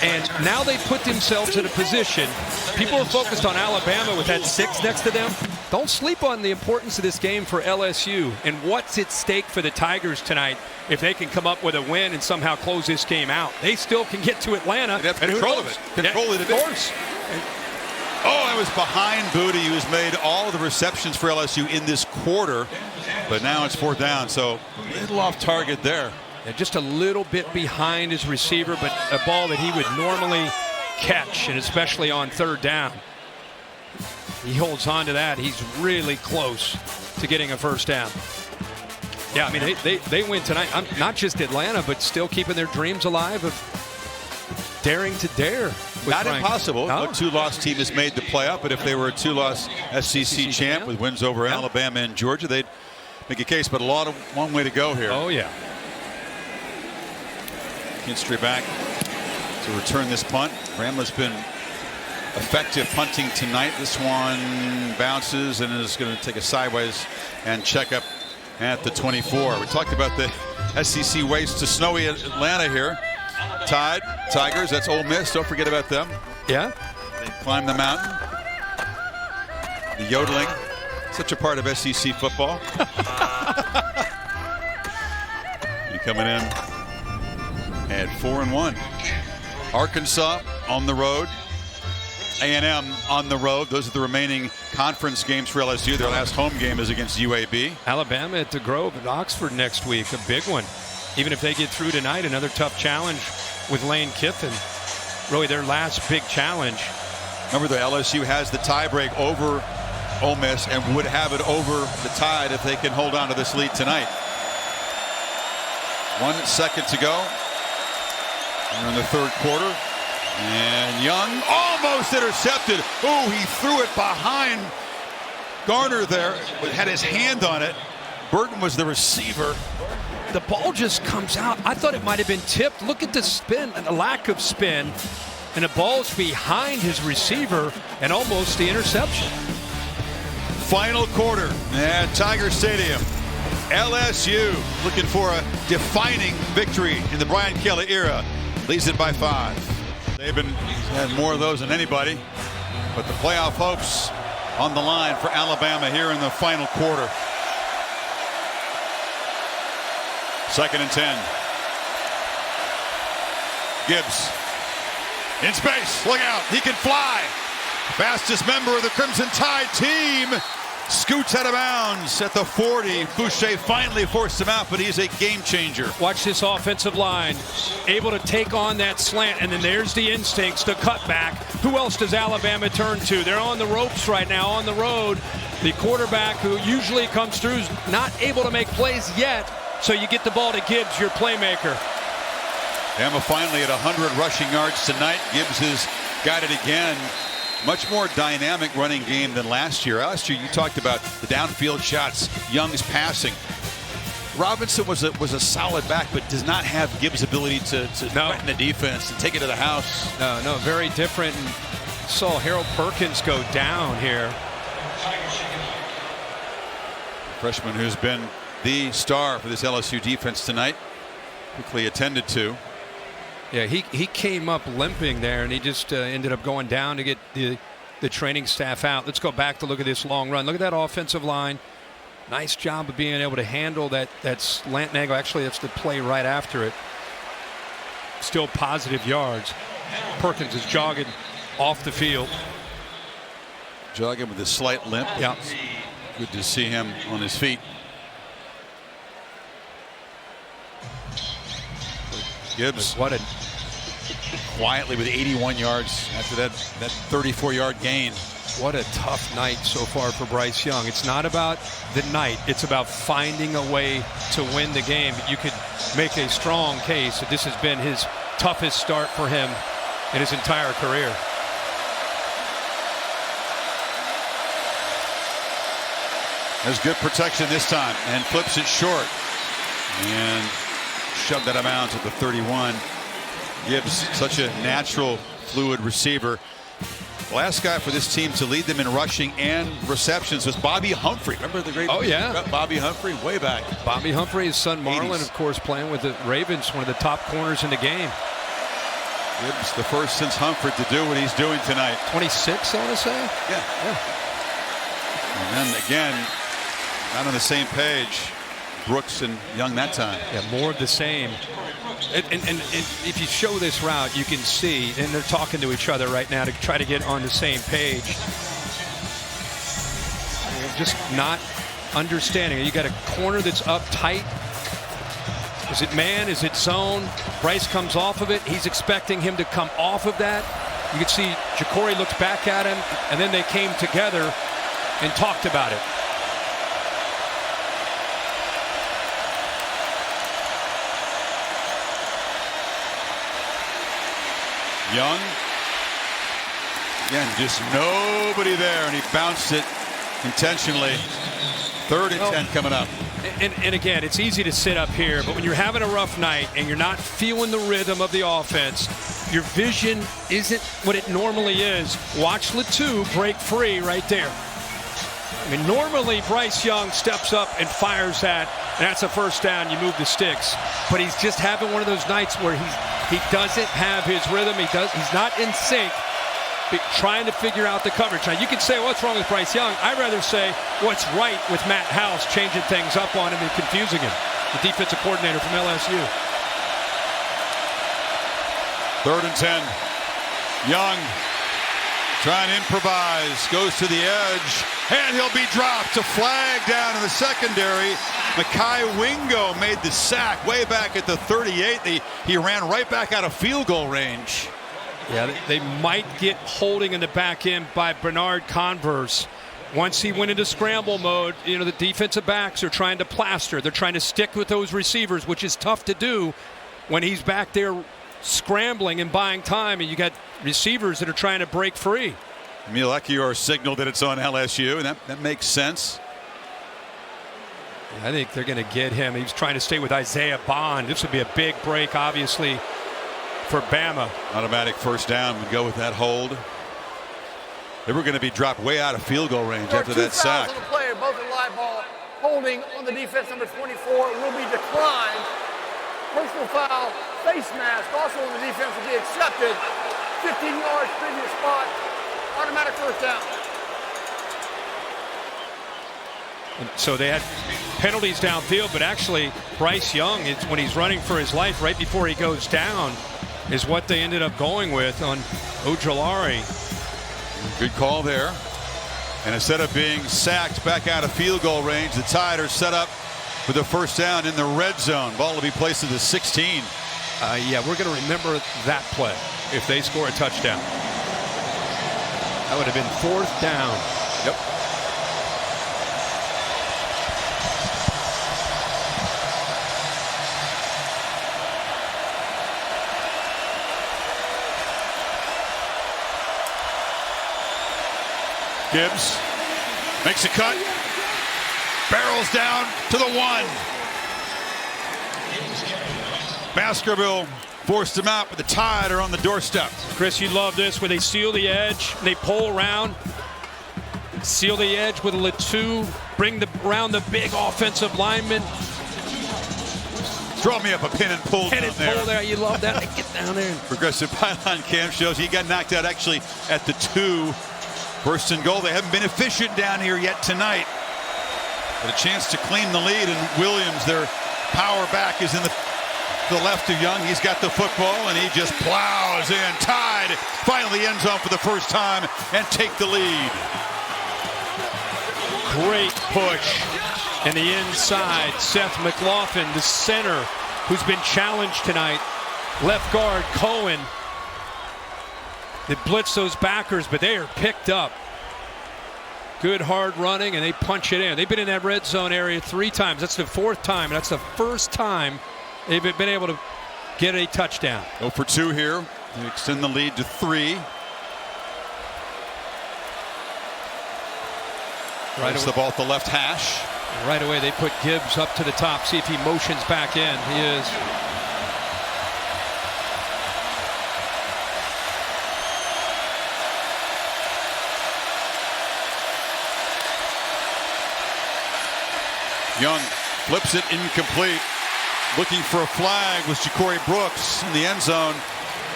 and now they put themselves in a position. People are focused on Alabama with that 6 next to them. Don't sleep on the importance of this game for LSU and what's at stake for the Tigers tonight. If they can come up with a win and somehow close this game out, they still can get to Atlanta. They have control of it. Control it, of course. Oh, it was behind Boutte, who's made all the receptions for LSU in this quarter, but now it's 4th down, so a little off target there. Yeah, just a little bit behind his receiver, but a ball that he would normally catch, and especially on 3rd down. He holds on to that. He's really close to getting a 1st down. Yeah, I mean, they win tonight. Not just Atlanta, but still keeping their dreams alive of daring to dare Not Frank. impossible. No. A two-loss team has made the playoff, but if they were a two-loss SEC champ with wins over Alabama and Georgia, they'd make a case. But long way to go here. Oh, yeah. Kinstry back to return this punt. Bramlett's been effective punting tonight. This one bounces and is going to take a sideways and check up at the 24. We talked about the SEC waste to snowy Atlanta here. Tide, Tigers, that's Ole Miss. Don't forget about them. Yeah. They climb the mountain. The yodeling, such a part of SEC football. You coming in at 4-1. Arkansas on the road. A&M on the road. Those are the remaining conference games for LSU. Their last home game is against UAB. Alabama at the Grove at Oxford next week, a big one. Even if they get through tonight, another tough challenge with Lane Kiffin. Really their last big challenge. Remember, the LSU has the tiebreak over Ole Miss and would have it over the Tide if they can hold on to this lead tonight. 1 second to go. We're in the third quarter. And Young almost intercepted. Oh, he threw it behind Garner there, but had his hand on it. Burton was the receiver. The ball just comes out. I thought it might have been tipped. Look at the spin and the lack of spin. And the ball's behind his receiver and almost the interception. Final quarter at Tiger Stadium. LSU looking for a defining victory in the Brian Kelly era. Leads it by 5. They've had more of those than anybody, but the playoff hopes on the line for Alabama here in the final quarter. 2nd and 10. Gibbs in space. Look out. He can fly. Fastest member of the Crimson Tide team scoots out of bounds at the 40. Boutte finally forced him out, but he's a game changer. Watch this offensive line, able to take on that slant, and then there's the instincts, the cutback. Who else does Alabama turn to? They're on the ropes right now, on the road. The quarterback who usually comes through is not able to make plays yet, so you get the ball to Gibbs, your playmaker. Bama finally at 100 rushing yards tonight. Gibbs has got it again. Much more dynamic running game than last year. Last year, you talked about the downfield shots, Young's passing. Robinson was a solid back, but does not have Gibbs' ability to threaten the defense, to take it to the house. No, very different. And saw Harold Perkins go down here. Freshman who's been the star for this LSU defense tonight. Quickly attended to. Yeah, he came up limping there, and he just ended up going down to get the training staff out. Let's go back to look at this long run. Look at that offensive line. Nice job of being able to handle that slant angle. Actually, that's the play right after it. Still positive yards. Perkins is jogging off the field. Jogging with a slight limp. Yeah. Good to see him on his feet. Gibbs quietly with 81 yards after that 34-yard gain. What a tough night so far for Bryce Young. It's not about the night. It's about finding a way to win the game. You could make a strong case that this has been his toughest start for him in his entire career. Has good protection this time and flips it short. And shoved that amount at the 31. Gibbs, such a natural, fluid receiver. The last guy for this team to lead them in rushing and receptions was Bobby Humphrey. Remember the great Bobby Humphrey way back. Bobby Humphrey, his son Marlon, 80s. of course, playing with the Ravens, one of the top corners in the game. Gibbs, the first since Humphrey to do what he's doing tonight. 26, I want to say? Yeah. And then again, not on the same page. Brooks and Young that time. Yeah, more of the same. And if you show this route, you can see, and they're talking to each other right now to try to get on the same page. Just not understanding. You got a corner that's up tight. Is it man? Is it zone? Bryce comes off of it. He's expecting him to come off of that. You can see Jacory looks back at him, and then they came together and talked about it. Young Again, just nobody there, and he bounced it intentionally. 3rd and 10 coming up. And again, it's easy to sit up here, but when you're having a rough night and you're not feeling the rhythm of the offense, your vision isn't what it normally is. Watch Latu break free right there. I mean, normally Bryce Young steps up and fires that, and that's a first down. You move the sticks, but he's just having one of those nights where he doesn't have his rhythm. He's not in sync. Trying to figure out the coverage. Now, you can say, what's wrong with Bryce Young? I'd rather say, what's right with Matt House changing things up on him and confusing him, the defensive coordinator from LSU. 3rd and 10. Young trying to improvise, goes to the edge, and he'll be dropped. A flag down in the secondary. Mekhi Wingo made the sack way back at the 38. He ran right back out of field goal range. Yeah, they might get holding in the back end by Bernard Converse. Once he went into scramble mode, the defensive backs are trying to plaster. They're trying to stick with those receivers, which is tough to do when he's back there scrambling and buying time, and you got receivers that are trying to break free. Milekior signaled that it's on LSU, and that makes sense. I think they're going to get him. He was trying to stay with Isaiah Bond. This would be a big break, obviously, for Bama. Automatic first down would go with that hold. They were going to be dropped way out of field goal range after that sack. On the play, both in live ball, holding on the defense, number 24, will be declined. Personal foul, face mask, also on the defense will be accepted. 15 yards, previous spot, automatic first down. And so they had penalties downfield, but actually Bryce Young, when he's running for his life right before he goes down, is what they ended up going with on Ojulari. Good call there. And instead of being sacked back out of field goal range, the Tide are set up with a first down in the red zone. Ball will be placed at the 16. Yeah, we're going to remember that play if they score a touchdown. That would have been 4th down. Yep. Gibbs makes a cut, barrels down to the 1. Baskerville forced him out, but the Tide are on the doorstep. Chris, you love this where they seal the edge, they pull around, seal the edge with a Latu, bring around the big offensive lineman. Draw me up a pin and pull down there. Pull there. You love that. Get down there. Progressive Pylon Cam shows he got knocked out actually at the 2. 1st and goal. They haven't been efficient down here yet tonight. But a chance to claim the lead, and Williams, their power back, is in the left of Young. He's got the football, and he just plows in. Tide finally ends zone for the first time and take the lead. Great push in the inside. Seth McLaughlin, the center, who's been challenged tonight. Left guard Cohen. They blitz those backers, but they are picked up. Good hard running, and they punch it in. They've been in that red zone area 3 times. That's the 4th time. That's the first time they've been able to get a touchdown. 0 for 2 here. They extend the lead to 3. Right, the ball at the left hash. Right away, they put Gibbs up to the top. See if he motions back in. He is. Young flips it incomplete. Looking for a flag was Ja'Cory Brooks in the end zone.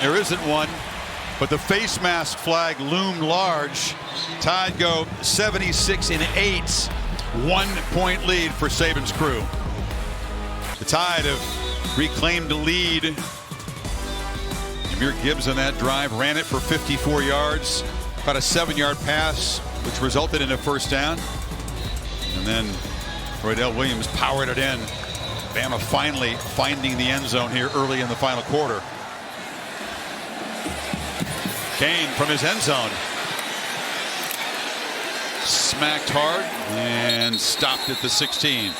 There isn't one, but the face mask flag loomed large. Tide go 76-8. 1-point lead for Saban's crew. The Tide have reclaimed the lead. Jahmyr Gibbs on that drive ran it for 54 yards. About a 7-yard pass, which resulted in a first down. And then Roydell Williams powered it in. Bama finally finding the end zone here early in the final quarter. Kane from his end zone. Smacked hard and stopped at the 16.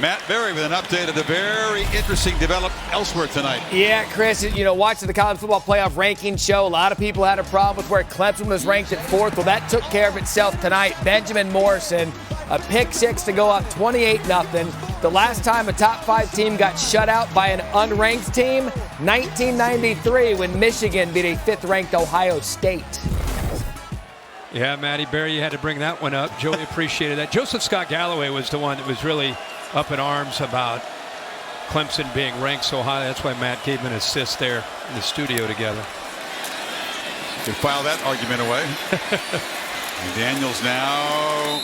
Matt Berry with an update of the very interesting development elsewhere tonight. Yeah, Chris, watching the college football playoff ranking show, a lot of people had a problem with where Clemson was ranked at 4th. Well, that took care of itself tonight. Benjamin Morrison, a pick 6 to go up 28-0. The last time a top 5 team got shut out by an unranked team, 1993, when Michigan beat a 5th-ranked Ohio State. Yeah, Matty Berry, you had to bring that one up. Joey appreciated that. Joseph Scott Galloway was the one that was really up in arms about Clemson being ranked so high. That's why Matt gave him an assist there in the studio together. You can file that argument away. Daniels now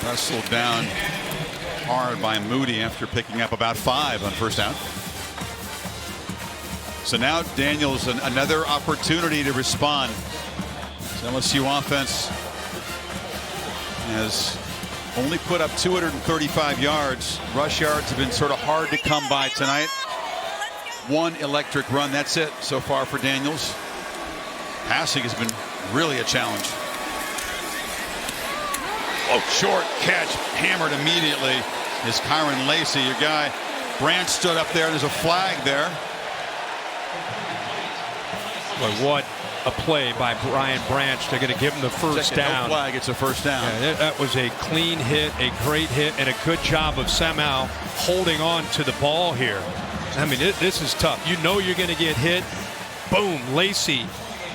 wrestled down hard by Moody after picking up about 5 on first down. So now Daniels another opportunity to respond. So LSU offense has only put up 235 yards. Rush yards have been sort of hard to come by tonight. 1 electric run, that's it so far for Daniels. Passing has been really a challenge. Oh, short catch, hammered immediately is Kyron Lacey. Your guy Branch stood up there, and there's a flag there. Boy, what a play by Brian Branch. They're going to give him the first down. No flag, it's a first down. Yeah, that was a clean hit, a great hit, and a good job of somehow holding on to the ball here. I mean, this is tough. You know you're going to get hit. Boom, Lacey,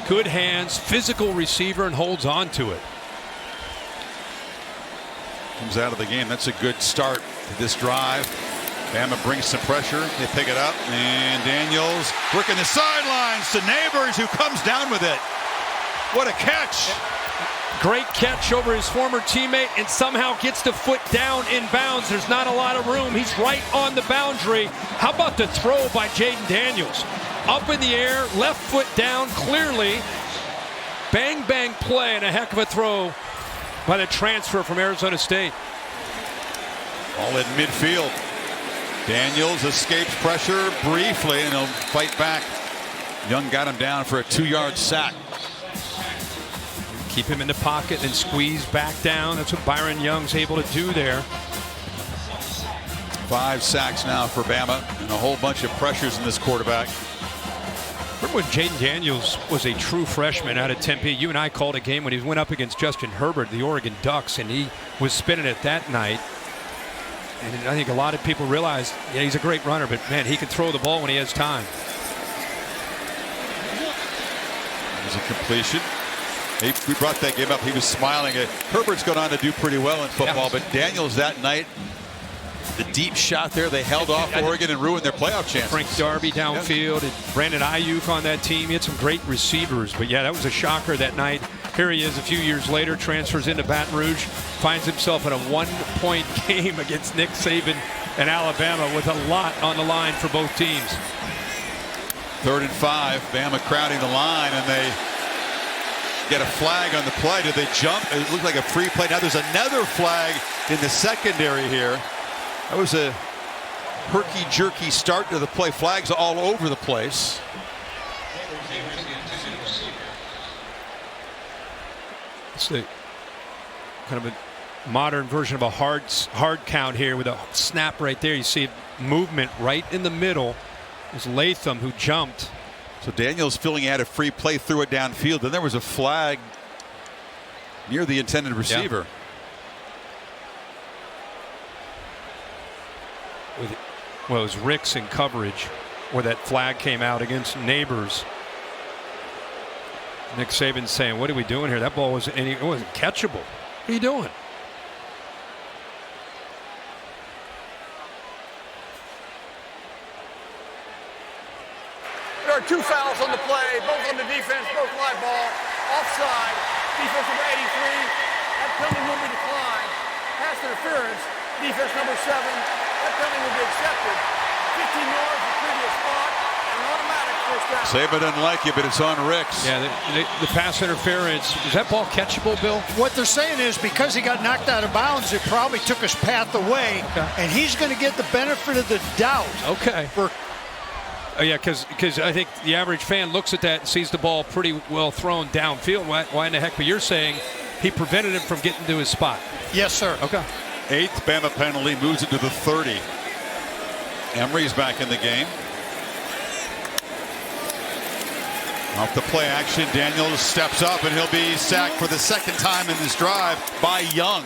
good hands, physical receiver, and holds on to it. Comes out of the game. That's a good start to this drive. Bama brings some pressure. They pick it up. And Daniels working the sidelines to Neighbors, who comes down with it. What a catch. Great catch over his former teammate and somehow gets the foot down in bounds. There's not a lot of room. He's right on the boundary. How about the throw by Jaden Daniels? Up in the air, left foot down clearly. Bang, bang play, and a heck of a throw by the transfer from Arizona State. All in midfield. Daniels escapes pressure briefly, and he'll fight back. Young got him down for a 2-yard sack. Keep him in the pocket and squeeze back down. That's what Byron Young's able to do there. 5 sacks now for Bama, and a whole bunch of pressures in this quarterback. Remember when Jaden Daniels was a true freshman out of Tempe? You and I called a game when he went up against Justin Herbert, the Oregon Ducks, and he was spinning it that night. And I think a lot of people realize, yeah, he's a great runner, but man, he can throw the ball when he has time. There's a completion. We brought that game up. He was smiling. Herbert's gone on to do pretty well in football, but Daniels that night, the deep shot there, they held off Oregon and ruined their playoff chances. Frank Darby downfield, and Brandon Ayuk on that team. He had some great receivers, but yeah, that was a shocker that night. Here he is a few years later, transfers into Baton Rouge, finds himself in a 1-point game against Nick Saban and Alabama with a lot on the line for both teams. 3rd and 5, Bama crowding the line, and they get a flag on the play. Did they jump? It looked like a free play. Now there's another flag in the secondary here. That was a herky-jerky start to the play. Flags all over the place. It's a kind of a modern version of a hard count here with a snap right there. You see movement right in the middle. It was Latham who jumped. So Daniels feeling he had a free play, threw it downfield. Then there was a flag near the intended receiver. Yeah. Well, it was Ricks in coverage where that flag came out against Neighbors. Nick Saban's saying, what are we doing here? That ball wasn't catchable. What are you doing? There are 2 fouls on the play, both on the defense, both live ball, offside, defense number 83. That penalty will be declined. Pass interference, defense number 7. That penalty will be accepted. 15 yards the previous spot, and an automatic first down. Saban doesn't like it, but it's on Ricks. Yeah, the pass interference. Was that ball catchable, Bill? What they're saying is because he got knocked out of bounds, it probably took his path away, and he's going to get the benefit of the doubt. Okay. Yeah, because I think the average fan looks at that and sees the ball pretty well thrown downfield. Why in the heck? But you're saying he prevented him from getting to his spot. Yes, sir. Okay. 8th Bama penalty moves it to the 30. Emery's back in the game. Off the play action, Daniels steps up, and he'll be sacked for the second time in this drive by Young.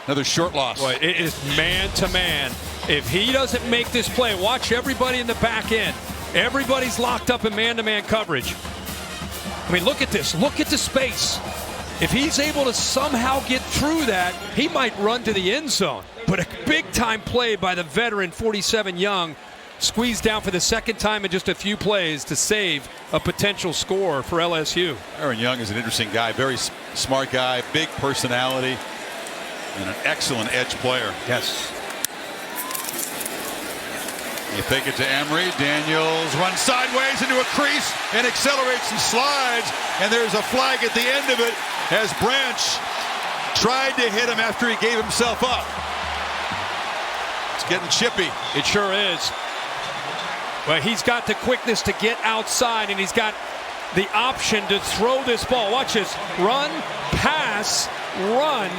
Another short loss. Boy, it is man-to-man. If he doesn't make this play, watch everybody in the back end. Everybody's locked up in man-to-man coverage. I mean, look at this. Look at the space. If he's able to somehow get through that, he might run to the end zone. But a big-time play by the veteran, 47 Young, squeezed down for the second time in just a few plays to save a potential score for LSU. Aaron Young is an interesting guy, very smart guy, big personality, and an excellent edge player. Yes. You fake it to Emery. Daniels runs sideways into a crease and accelerates and slides. And there's a flag at the end of it as Branch tried to hit him after he gave himself up. It's getting chippy. It sure is. Well, he's got the quickness to get outside, and he's got the option to throw this ball. Watch this. Run, pass, run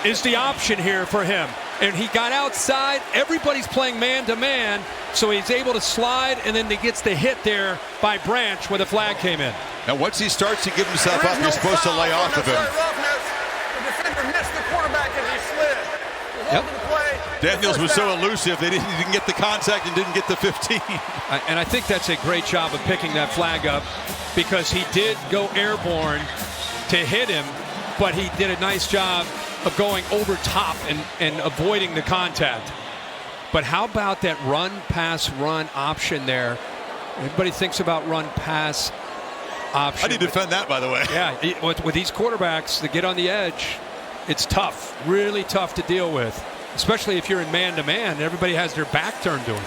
is the option here for him. And he got outside. Everybody's playing man-to-man, so he's able to slide, and then he gets the hit there by Branch where the flag came in. Now, once he starts to give himself up, you're supposed to lay off of him. The defender missed the quarterback as he slid. Yep. Daniels was so elusive, he didn't get the contact and didn't get the 15. And I think that's a great job of picking that flag up, because he did go airborne to hit him, but he did a nice job of going over top and avoiding the contact. But how about that run, pass, run option there? Everybody thinks about run, pass option. How do you defend that, by the way? Yeah, with these quarterbacks that get on the edge, it's tough, really tough to deal with, especially if you're in man-to-man. Everybody has their back turned to him.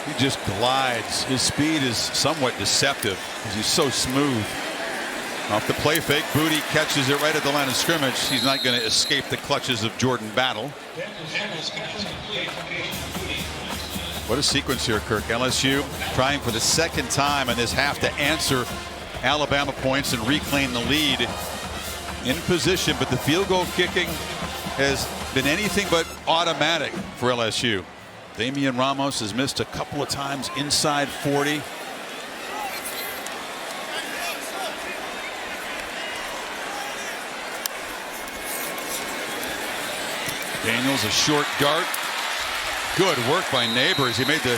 He just glides. His speed is somewhat deceptive because he's so smooth. Off the play fake, Boutte catches it right at the line of scrimmage. He's not going to escape the clutches of Jordan Battle. What a sequence here, Kirk. LSU trying for the second time in this half to answer Alabama points and reclaim the lead in position, but the field goal kicking has been anything but automatic for LSU. Damian Ramos has missed a couple of times inside 40. Daniels, a short dart. Good work by Neighbors. He made the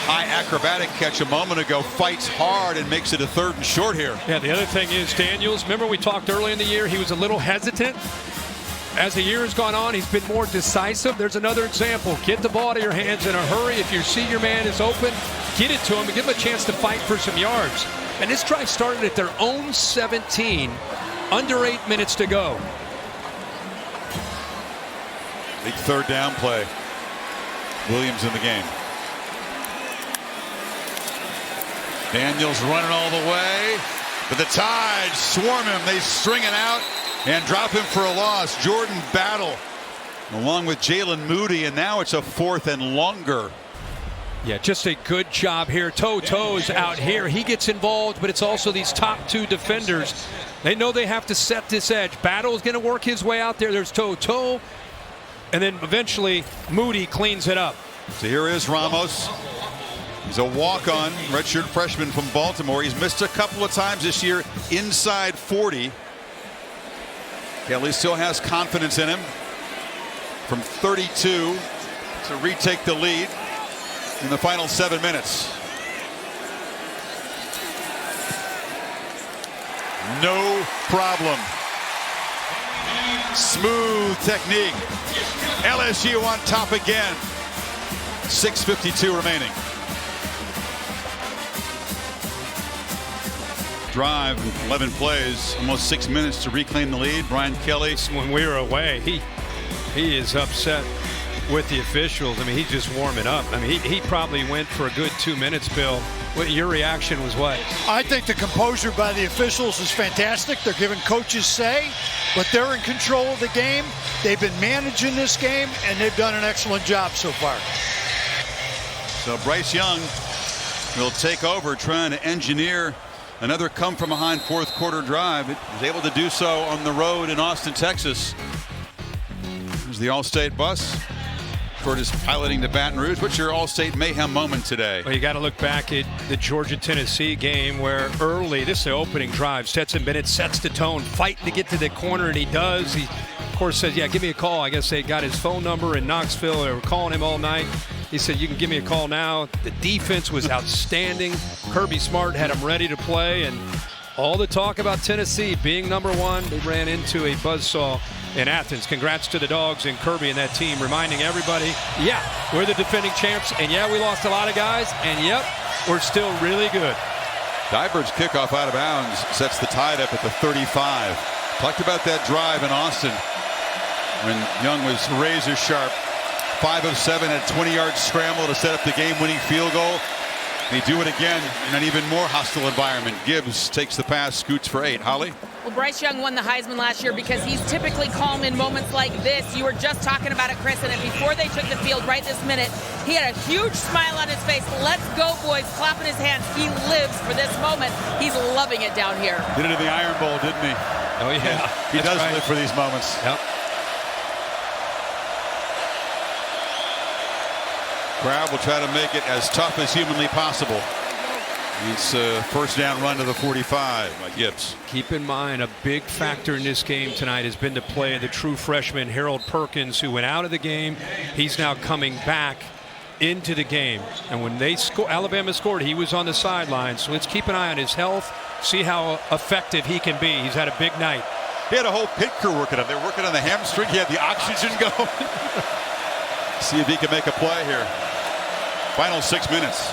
high acrobatic catch a moment ago, fights hard and makes it a 3rd and short here. Yeah, the other thing is Daniels, remember we talked early in the year, he was a little hesitant. As the year has gone on, he's been more decisive. There's another example. Get the ball out of your hands in a hurry. If you see your man is open, get it to him and give him a chance to fight for some yards. And this drive started at their own 17, under 8 minutes to go. Big 3rd down play. Williams in the game. Daniels running all the way, but the Tides swarm him. They string it out and drop him for a loss. Jordan Battle along with Jalen Moody, and now it's a 4th and longer. Yeah, just a good job here. To's out here. He gets involved, but it's also these top 2 defenders. They know they have to set this edge. Battle is going to work his way out there. There's Toto, and then eventually Moody cleans it up. So here is Ramos. He's a walk-on redshirt freshman from Baltimore. He's missed a couple of times this year inside 40. Kelly still has confidence in him from 32 to retake the lead in the final 7 minutes. No problem. Smooth technique. LSU on top again. 6:52 remaining. Drive, 11 plays, almost 6 minutes to reclaim the lead. Brian Kelly. When we were away, he is upset with the officials. I mean, he's just warming up. I mean, he probably went for a good 2 minutes, Bill. Your reaction was what? I think the composure by the officials is fantastic. They're giving coaches say, but they're in control of the game. They've been managing this game, and they've done an excellent job so far. So Bryce Young will take over, trying to engineer another come-from-behind 4th quarter drive. He was able to do so on the road in Austin, Texas. There's the All-State bus. for just piloting the Baton Rouge. What's your All-State Mayhem moment today? Well, you got to look back at the Georgia-Tennessee game where early, this is the opening drive, Stetson Bennett sets the tone, fighting to get to the corner, and he does. He, of course, says, yeah, give me a call. I guess they got his phone number in Knoxville. They were calling him all night. He said, you can give me a call now. The defense was outstanding. Kirby Smart had him ready to play, and all the talk about Tennessee being #1, they ran into a buzzsaw in Athens. Congrats to the Dogs and Kirby and that team, reminding everybody, yeah, we're the defending champs, and yeah, we lost a lot of guys, and yep, we're still really good. Dyber's kickoff out of bounds sets the tide up at the 35. Talked about that drive in Austin when Young was razor sharp. 5 of 7 at 20-yard scramble to set up the game-winning field goal. They do it again in an even more hostile environment. Gibbs takes the pass, scoots for 8. Holly? Well, Bryce Young won the Heisman last year because he's typically calm in moments like this. You were just talking about it, Chris, and before they took the field right this minute, he had a huge smile on his face. Let's go, boys, clapping his hands. He lives for this moment. He's loving it down here. Did it in the Iron Bowl, didn't he? Oh, yeah. He does live for these moments. Yep. Crowd will try to make it as tough as humanly possible. It's a first down run to the 45 by Gibbs. Keep in mind, a big factor in this game tonight has been the play of the true freshman Harold Perkins, who went out of the game. He's now coming back into the game. And when they Alabama scored, he was on the sideline. So let's keep an eye on his health, see how effective he can be. He's had a big night. He had a whole pit crew working on. They were working on the hamstring. He had the oxygen going. See if he can make a play here. Final 6 minutes.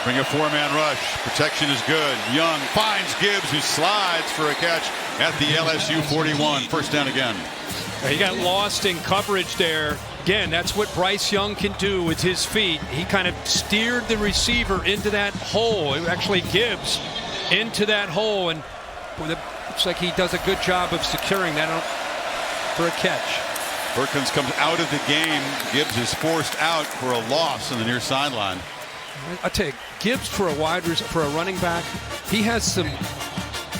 Bring a 4-man rush. Protection is good. Young finds Gibbs, who slides for a catch at the LSU 41. First down again. He got lost in coverage there. Again, that's what Bryce Young can do with his feet. He kind of steered the receiver into that hole. Actually, Gibbs into that hole, and it looks like he does a good job of securing that for a catch. Perkins comes out of the game. Gibbs is forced out for a loss on the near sideline. I tell you, Gibbs for a running back, he has some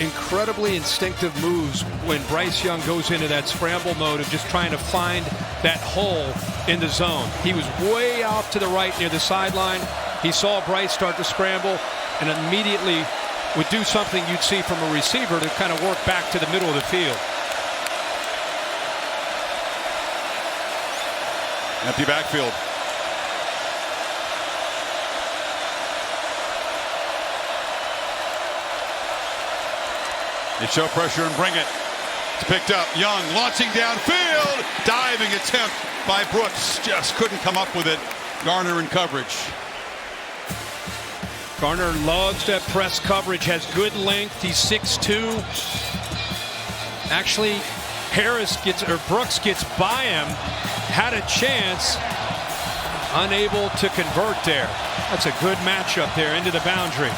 incredibly instinctive moves when Bryce Young goes into that scramble mode of just trying to find that hole in the zone. He was way out to the right near the sideline. He saw Bryce start to scramble and immediately would do something you'd see from a receiver to kind of work back to the middle of the field. Empty backfield. They show pressure and bring it. It's picked up. Young launching downfield. Diving attempt by Brooks. Just couldn't come up with it. Garner in coverage. Garner loves that press coverage. Has good length. He's 6'2". Actually, Brooks gets by him. Had a chance. Unable to convert there. That's a good matchup there into the boundary.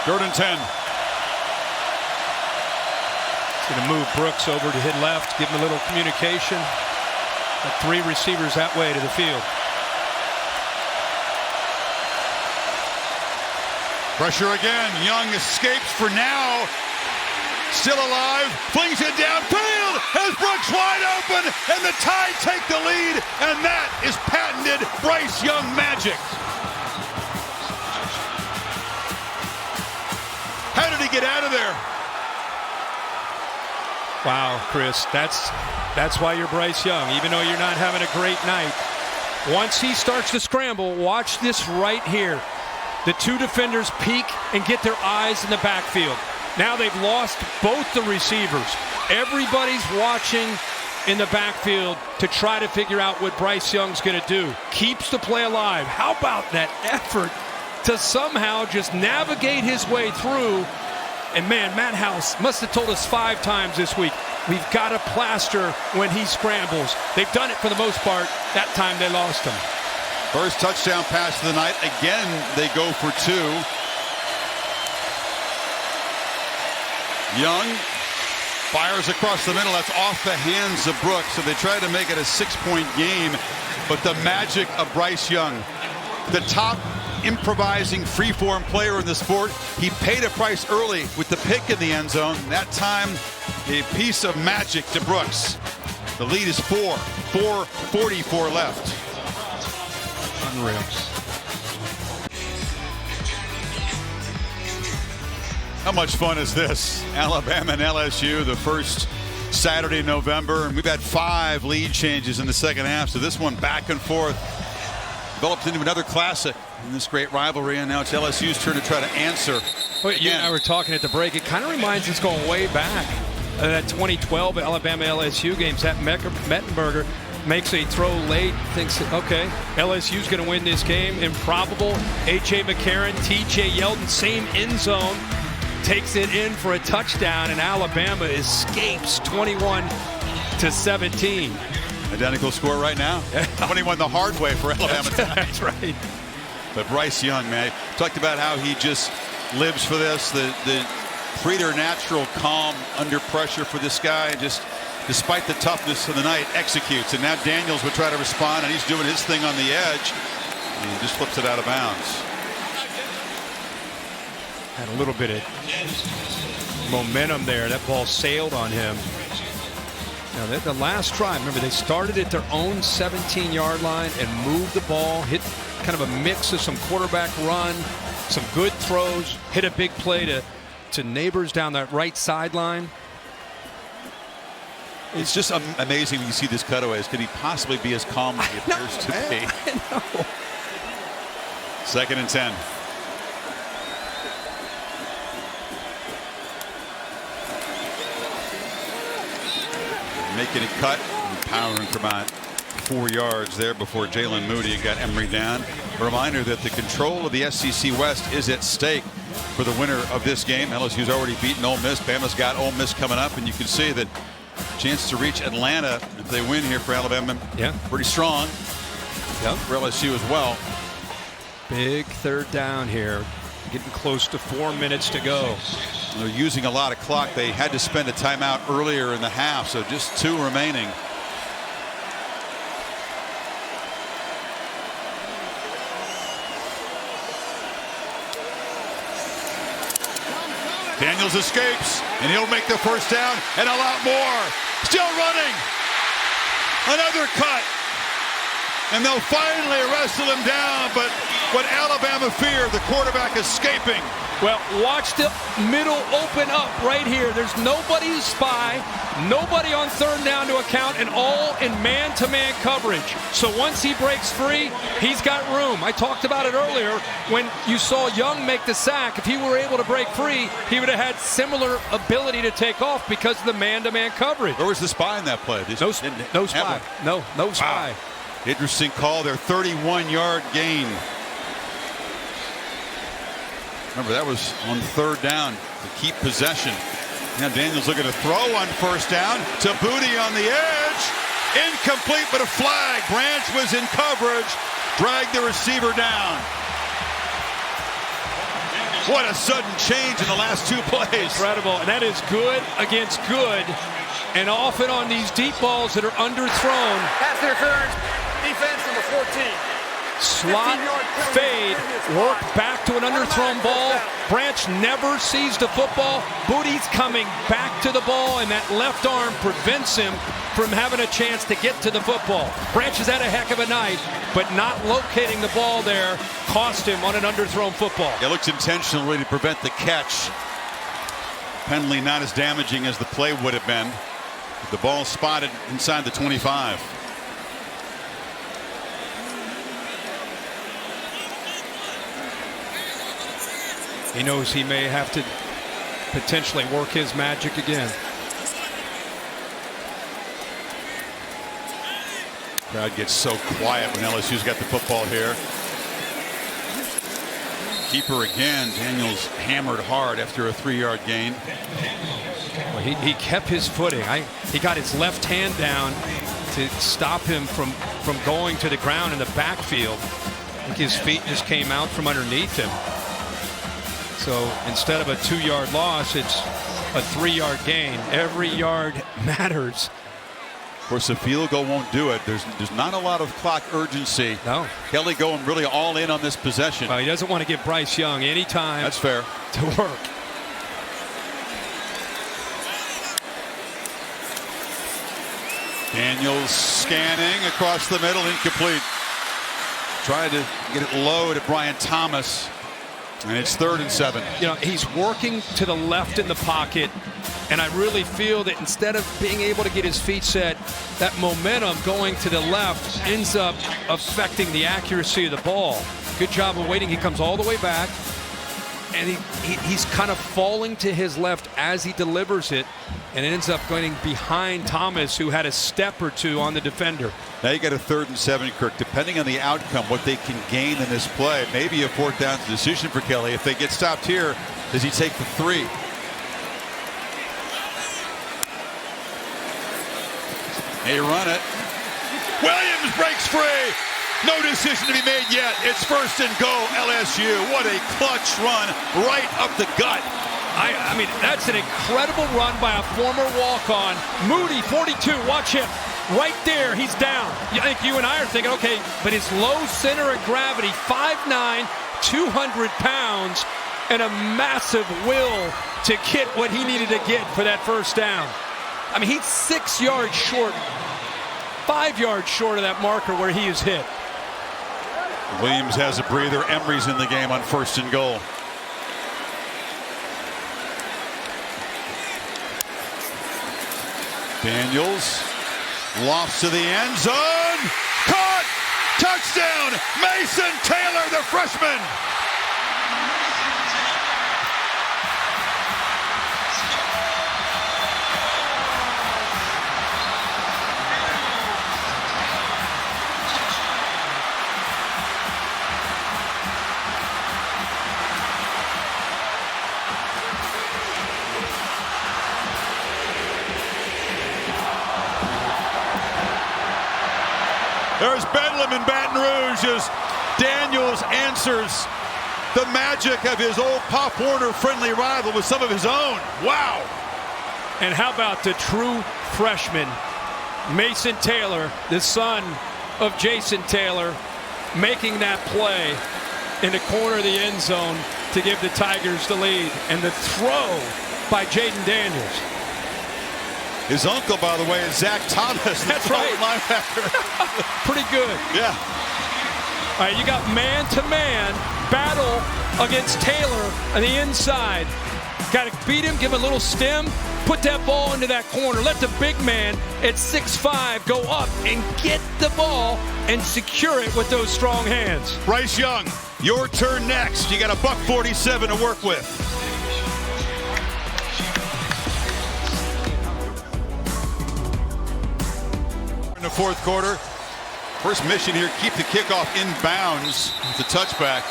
Third and 10. It's going to move Brooks over to hit left, give him a little communication. Got 3 receivers that way to the field. Pressure again. Young escapes for now. Still alive. Flings it downfield. Has Brooks wide open. And the Tide take the lead. And that is patented Bryce Young magic. How did he get out of there? Wow, Chris, that's why you're Bryce Young, even though you're not having a great night. Once he starts to scramble, watch this right here. The 2 defenders peek and get their eyes in the backfield. Now they've lost both the receivers. Everybody's watching in the backfield to try to figure out what Bryce Young's going to do. Keeps the play alive. How about that effort to somehow just navigate his way through? And man, Matt House must have told us 5 times this week, we've got to plaster when he scrambles. They've done it for the most part. That time they lost him. First touchdown pass of the night. Again, they go for 2. Young fires across the middle. That's off the hands of Brooks. So they try to make it a 6-point game. But the magic of Bryce Young. the top improvising freeform player in the sport. He paid a price early with the pick in the end zone. That time, a piece of magic to Brooks. The lead is 4:44 left. Unreal. How much fun is this? Alabama and LSU, the first Saturday in November, and we've had 5 lead changes in the second half, so this one back and forth developed into another classic in this great rivalry, and now it's LSU's turn to try to answer. Well, you and I were talking at the break. It kind of reminds us going way back. That 2012 Alabama-LSU game, Zach Mettenberger makes a throw late, thinks, okay, LSU's going to win this game. Improbable. A.J. McCarron, T.J. Yeldon, same end zone. Takes it in for a touchdown, and Alabama escapes 21-17. Identical score right now. 21 the hard way for Alabama tonight. That's right. But Bryce Young, man, talked about how he just lives for this. The preternatural calm under pressure for this guy, just despite the toughness of the night, executes. And now Daniels would try to respond, and he's doing his thing on the edge. And he just flips it out of bounds. Had a little bit of momentum there. That ball sailed on him. Now, the last try, remember, they started at their own 17-yard line and moved the ball, hit kind of a mix of some quarterback run, some good throws, hit a big play to Neighbors down that right sideline. It's just amazing when you see this cutaways. Could he possibly be as calm as he appears to be? I know. 2nd and 10. Making a cut and powering for about 4 yards there before Jalen Moody got Emery down. A reminder that the control of the SEC West is at stake for the winner of this game. LSU's already beaten Ole Miss. Bama's got Ole Miss coming up, and you can see that chance to reach Atlanta if they win here for Alabama. Yeah, pretty strong. Yep. For LSU as well. Big 3rd down here. Getting close to 4 minutes to go. They're using a lot of clock. They had to spend a timeout earlier in the half, so just 2 remaining. Daniels escapes, and he'll make the 1st down and a lot more. Still running. Another cut. And they'll finally wrestle him down, but what Alabama feared, the quarterback escaping. Well, watch the middle open up right here. There's nobody to spy, nobody on 3rd down to account, and all in man-to-man coverage. So once he breaks free, he's got room. I talked about it earlier when you saw Young make the sack. If he were able to break free, he would have had similar ability to take off because of the man-to-man coverage. Where was the spy in that play? No spy. No spy. Wow. Interesting call there. 31-yard gain. Remember, that was on 3rd down to keep possession. Now Daniels looking to throw on 1st down to Boutte on the edge. Incomplete, but a flag. Branch was in coverage. Dragged the receiver down. What a sudden change in the last 2 plays. Incredible. And that is good against good. And often on these deep balls that are underthrown. Pass interference. Defense number 14. Slot fade, work back to an underthrown ball. Branch never sees the football. Boutte's coming back to the ball, and that left arm prevents him from having a chance to get to the football. Branch has had a heck of a night, but not locating the ball there cost him on an underthrown football. It looks intentional really to prevent the catch. Penalty not as damaging as the play would have been. The ball spotted inside the 25. He knows he may have to potentially work his magic again. Crowd gets so quiet when LSU's got the football here. Keeper again. Daniels hammered hard after a 3-yard gain. Well, he kept his footing. He got his left hand down to stop him from going to the ground in the backfield. I think his feet just came out from underneath him. So instead of a 2-yard loss, it's a 3-yard gain. Every yard matters Of course, a field goal won't do it. There's not a lot of clock urgency. No. Kelly going really all in on this possession. Well, he doesn't want to give Bryce Young any time. That's fair. To work. Daniels scanning across the middle, incomplete. Tried to get it low to Brian Thomas, and it's 3rd and 7. You know, he's working to the left in the pocket, and I really feel that instead of being able to get his feet set, that momentum going to the left ends up affecting the accuracy of the ball. Good job of waiting. He comes all the way back, and he's kind of falling to his left as he delivers it, and it ends up going behind Thomas, who had a step or two on the defender. Now you got a 3rd and 7, Kirk. Depending on the outcome, what they can gain in this play, maybe a 4th down decision for Kelly. If they get stopped here, does he take the 3? They run it. Williams breaks free. No decision to be made yet. It's 1st and goal, LSU. What a clutch run right up the gut. I mean, that's an incredible run by a former walk-on. Moody, 42, watch him. Right there, he's down. I think you and I are thinking, okay, but his low center of gravity, 5'9", 200 pounds, and a massive will to get what he needed to get for that 1st down. I mean, he's 6 yards short, 5 yards short of that marker where he is hit. Williams has a breather. Emery's in the game on 1st and goal. Daniels lofts to the end zone. Caught! Touchdown! Mason Taylor, the freshman! There's Bedlam in Baton Rouge as Daniels answers the magic of his old Pop Warner friendly rival with some of his own. Wow. And how about the true freshman, Mason Taylor, the son of Jason Taylor, making that play in the corner of the end zone to give the Tigers the lead. And the throw by Jaden Daniels. His uncle, by the way, is Zach Thomas. That's right. Linebacker. Pretty good. Yeah. All right, you got man-to-man battle against Taylor on the inside. Got to beat him, give him a little stem, put that ball into that corner. Let the big man at 6'5" go up and get the ball and secure it with those strong hands. Bryce Young, your turn next. You got a $147 to work with. The 4th quarter. First mission here, keep the kickoff in bounds with the touchback.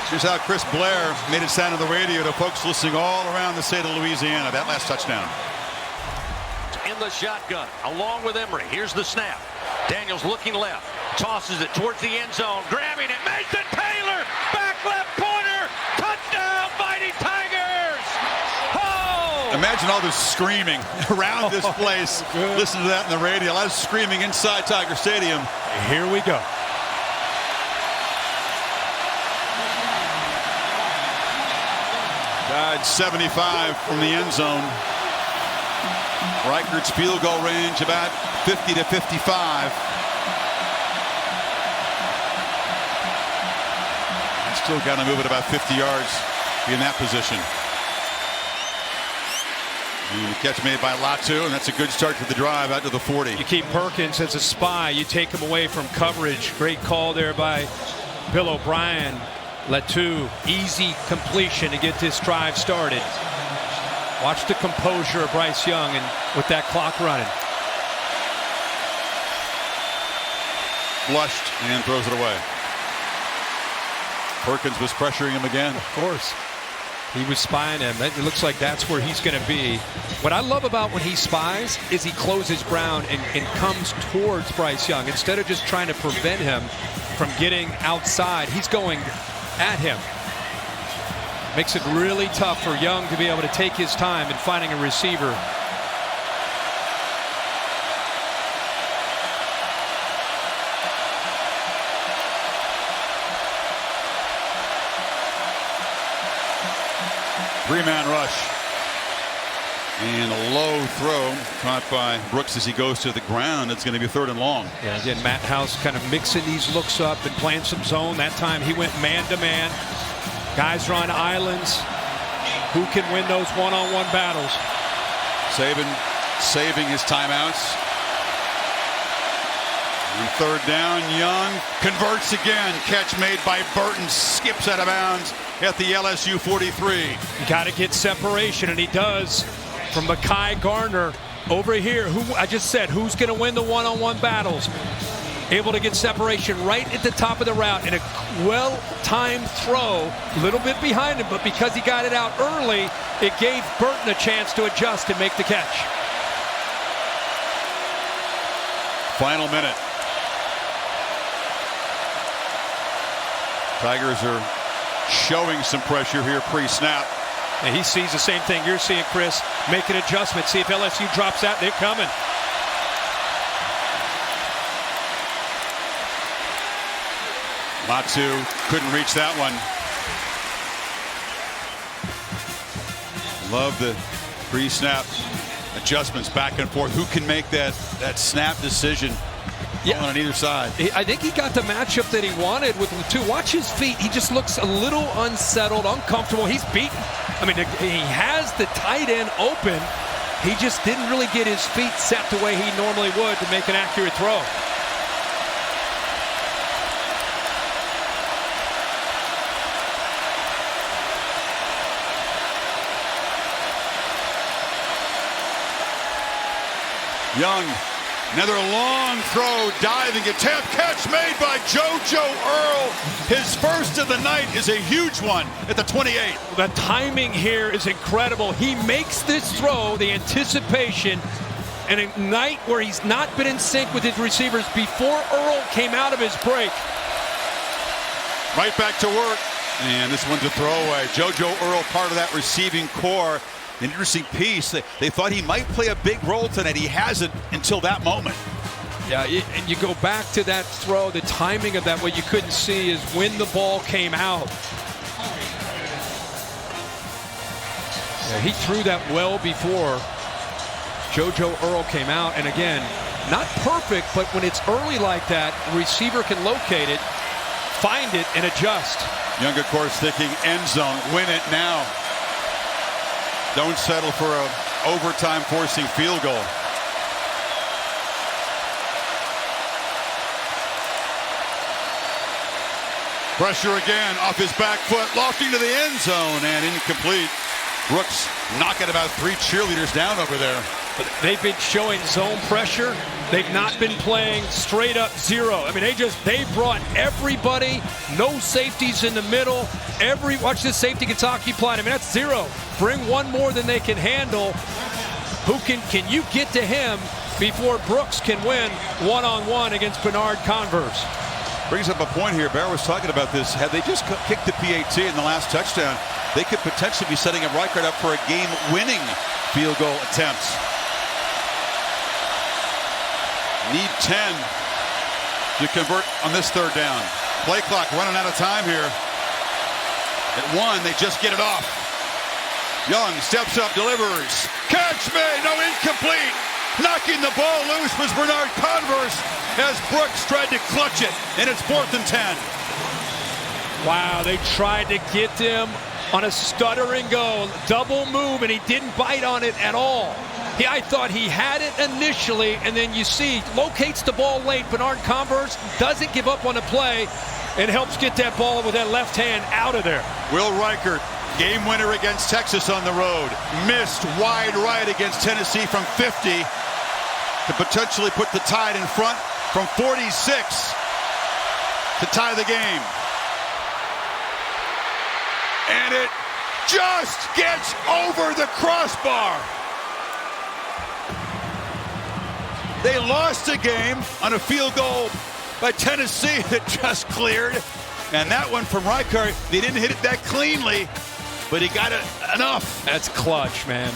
Here's how Chris Blair made it sound on the radio to folks listening all around the state of Louisiana. That last touchdown. In the shotgun, along with Emery. Here's the snap. Daniels looking left. Tosses it towards the end zone. Grabbing it. Mason Taylor. Back left corner. Touchdown, Mighty Tigers. Imagine all this screaming around this place. Listen to that in the radio. A lot of screaming inside Tiger Stadium. Here we go. Died 75 from the end zone. Reichert's field goal range about 50 to 55. Still got to move it about 50 yards to be in that position. And the catch made by Latu, and that's a good start to the drive out to the 40. You keep Perkins as a spy. You take him away from coverage. Great call there by Bill O'Brien. Latu, easy completion to get this drive started. Watch the composure of Bryce Young and with that clock running. Flushed and throws it away. Perkins was pressuring him again. Of course. He was spying him. It looks like that's where he's going to be. What I love about when he spies is he closes ground and comes towards Bryce Young. Instead of just trying to prevent him from getting outside, he's going at him. Makes it really tough for Young to be able to take his time in finding a receiver. Three-man rush. And a low throw caught by Brooks as he goes to the ground. It's going to be 3rd and long. Yeah, again, Matt House kind of mixing these looks up and playing some zone. That time he went man-to-man. Guys are on islands. Who can win those one-on-one battles? Saving his timeouts. And 3rd down, Young converts again. Catch made by Burton, skips out of bounds at the LSU 43. You got to get separation, and he does from Mekhi Garner over here. Who I just said, who's going to win the one-on-one battles? Able to get separation right at the top of the route in a well-timed throw, a little bit behind him, but because he got it out early, it gave Burton a chance to adjust and make the catch. Final minute. Tigers are showing some pressure here pre-snap. And he sees the same thing you're seeing, Chris. Make an adjustment. See if LSU drops out. They're coming. Matsu couldn't reach that one. Love the pre-snap adjustments back and forth. Who can make that snap decision? Yeah, on either side. I think he got the matchup that he wanted with the two. Watch his feet. He just looks a little unsettled, uncomfortable. He's beaten. I mean, he has the tight end open. He just didn't really get his feet set the way he normally would to make an accurate throw. Young, another long throw, diving attempt, catch made by JoJo Earl. His first of the night is a huge one at the 28. The timing here is incredible. He makes this throw, the anticipation, and a night where he's not been in sync with his receivers before Earl came out of his break. Right back to work. And this one's a throwaway. JoJo Earl, part of that receiving core. An interesting piece. They thought he might play a big role tonight. He hasn't until that moment. Yeah, and you go back to that throw, the timing of that, what you couldn't see is when the ball came out. Yeah, he threw that well before JoJo Earl came out. And again, not perfect, but when it's early like that, the receiver can locate it, find it, and adjust. Young, of course, thinking end zone, win it now. Don't settle for a overtime forcing field goal. Pressure again off his back foot, lofting to the end zone and incomplete. Brooks knocking about 3 cheerleaders down over there. They've been showing zone pressure. They've not been playing straight up zero. I mean, they brought everybody, no safeties in the middle. Watch this safety gets occupied. I mean, that's zero. Bring one more than they can handle. Can you get to him before Brooks can win one-on-one against Bernard Converse? Brings up a point here. Bear was talking about this. Had they just kicked the PAT in the last touchdown, they could potentially be setting up Reichard up for a game-winning field goal attempts. Need 10 to convert on this 3rd down. Play clock running out of time here. At 1, they just get it off. Young steps up, delivers. Catch made, no, incomplete. Knocking the ball loose was Bernard Converse as Brooks tried to clutch it, and it's 4th and 10. Wow, they tried to get him on a stutter and go, double move, and he didn't bite on it at all. I thought he had it initially, and then you see, locates the ball late. Bernard Converse doesn't give up on the play and helps get that ball with that left hand out of there. Will Reichard, game winner against Texas on the road, missed wide right against Tennessee from 50 to potentially put the Tide in front from 46 to tie the game. And it just gets over the crossbar. They lost a game on a field goal by Tennessee that just cleared. And that one from Reichard, they didn't hit it that cleanly, but he got it enough. That's clutch, man.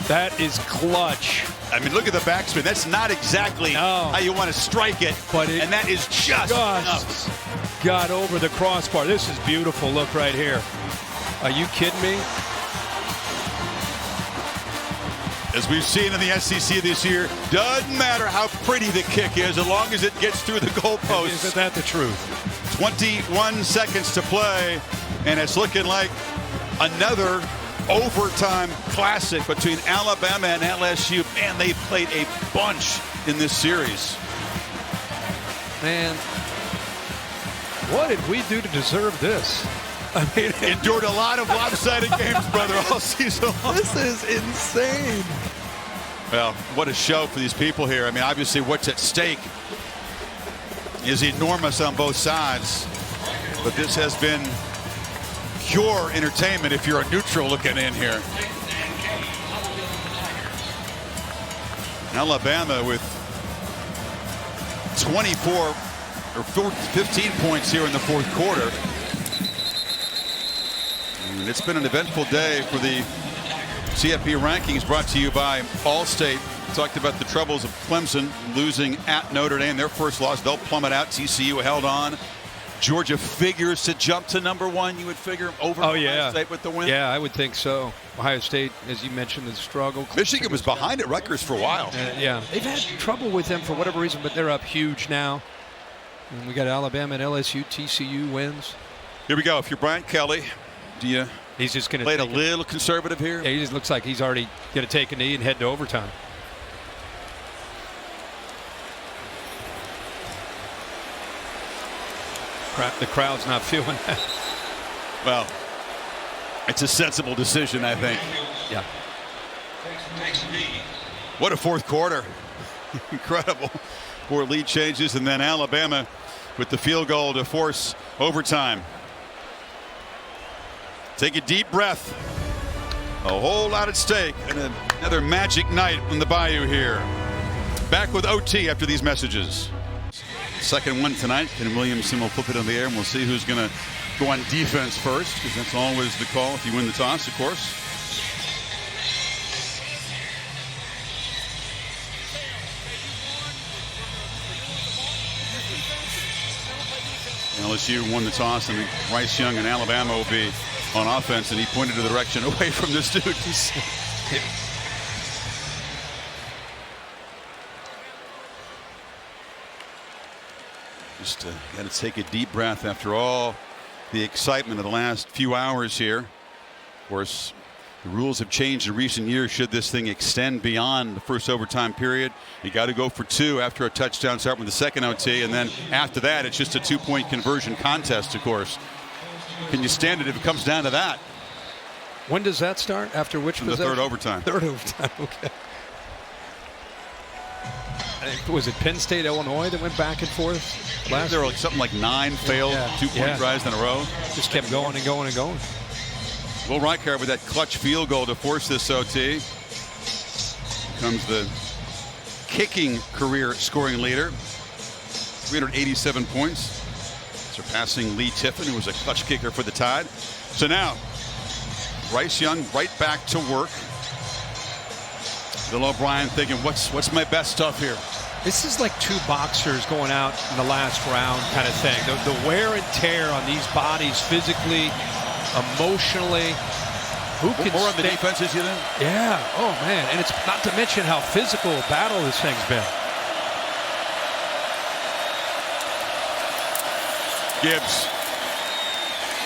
That is clutch. I mean, look at the backspin. That's not exactly how you want to strike it, and that is just enough. Got over the crossbar. This is beautiful. Look right here. Are you kidding me? As we've seen in the SEC this year, doesn't matter how pretty the kick is, as long as it gets through the goalposts. Isn't that the truth? 21 seconds to play, and it's looking like another overtime classic between Alabama and LSU. Man, they played a bunch in this series. Man, what did we do to deserve this? I mean, endured a lot of lopsided games, brother, all season long. This is insane. Well, what a show for these people here. I mean, obviously what's at stake is enormous on both sides. But this has been pure entertainment if you're a neutral looking in here. Alabama with 24 or 15 points here in the fourth quarter. And it's been an eventful day for the CFP rankings, brought to you by Allstate. Talked about the troubles of Clemson losing at Notre Dame. Their first loss, they'll plummet out. TCU held on. Georgia figures to jump to #1. You would figure over Ohio State with the win? Yeah, I would think so. Ohio State, as you mentioned, has struggled. Michigan was behind at Rutgers for a while. Yeah, they've had trouble with them for whatever reason, but they're up huge now. And we got Alabama and LSU, TCU wins. Here we go. If you're Brian Kelly, do you he's just going to play a little conservative here? Yeah, he just looks like he's already going to take a knee and head to overtime. The crowd's not feeling that. Well, it's a sensible decision, I think. Yeah. What a fourth quarter. Incredible. 4 lead changes, and then Alabama with the field goal to force overtime. Take a deep breath. A whole lot at stake, and another magic night on the Bayou here. Back with OT after these messages. Second one tonight. Ken Williamson will flip it in the air, and we'll see who's going to go on defense first, because that's always the call if you win the toss, of course. LSU won the toss, and Bryce Young and Alabama will be on offense, and he pointed to the direction away from the students. Just got to take a deep breath after all the excitement of the last few hours here. Of course, the rules have changed in recent years. Should this thing extend beyond the first overtime period, you got to go for 2 after a touchdown, start with the second OT, and then after that, it's just a 2-point conversion contest, of course. Can you stand it if it comes down to that? When does that start? After which possession? The third overtime. Third overtime, okay. Was it Penn State, Illinois that went back and forth? There were something like 9 failed 2-point tries in a row. Just kept going and going and going. Will Reichard with that clutch field goal to force this OT. Comes the kicking career scoring leader. 387 points. Surpassing Lee Tiffin, who was a clutch kicker for the Tide. So now, Bryce Young right back to work. Bill O'Brien thinking, what's my best stuff here? This is like 2 boxers going out in the last round kind of thing. The wear and tear on these bodies physically, emotionally. Who can more on the defenses, you think? Yeah. Oh, man. And it's not to mention how physical a battle this thing's been. Gibbs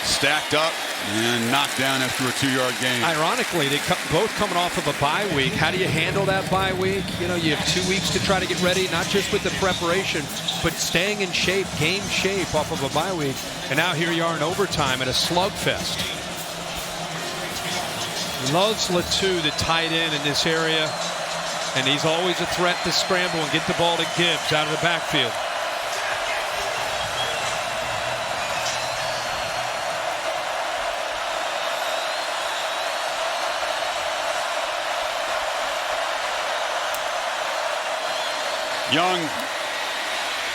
stacked up and knocked down after a 2-yard gain. Ironically, they both coming off of a bye week. How do you handle that bye week? You know, you have 2 weeks to try to get ready, not just with the preparation, but staying in shape, game shape off of a bye week. And now here you are in overtime at a slugfest. Loves Latu, the tight end in this area, and he's always a threat to scramble and get the ball to Gibbs out of the backfield. Young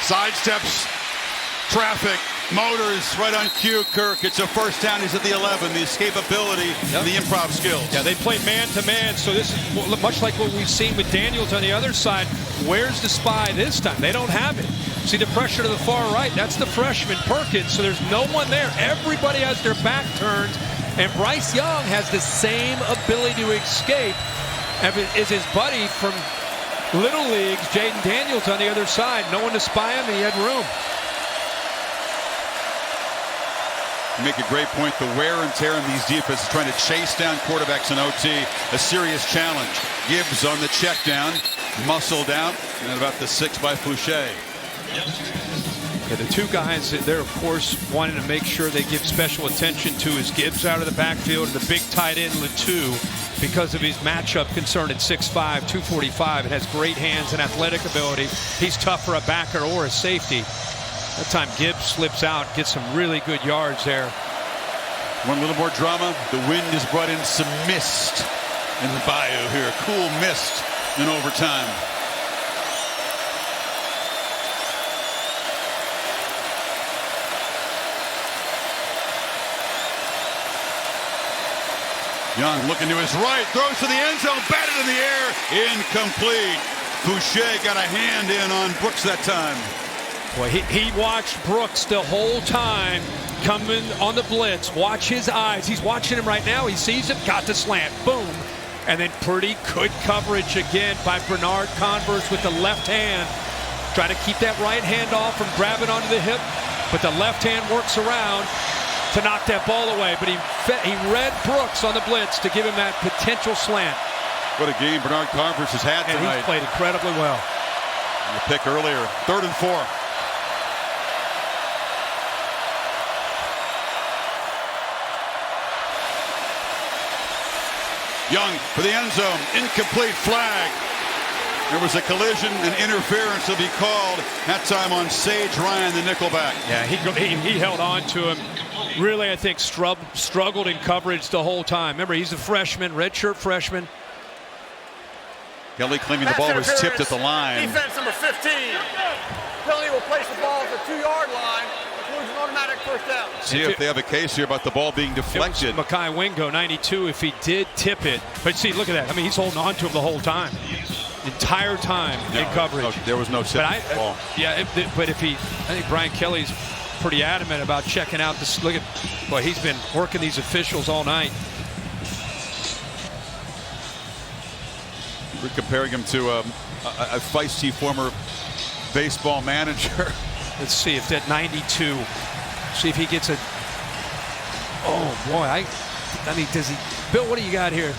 sidesteps traffic, motors right on cue. Kirk, it's a first down. He's at the 11. The escapability and the improv skills. Yeah, they play man-to-man, so this is much like what we've seen with Daniels on the other side. Where's the spy this time? They don't have it. See the pressure to the far right? That's the freshman, Perkins, so there's no one there. Everybody has their back turned, and Bryce Young has the same ability to escape is his buddy from Little Leagues, Jaden Daniels, on the other side. No one to spy him, and he had room. You make a great point. The wear and tear in these defenses, trying to chase down quarterbacks in OT, a serious challenge. Gibbs on the check down, muscled out, and about the 6 by Fouché. Yeah, the two guys there, of course, wanting to make sure they give special attention to is Gibbs out of the backfield and the big tight end Latu, because of his matchup concern at 6'5", 245, and has great hands and athletic ability. He's tough for a backer or a safety. That time Gibbs slips out, gets some really good yards there. One little more drama. The wind has brought in some mist in the bayou here. Cool mist in overtime. Young looking to his right, throws to the end zone, batted in the air, incomplete. Fouché got a hand in on Brooks that time. Boy, he watched Brooks the whole time coming on the blitz. Watch his eyes. He's watching him right now. He sees him, got the slant, boom. And then pretty good coverage again by Bernard Converse with the left hand. Try to keep that right hand off from grabbing onto the hip, but the left hand works around to knock that ball away. But he read Brooks on the blitz to give him that potential slant. What a game Bernard Converse has had tonight. And he's played incredibly well. The pick earlier, 3rd and 4. Young for the end zone, incomplete flag. There was a collision and interference to be called, that time on Sage Ryan, the nickelback. Yeah, he held on to him. Really, I think, struggled in coverage the whole time. Remember, he's a freshman, redshirt freshman. Kelly claiming the ball was tipped at the line. Defense number 15. Penalty will place the ball at the 2-yard line. Includes an automatic first down. See if they have a case here about the ball being deflected. Makai Wingo, 92, if he did tip it. But see, look at that. I mean, he's holding on to him the whole time. The entire time in coverage. No, there was no tip. But but if he, I think Brian Kelly's pretty adamant about checking out this. Look at, boy, he's been working these officials all night. We're comparing him to a feisty former baseball manager. Let's see if that 92. See if he gets a. Oh boy, I mean, does he? Bill, what do you got here?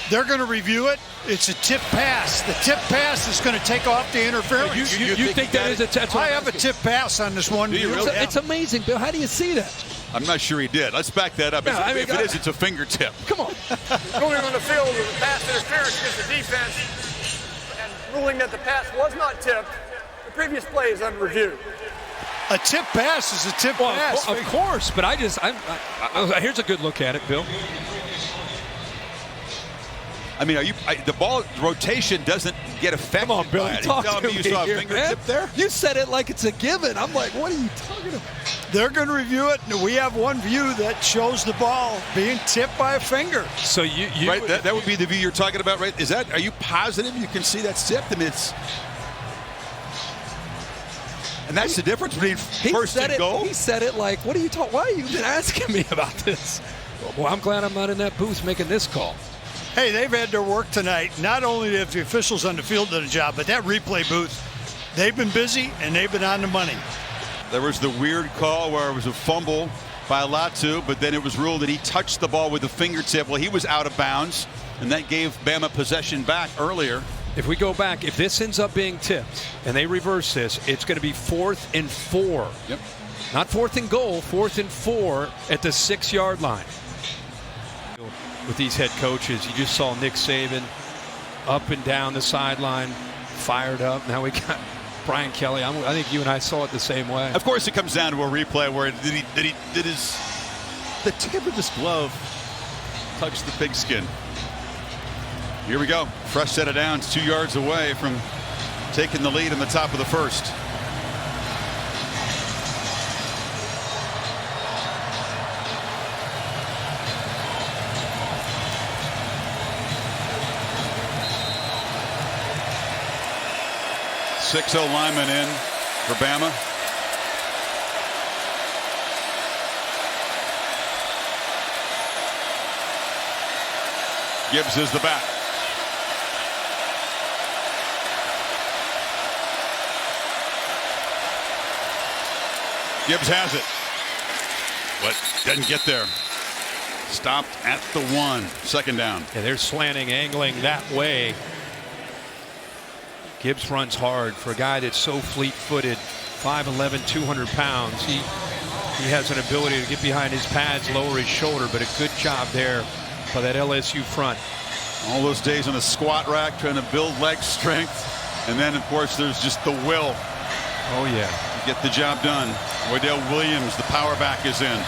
They're going to review it. It's a tip pass. The tip pass is going to take off the interference. You think that is a tip? I have a tip pass on this one. Do you really? It's amazing, Bill. How do you see that? I'm not sure he did. Let's back that up. No, if it is, it's a fingertip. Come on. Ruling on the field with a pass interference against the defense and ruling that the pass was not tipped. The previous play is under review. A tip pass is a tip pass. Of course, but here's a good look at it, Bill. I mean, the ball rotation doesn't get affected. Come on, Bill. You saw a fingertip there? You said it like it's a given. I'm like, what are you talking about? They're going to review it. We have one view that shows the ball being tipped by a finger. So you right? That would be the view you're talking about, right? Is that? Are you positive you can see that tipped? I mean, it's. And that's the difference between first and goal. He said it like, what are you talking? Why are you even asking me about this? Well, I'm glad I'm not in that booth making this call. Hey, they've had their work tonight. Not only have the officials on the field done a job, but that replay booth, they've been busy and they've been on the money. There was the weird call where it was a fumble by Latu, but then it was ruled that he touched the ball with a fingertip. Well, he was out of bounds, and that gave Bama possession back earlier. If we go back, if this ends up being tipped and they reverse this, it's going to be 4th and 4. Yep. Not 4th and goal, 4th and 4 at the 6-yard line. With these head coaches, you just saw Nick Saban up and down the sideline, fired up. Now we got Brian Kelly. I think you and I saw it the same way. Of course, it comes down to a replay where the tip of his glove touched the pigskin. Here we go. Fresh set of downs, 2 yards away from taking the lead in the top of the first. Six-0 lineman in for Bama. Gibbs is the back. Gibbs has it, but doesn't get there. Stopped at the 1. Second down. Yeah, they're slanting, angling that way. Gibbs runs hard for a guy that's so fleet-footed, 5'11", 200 pounds. He has an ability to get behind his pads, lower his shoulder, but a good job there by that LSU front. All those days on a squat rack trying to build leg strength. And then, of course, there's just the will. Oh, yeah. To get the job done. Odell Williams, the power back, is in.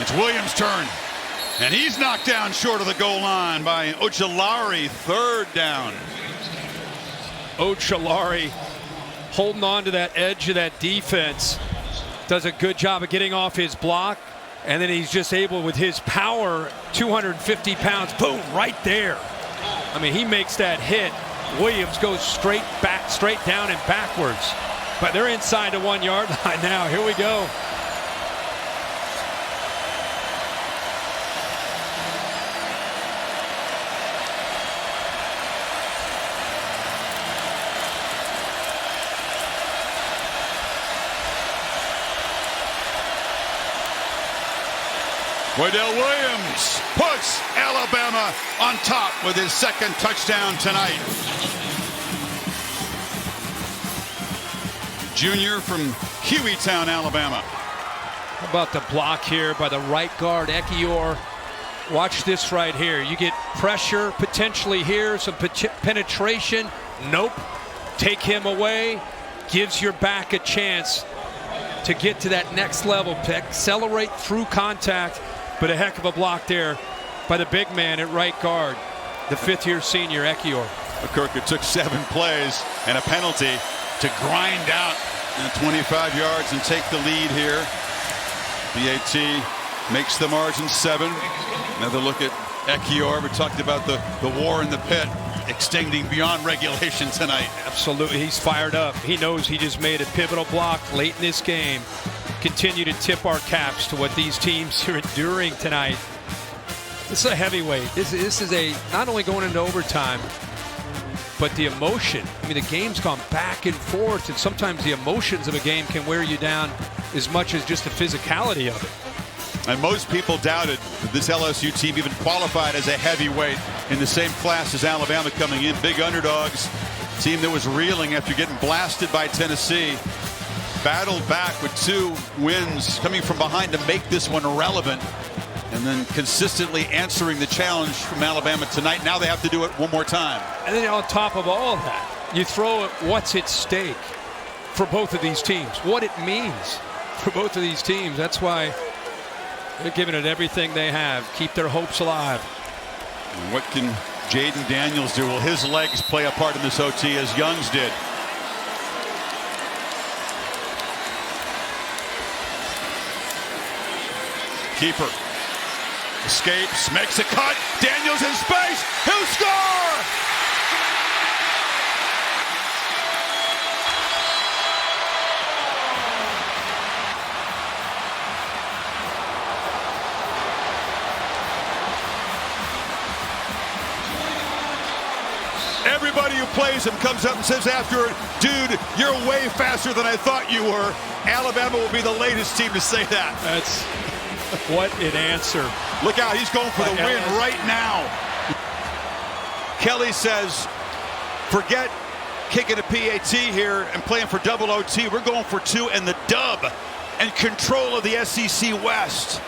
It's Williams' turn. And he's knocked down short of the goal line by Ojulari. Third down. Ojulari holding on to that edge of that defense. Does a good job of getting off his block. And then he's just able, with his power, 250 pounds, boom, right there. I mean, he makes that hit. Williams goes straight back, straight down and backwards. But they're inside the 1 yard line now. Here we go. Odell Williams puts Alabama on top with his second touchdown tonight. Junior from Hueytown, Alabama. How about the block here by the right guard, Ekiyor? Watch this right here. You get pressure potentially here, some penetration. Nope. Take him away. Gives your back a chance to get to that next level. Accelerate through contact. But a heck of a block there by the big man at right guard, the fifth-year senior, Ekiyor. Kirk, it took 7 plays and a penalty to grind out 25 yards and take the lead here. BAT makes the margin 7. Another look at Ekiyor. We talked about the war in the pit extending beyond regulation tonight. Absolutely, he's fired up. He knows he just made a pivotal block late in this game. Continue to tip our caps to what these teams are enduring tonight. This is a heavyweight. This is a not only going into overtime, but the emotion. I mean, the game's gone back and forth, and sometimes the emotions of a game can wear you down as much as just the physicality of it. And most people doubted that this LSU team even qualified as a heavyweight in the same class as Alabama coming in. Big underdogs. Team that was reeling after getting blasted by Tennessee. Battled back with 2 wins coming from behind to make this one relevant, and then consistently answering the challenge from Alabama tonight. Now they have to do it one more time. And then on top of all of that, you throw what's at stake for both of these teams, what it means for both of these teams. That's why they're giving it everything they have. Keep their hopes alive. And what can Jaden Daniels do? Will his legs play a part in this OT as Young's did? Keeper escapes, makes a cut. Daniels in space. He'll score! Everybody who plays him comes up and says after it, dude, you're way faster than I thought you were. Alabama will be the latest team to say that. That's what an answer. Look out, he's going for the win right now. Kelly says, forget kicking a PAT here and playing for double OT. We're going for 2 and the dub and control of the SEC West.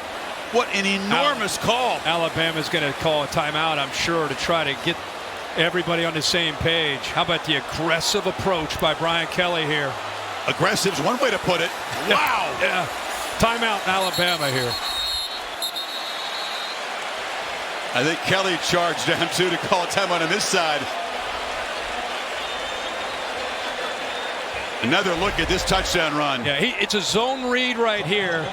What an enormous call. Alabama's going to call a timeout, I'm sure, to try to get everybody on the same page. How about the aggressive approach by Brian Kelly here? Aggressive's one way to put it. Wow. Yeah. Timeout in Alabama here. I think Kelly charged down too to call a timeout on this side. Another look at this touchdown run. Yeah, it's a zone read right here.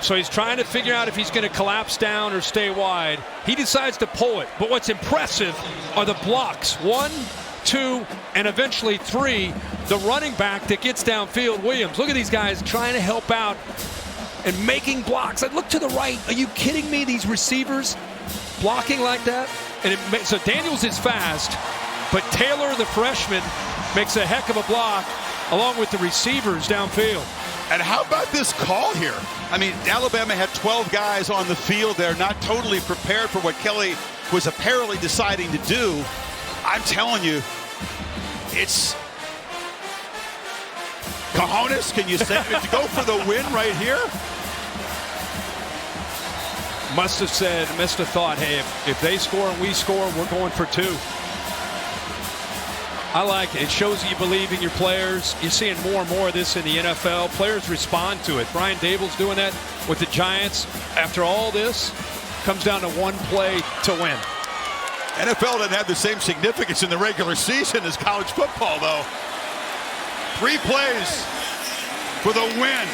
So he's trying to figure out if he's going to collapse down or stay wide. He decides to pull it. But what's impressive are the blocks. 1, 2, and eventually 3, the running back that gets downfield, Williams. Look at these guys trying to help out and making blocks. I look to the right. Are you kidding me? These receivers blocking like that? And so Daniels is fast, but Taylor, the freshman, makes a heck of a block along with the receivers downfield. And how about this call here? I mean, Alabama had 12 guys on the field. They're not totally prepared for what Kelly was apparently deciding to do. I'm telling you, it's cojones. Can you say to go for the win right here? Must have thought, hey, if they score and we score, we're going for 2. I like it. It shows you believe in your players. You're seeing more and more of this in the NFL. Players respond to it. Brian Dable's doing that with the Giants. After all this, comes down to one play to win. NFL doesn't have the same significance in the regular season as college football, though. 3 plays for the win.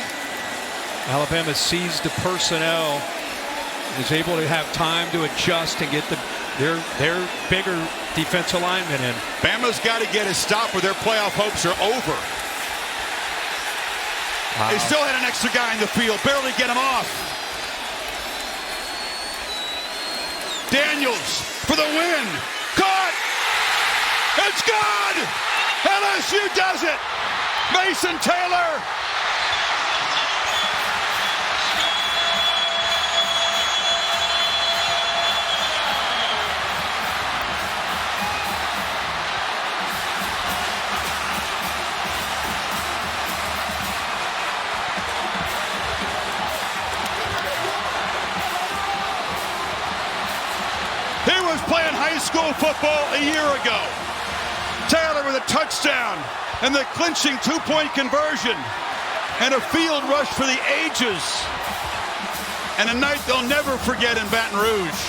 Alabama sees the personnel, is able to have time to adjust and get their bigger defensive linemen in. Bama's got to get a stop or their playoff hopes are over. Wow. They still had an extra guy in the field, barely get him off. Daniels for the win. Caught! It's good! LSU does it! Mason Taylor! He was playing high school football a year ago. Taylor with a touchdown and the clinching 2-point conversion and a field rush for the ages. And a night they'll never forget in Baton Rouge.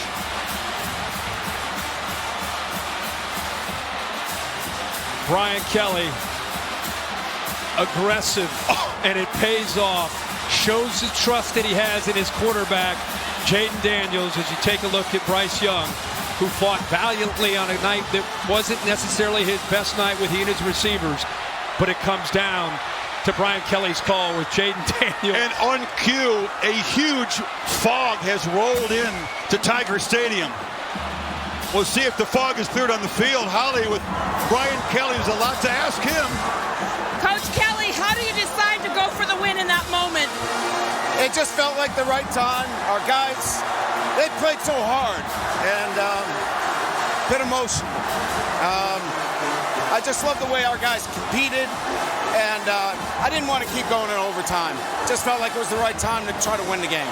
Brian Kelly, aggressive, and it pays off. Shows the trust that he has in his quarterback, Jaden Daniels, as you take a look at Bryce Young, who fought valiantly on a night that wasn't necessarily his best night with he and his receivers, but it comes down to Brian Kelly's call with Jaden Daniels. And on cue, a huge fog has rolled in to Tiger Stadium. We'll see if the fog is cleared on the field. Holly with Brian Kelly, there's a lot to ask him. Coach Kelly, how do you decide to go for the win in that moment? It just felt like the right time. Our guys, they played so hard and bit emotional. I just love the way our guys competed, and I didn't want to keep going in overtime. Just felt like it was the right time to try to win the game.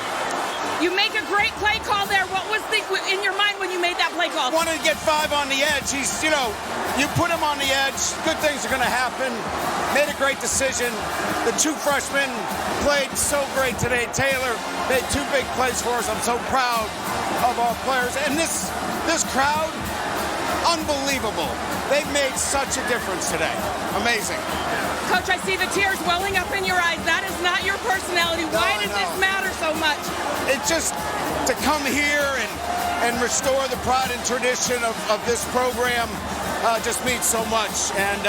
You make a great play call there. What was in your mind when you made that play call? Wanted to get 5 on the edge. He's, you put him on the edge, good things are going to happen. Made a great decision. The 2 freshmen played so great today. Taylor made 2 big plays for us. I'm so proud of our players. And this crowd, unbelievable. They made such a difference today. Amazing. Coach, I see the tears welling up in your eyes. That is not your personality. Why does this matter so much? It's just to come here and restore the pride and tradition of this program just means so much. And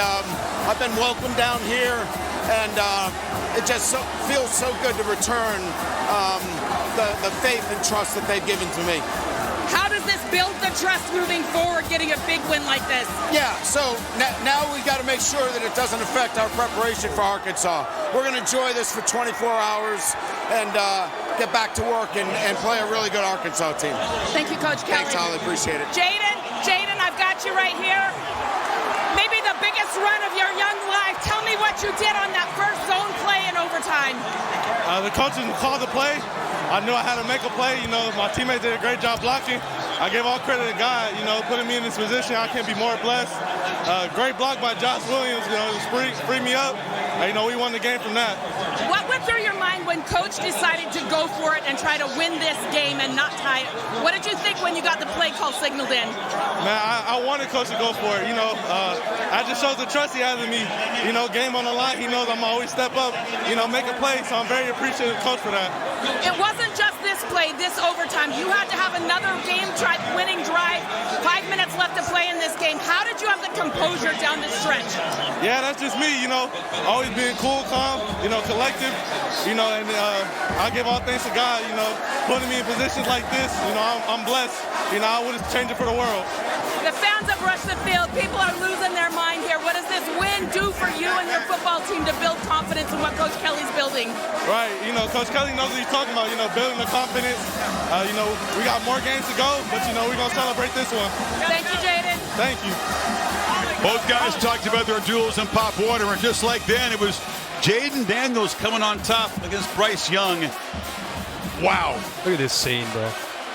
I've been welcomed down here, and it just feels so good to return the faith and trust that they've given to me. How does this build the trust moving forward, getting a big win like this? Yeah, so now we got to make sure that it doesn't affect our preparation for Arkansas. We're going to enjoy this for 24 hours and get back to work and play a really good Arkansas team. Thank you, Coach Kelly. Thanks, Holly. Appreciate it. Jaden, I've got you right here. Maybe the biggest run of your young life. Tell me what you did on that first zone play in overtime. The coaches called the play. I knew I had to make a play. My teammates did a great job blocking. I give all credit to God, putting me in this position. I can't be more blessed. Great block by Josh Williams, freed me up. We won the game from that. What went through your mind when Coach decided to go for it and try to win this game and not tie it? What did you think when you got the play call signaled in? Man, I wanted Coach to go for it. I just showed the trust he has in me. Game on the line, he knows I'm always step up, make a play. So I'm very appreciative of Coach for that. It wasn't just this play, this overtime. You had to have another game winning drive. 5 minutes left to play in this game. How did you have the composure down the stretch? Yeah, that's just me, you know, always being cool, calm, you know, collective, you know, and I give all thanks to God, you know, putting me in positions like this. You know, I'm blessed. You know, I wouldn't change it for the world. The fans have rushed the field. People are losing their mind here. What does this win do for you and your football team to build confidence in what Coach Kelly's building? Right. You know, Coach Kelly knows what he's talking about, you know, building the confidence. You know, we got more games to go, but, you know, we're going to celebrate this one. Thank you, Jaden. Thank you. Both guys talked about their duels in Pop Warner, and just like then, it was Jaden Daniels coming on top against Bryce Young. Wow. Look at this scene, bro.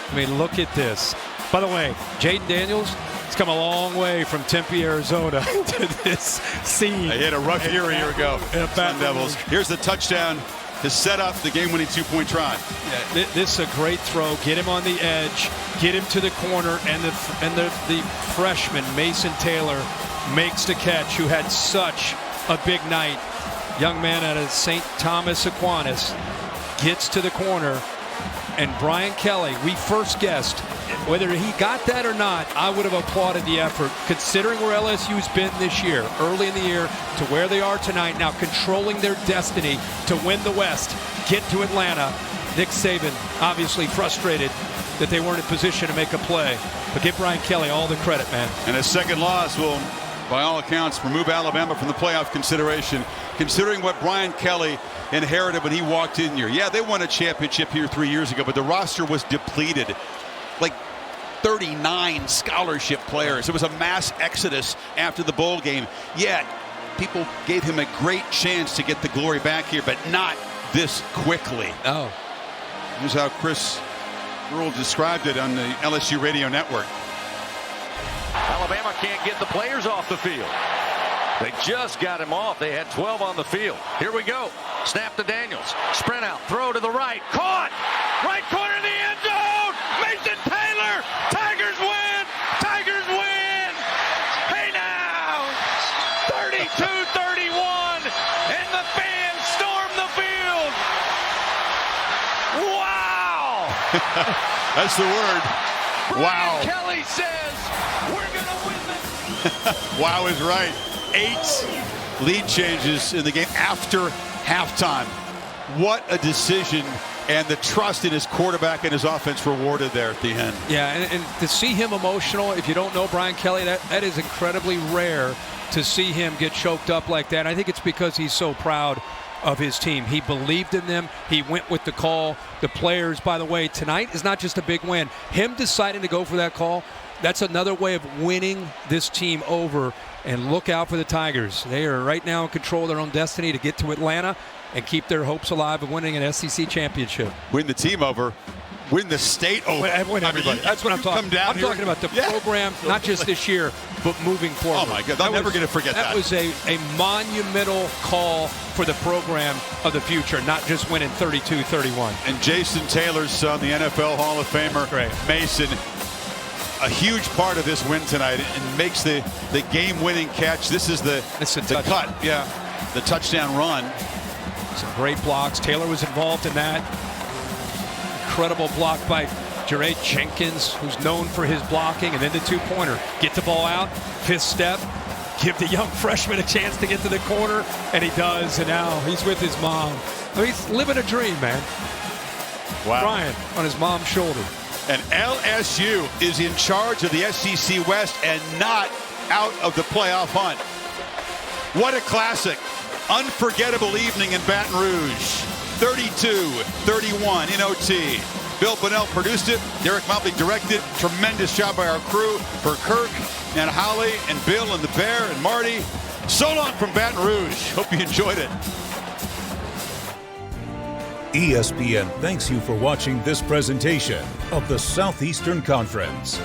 I mean, look at this. By the way, Jaden Daniels has come a long way from Tempe, Arizona to this scene. They hit a rough year a year ago. Sun Devils. Here's the touchdown to set up the game-winning two-point try. Yeah, this is a great throw. Get him on the edge. Get him to the corner, and the freshman Mason Taylor makes the catch, who had such a big night. Young man out of St. Thomas Aquinas gets to the corner, and Brian Kelly, we first guessed whether he got that or not. I would have applauded the effort, considering where LSU's been this year, early in the year to where they are tonight, now controlling their destiny to win the West, get to Atlanta. Nick Saban obviously frustrated that they weren't in position to make a play, but give Brian Kelly all the credit, man. And a second loss will, by all accounts, remove Alabama from the playoff consideration, considering what Brian Kelly inherited when he walked in here. Yeah, they won a championship here 3 years ago, but the roster was depleted. Like 39 scholarship players. It was a mass exodus after the bowl game. Yeah, people gave him a great chance to get the glory back here, but not this quickly. Oh. Here's how Chris Rule described it on the LSU radio network. Alabama can't get the players off the field. They just got him off. They had 12 on the field. Here we go. Snap to Daniels. Sprint out. Throw to the right. Caught. Right corner in the end zone. Mason Taylor. Tigers win. Tigers win. Hey now. 32-31. And the fans storm the field. Wow. That's the word. Wow. Brian Kelly says we're going to win this. Wow is right. 8 lead changes in the game after halftime. What a decision, and the trust in his quarterback and his offense rewarded there at the end. Yeah, and to see him emotional, if you don't know Brian Kelly, that is incredibly rare to see him get choked up like that. I think it's because he's so proud of his team. He believed in them. He went with the call. The players, by the way, tonight is not just a big win. Him deciding to go for that call, that's another way of winning this team over. And look out for the Tigers. They are right now in control of their own destiny to get to Atlanta and keep their hopes alive of winning an SEC championship. Win the team over. Win the state over. Win everybody. That's what I'm talking about. I'm talking about the program, not just this year, but moving forward. Oh, my God. I'm never going to forget that. That was a monumental call for the program of the future, not just winning 32-31. And Jason Taylor's son, the NFL Hall of Famer, Mason, a huge part of this win tonight, and makes the game-winning catch. This is the cut. Yeah, the touchdown run. Some great blocks. Taylor was involved in that. Incredible block by Jerry Jenkins, who's known for his blocking, and then the two-pointer. Get the ball out, fifth step, give the young freshman a chance to get to the corner, and he does, and now he's with his mom. I mean, he's living a dream, man. Wow. Crying on his mom's shoulder. And LSU is in charge of the SEC West and not out of the playoff hunt. What a classic. Unforgettable evening in Baton Rouge. 32-31 in OT. Bill Bunnell produced it. Derek Mobley directed. Tremendous job by our crew. For Kirk and Holly and Bill and the Bear and Marty. So long from Baton Rouge. Hope you enjoyed it. ESPN thanks you for watching this presentation of the Southeastern Conference.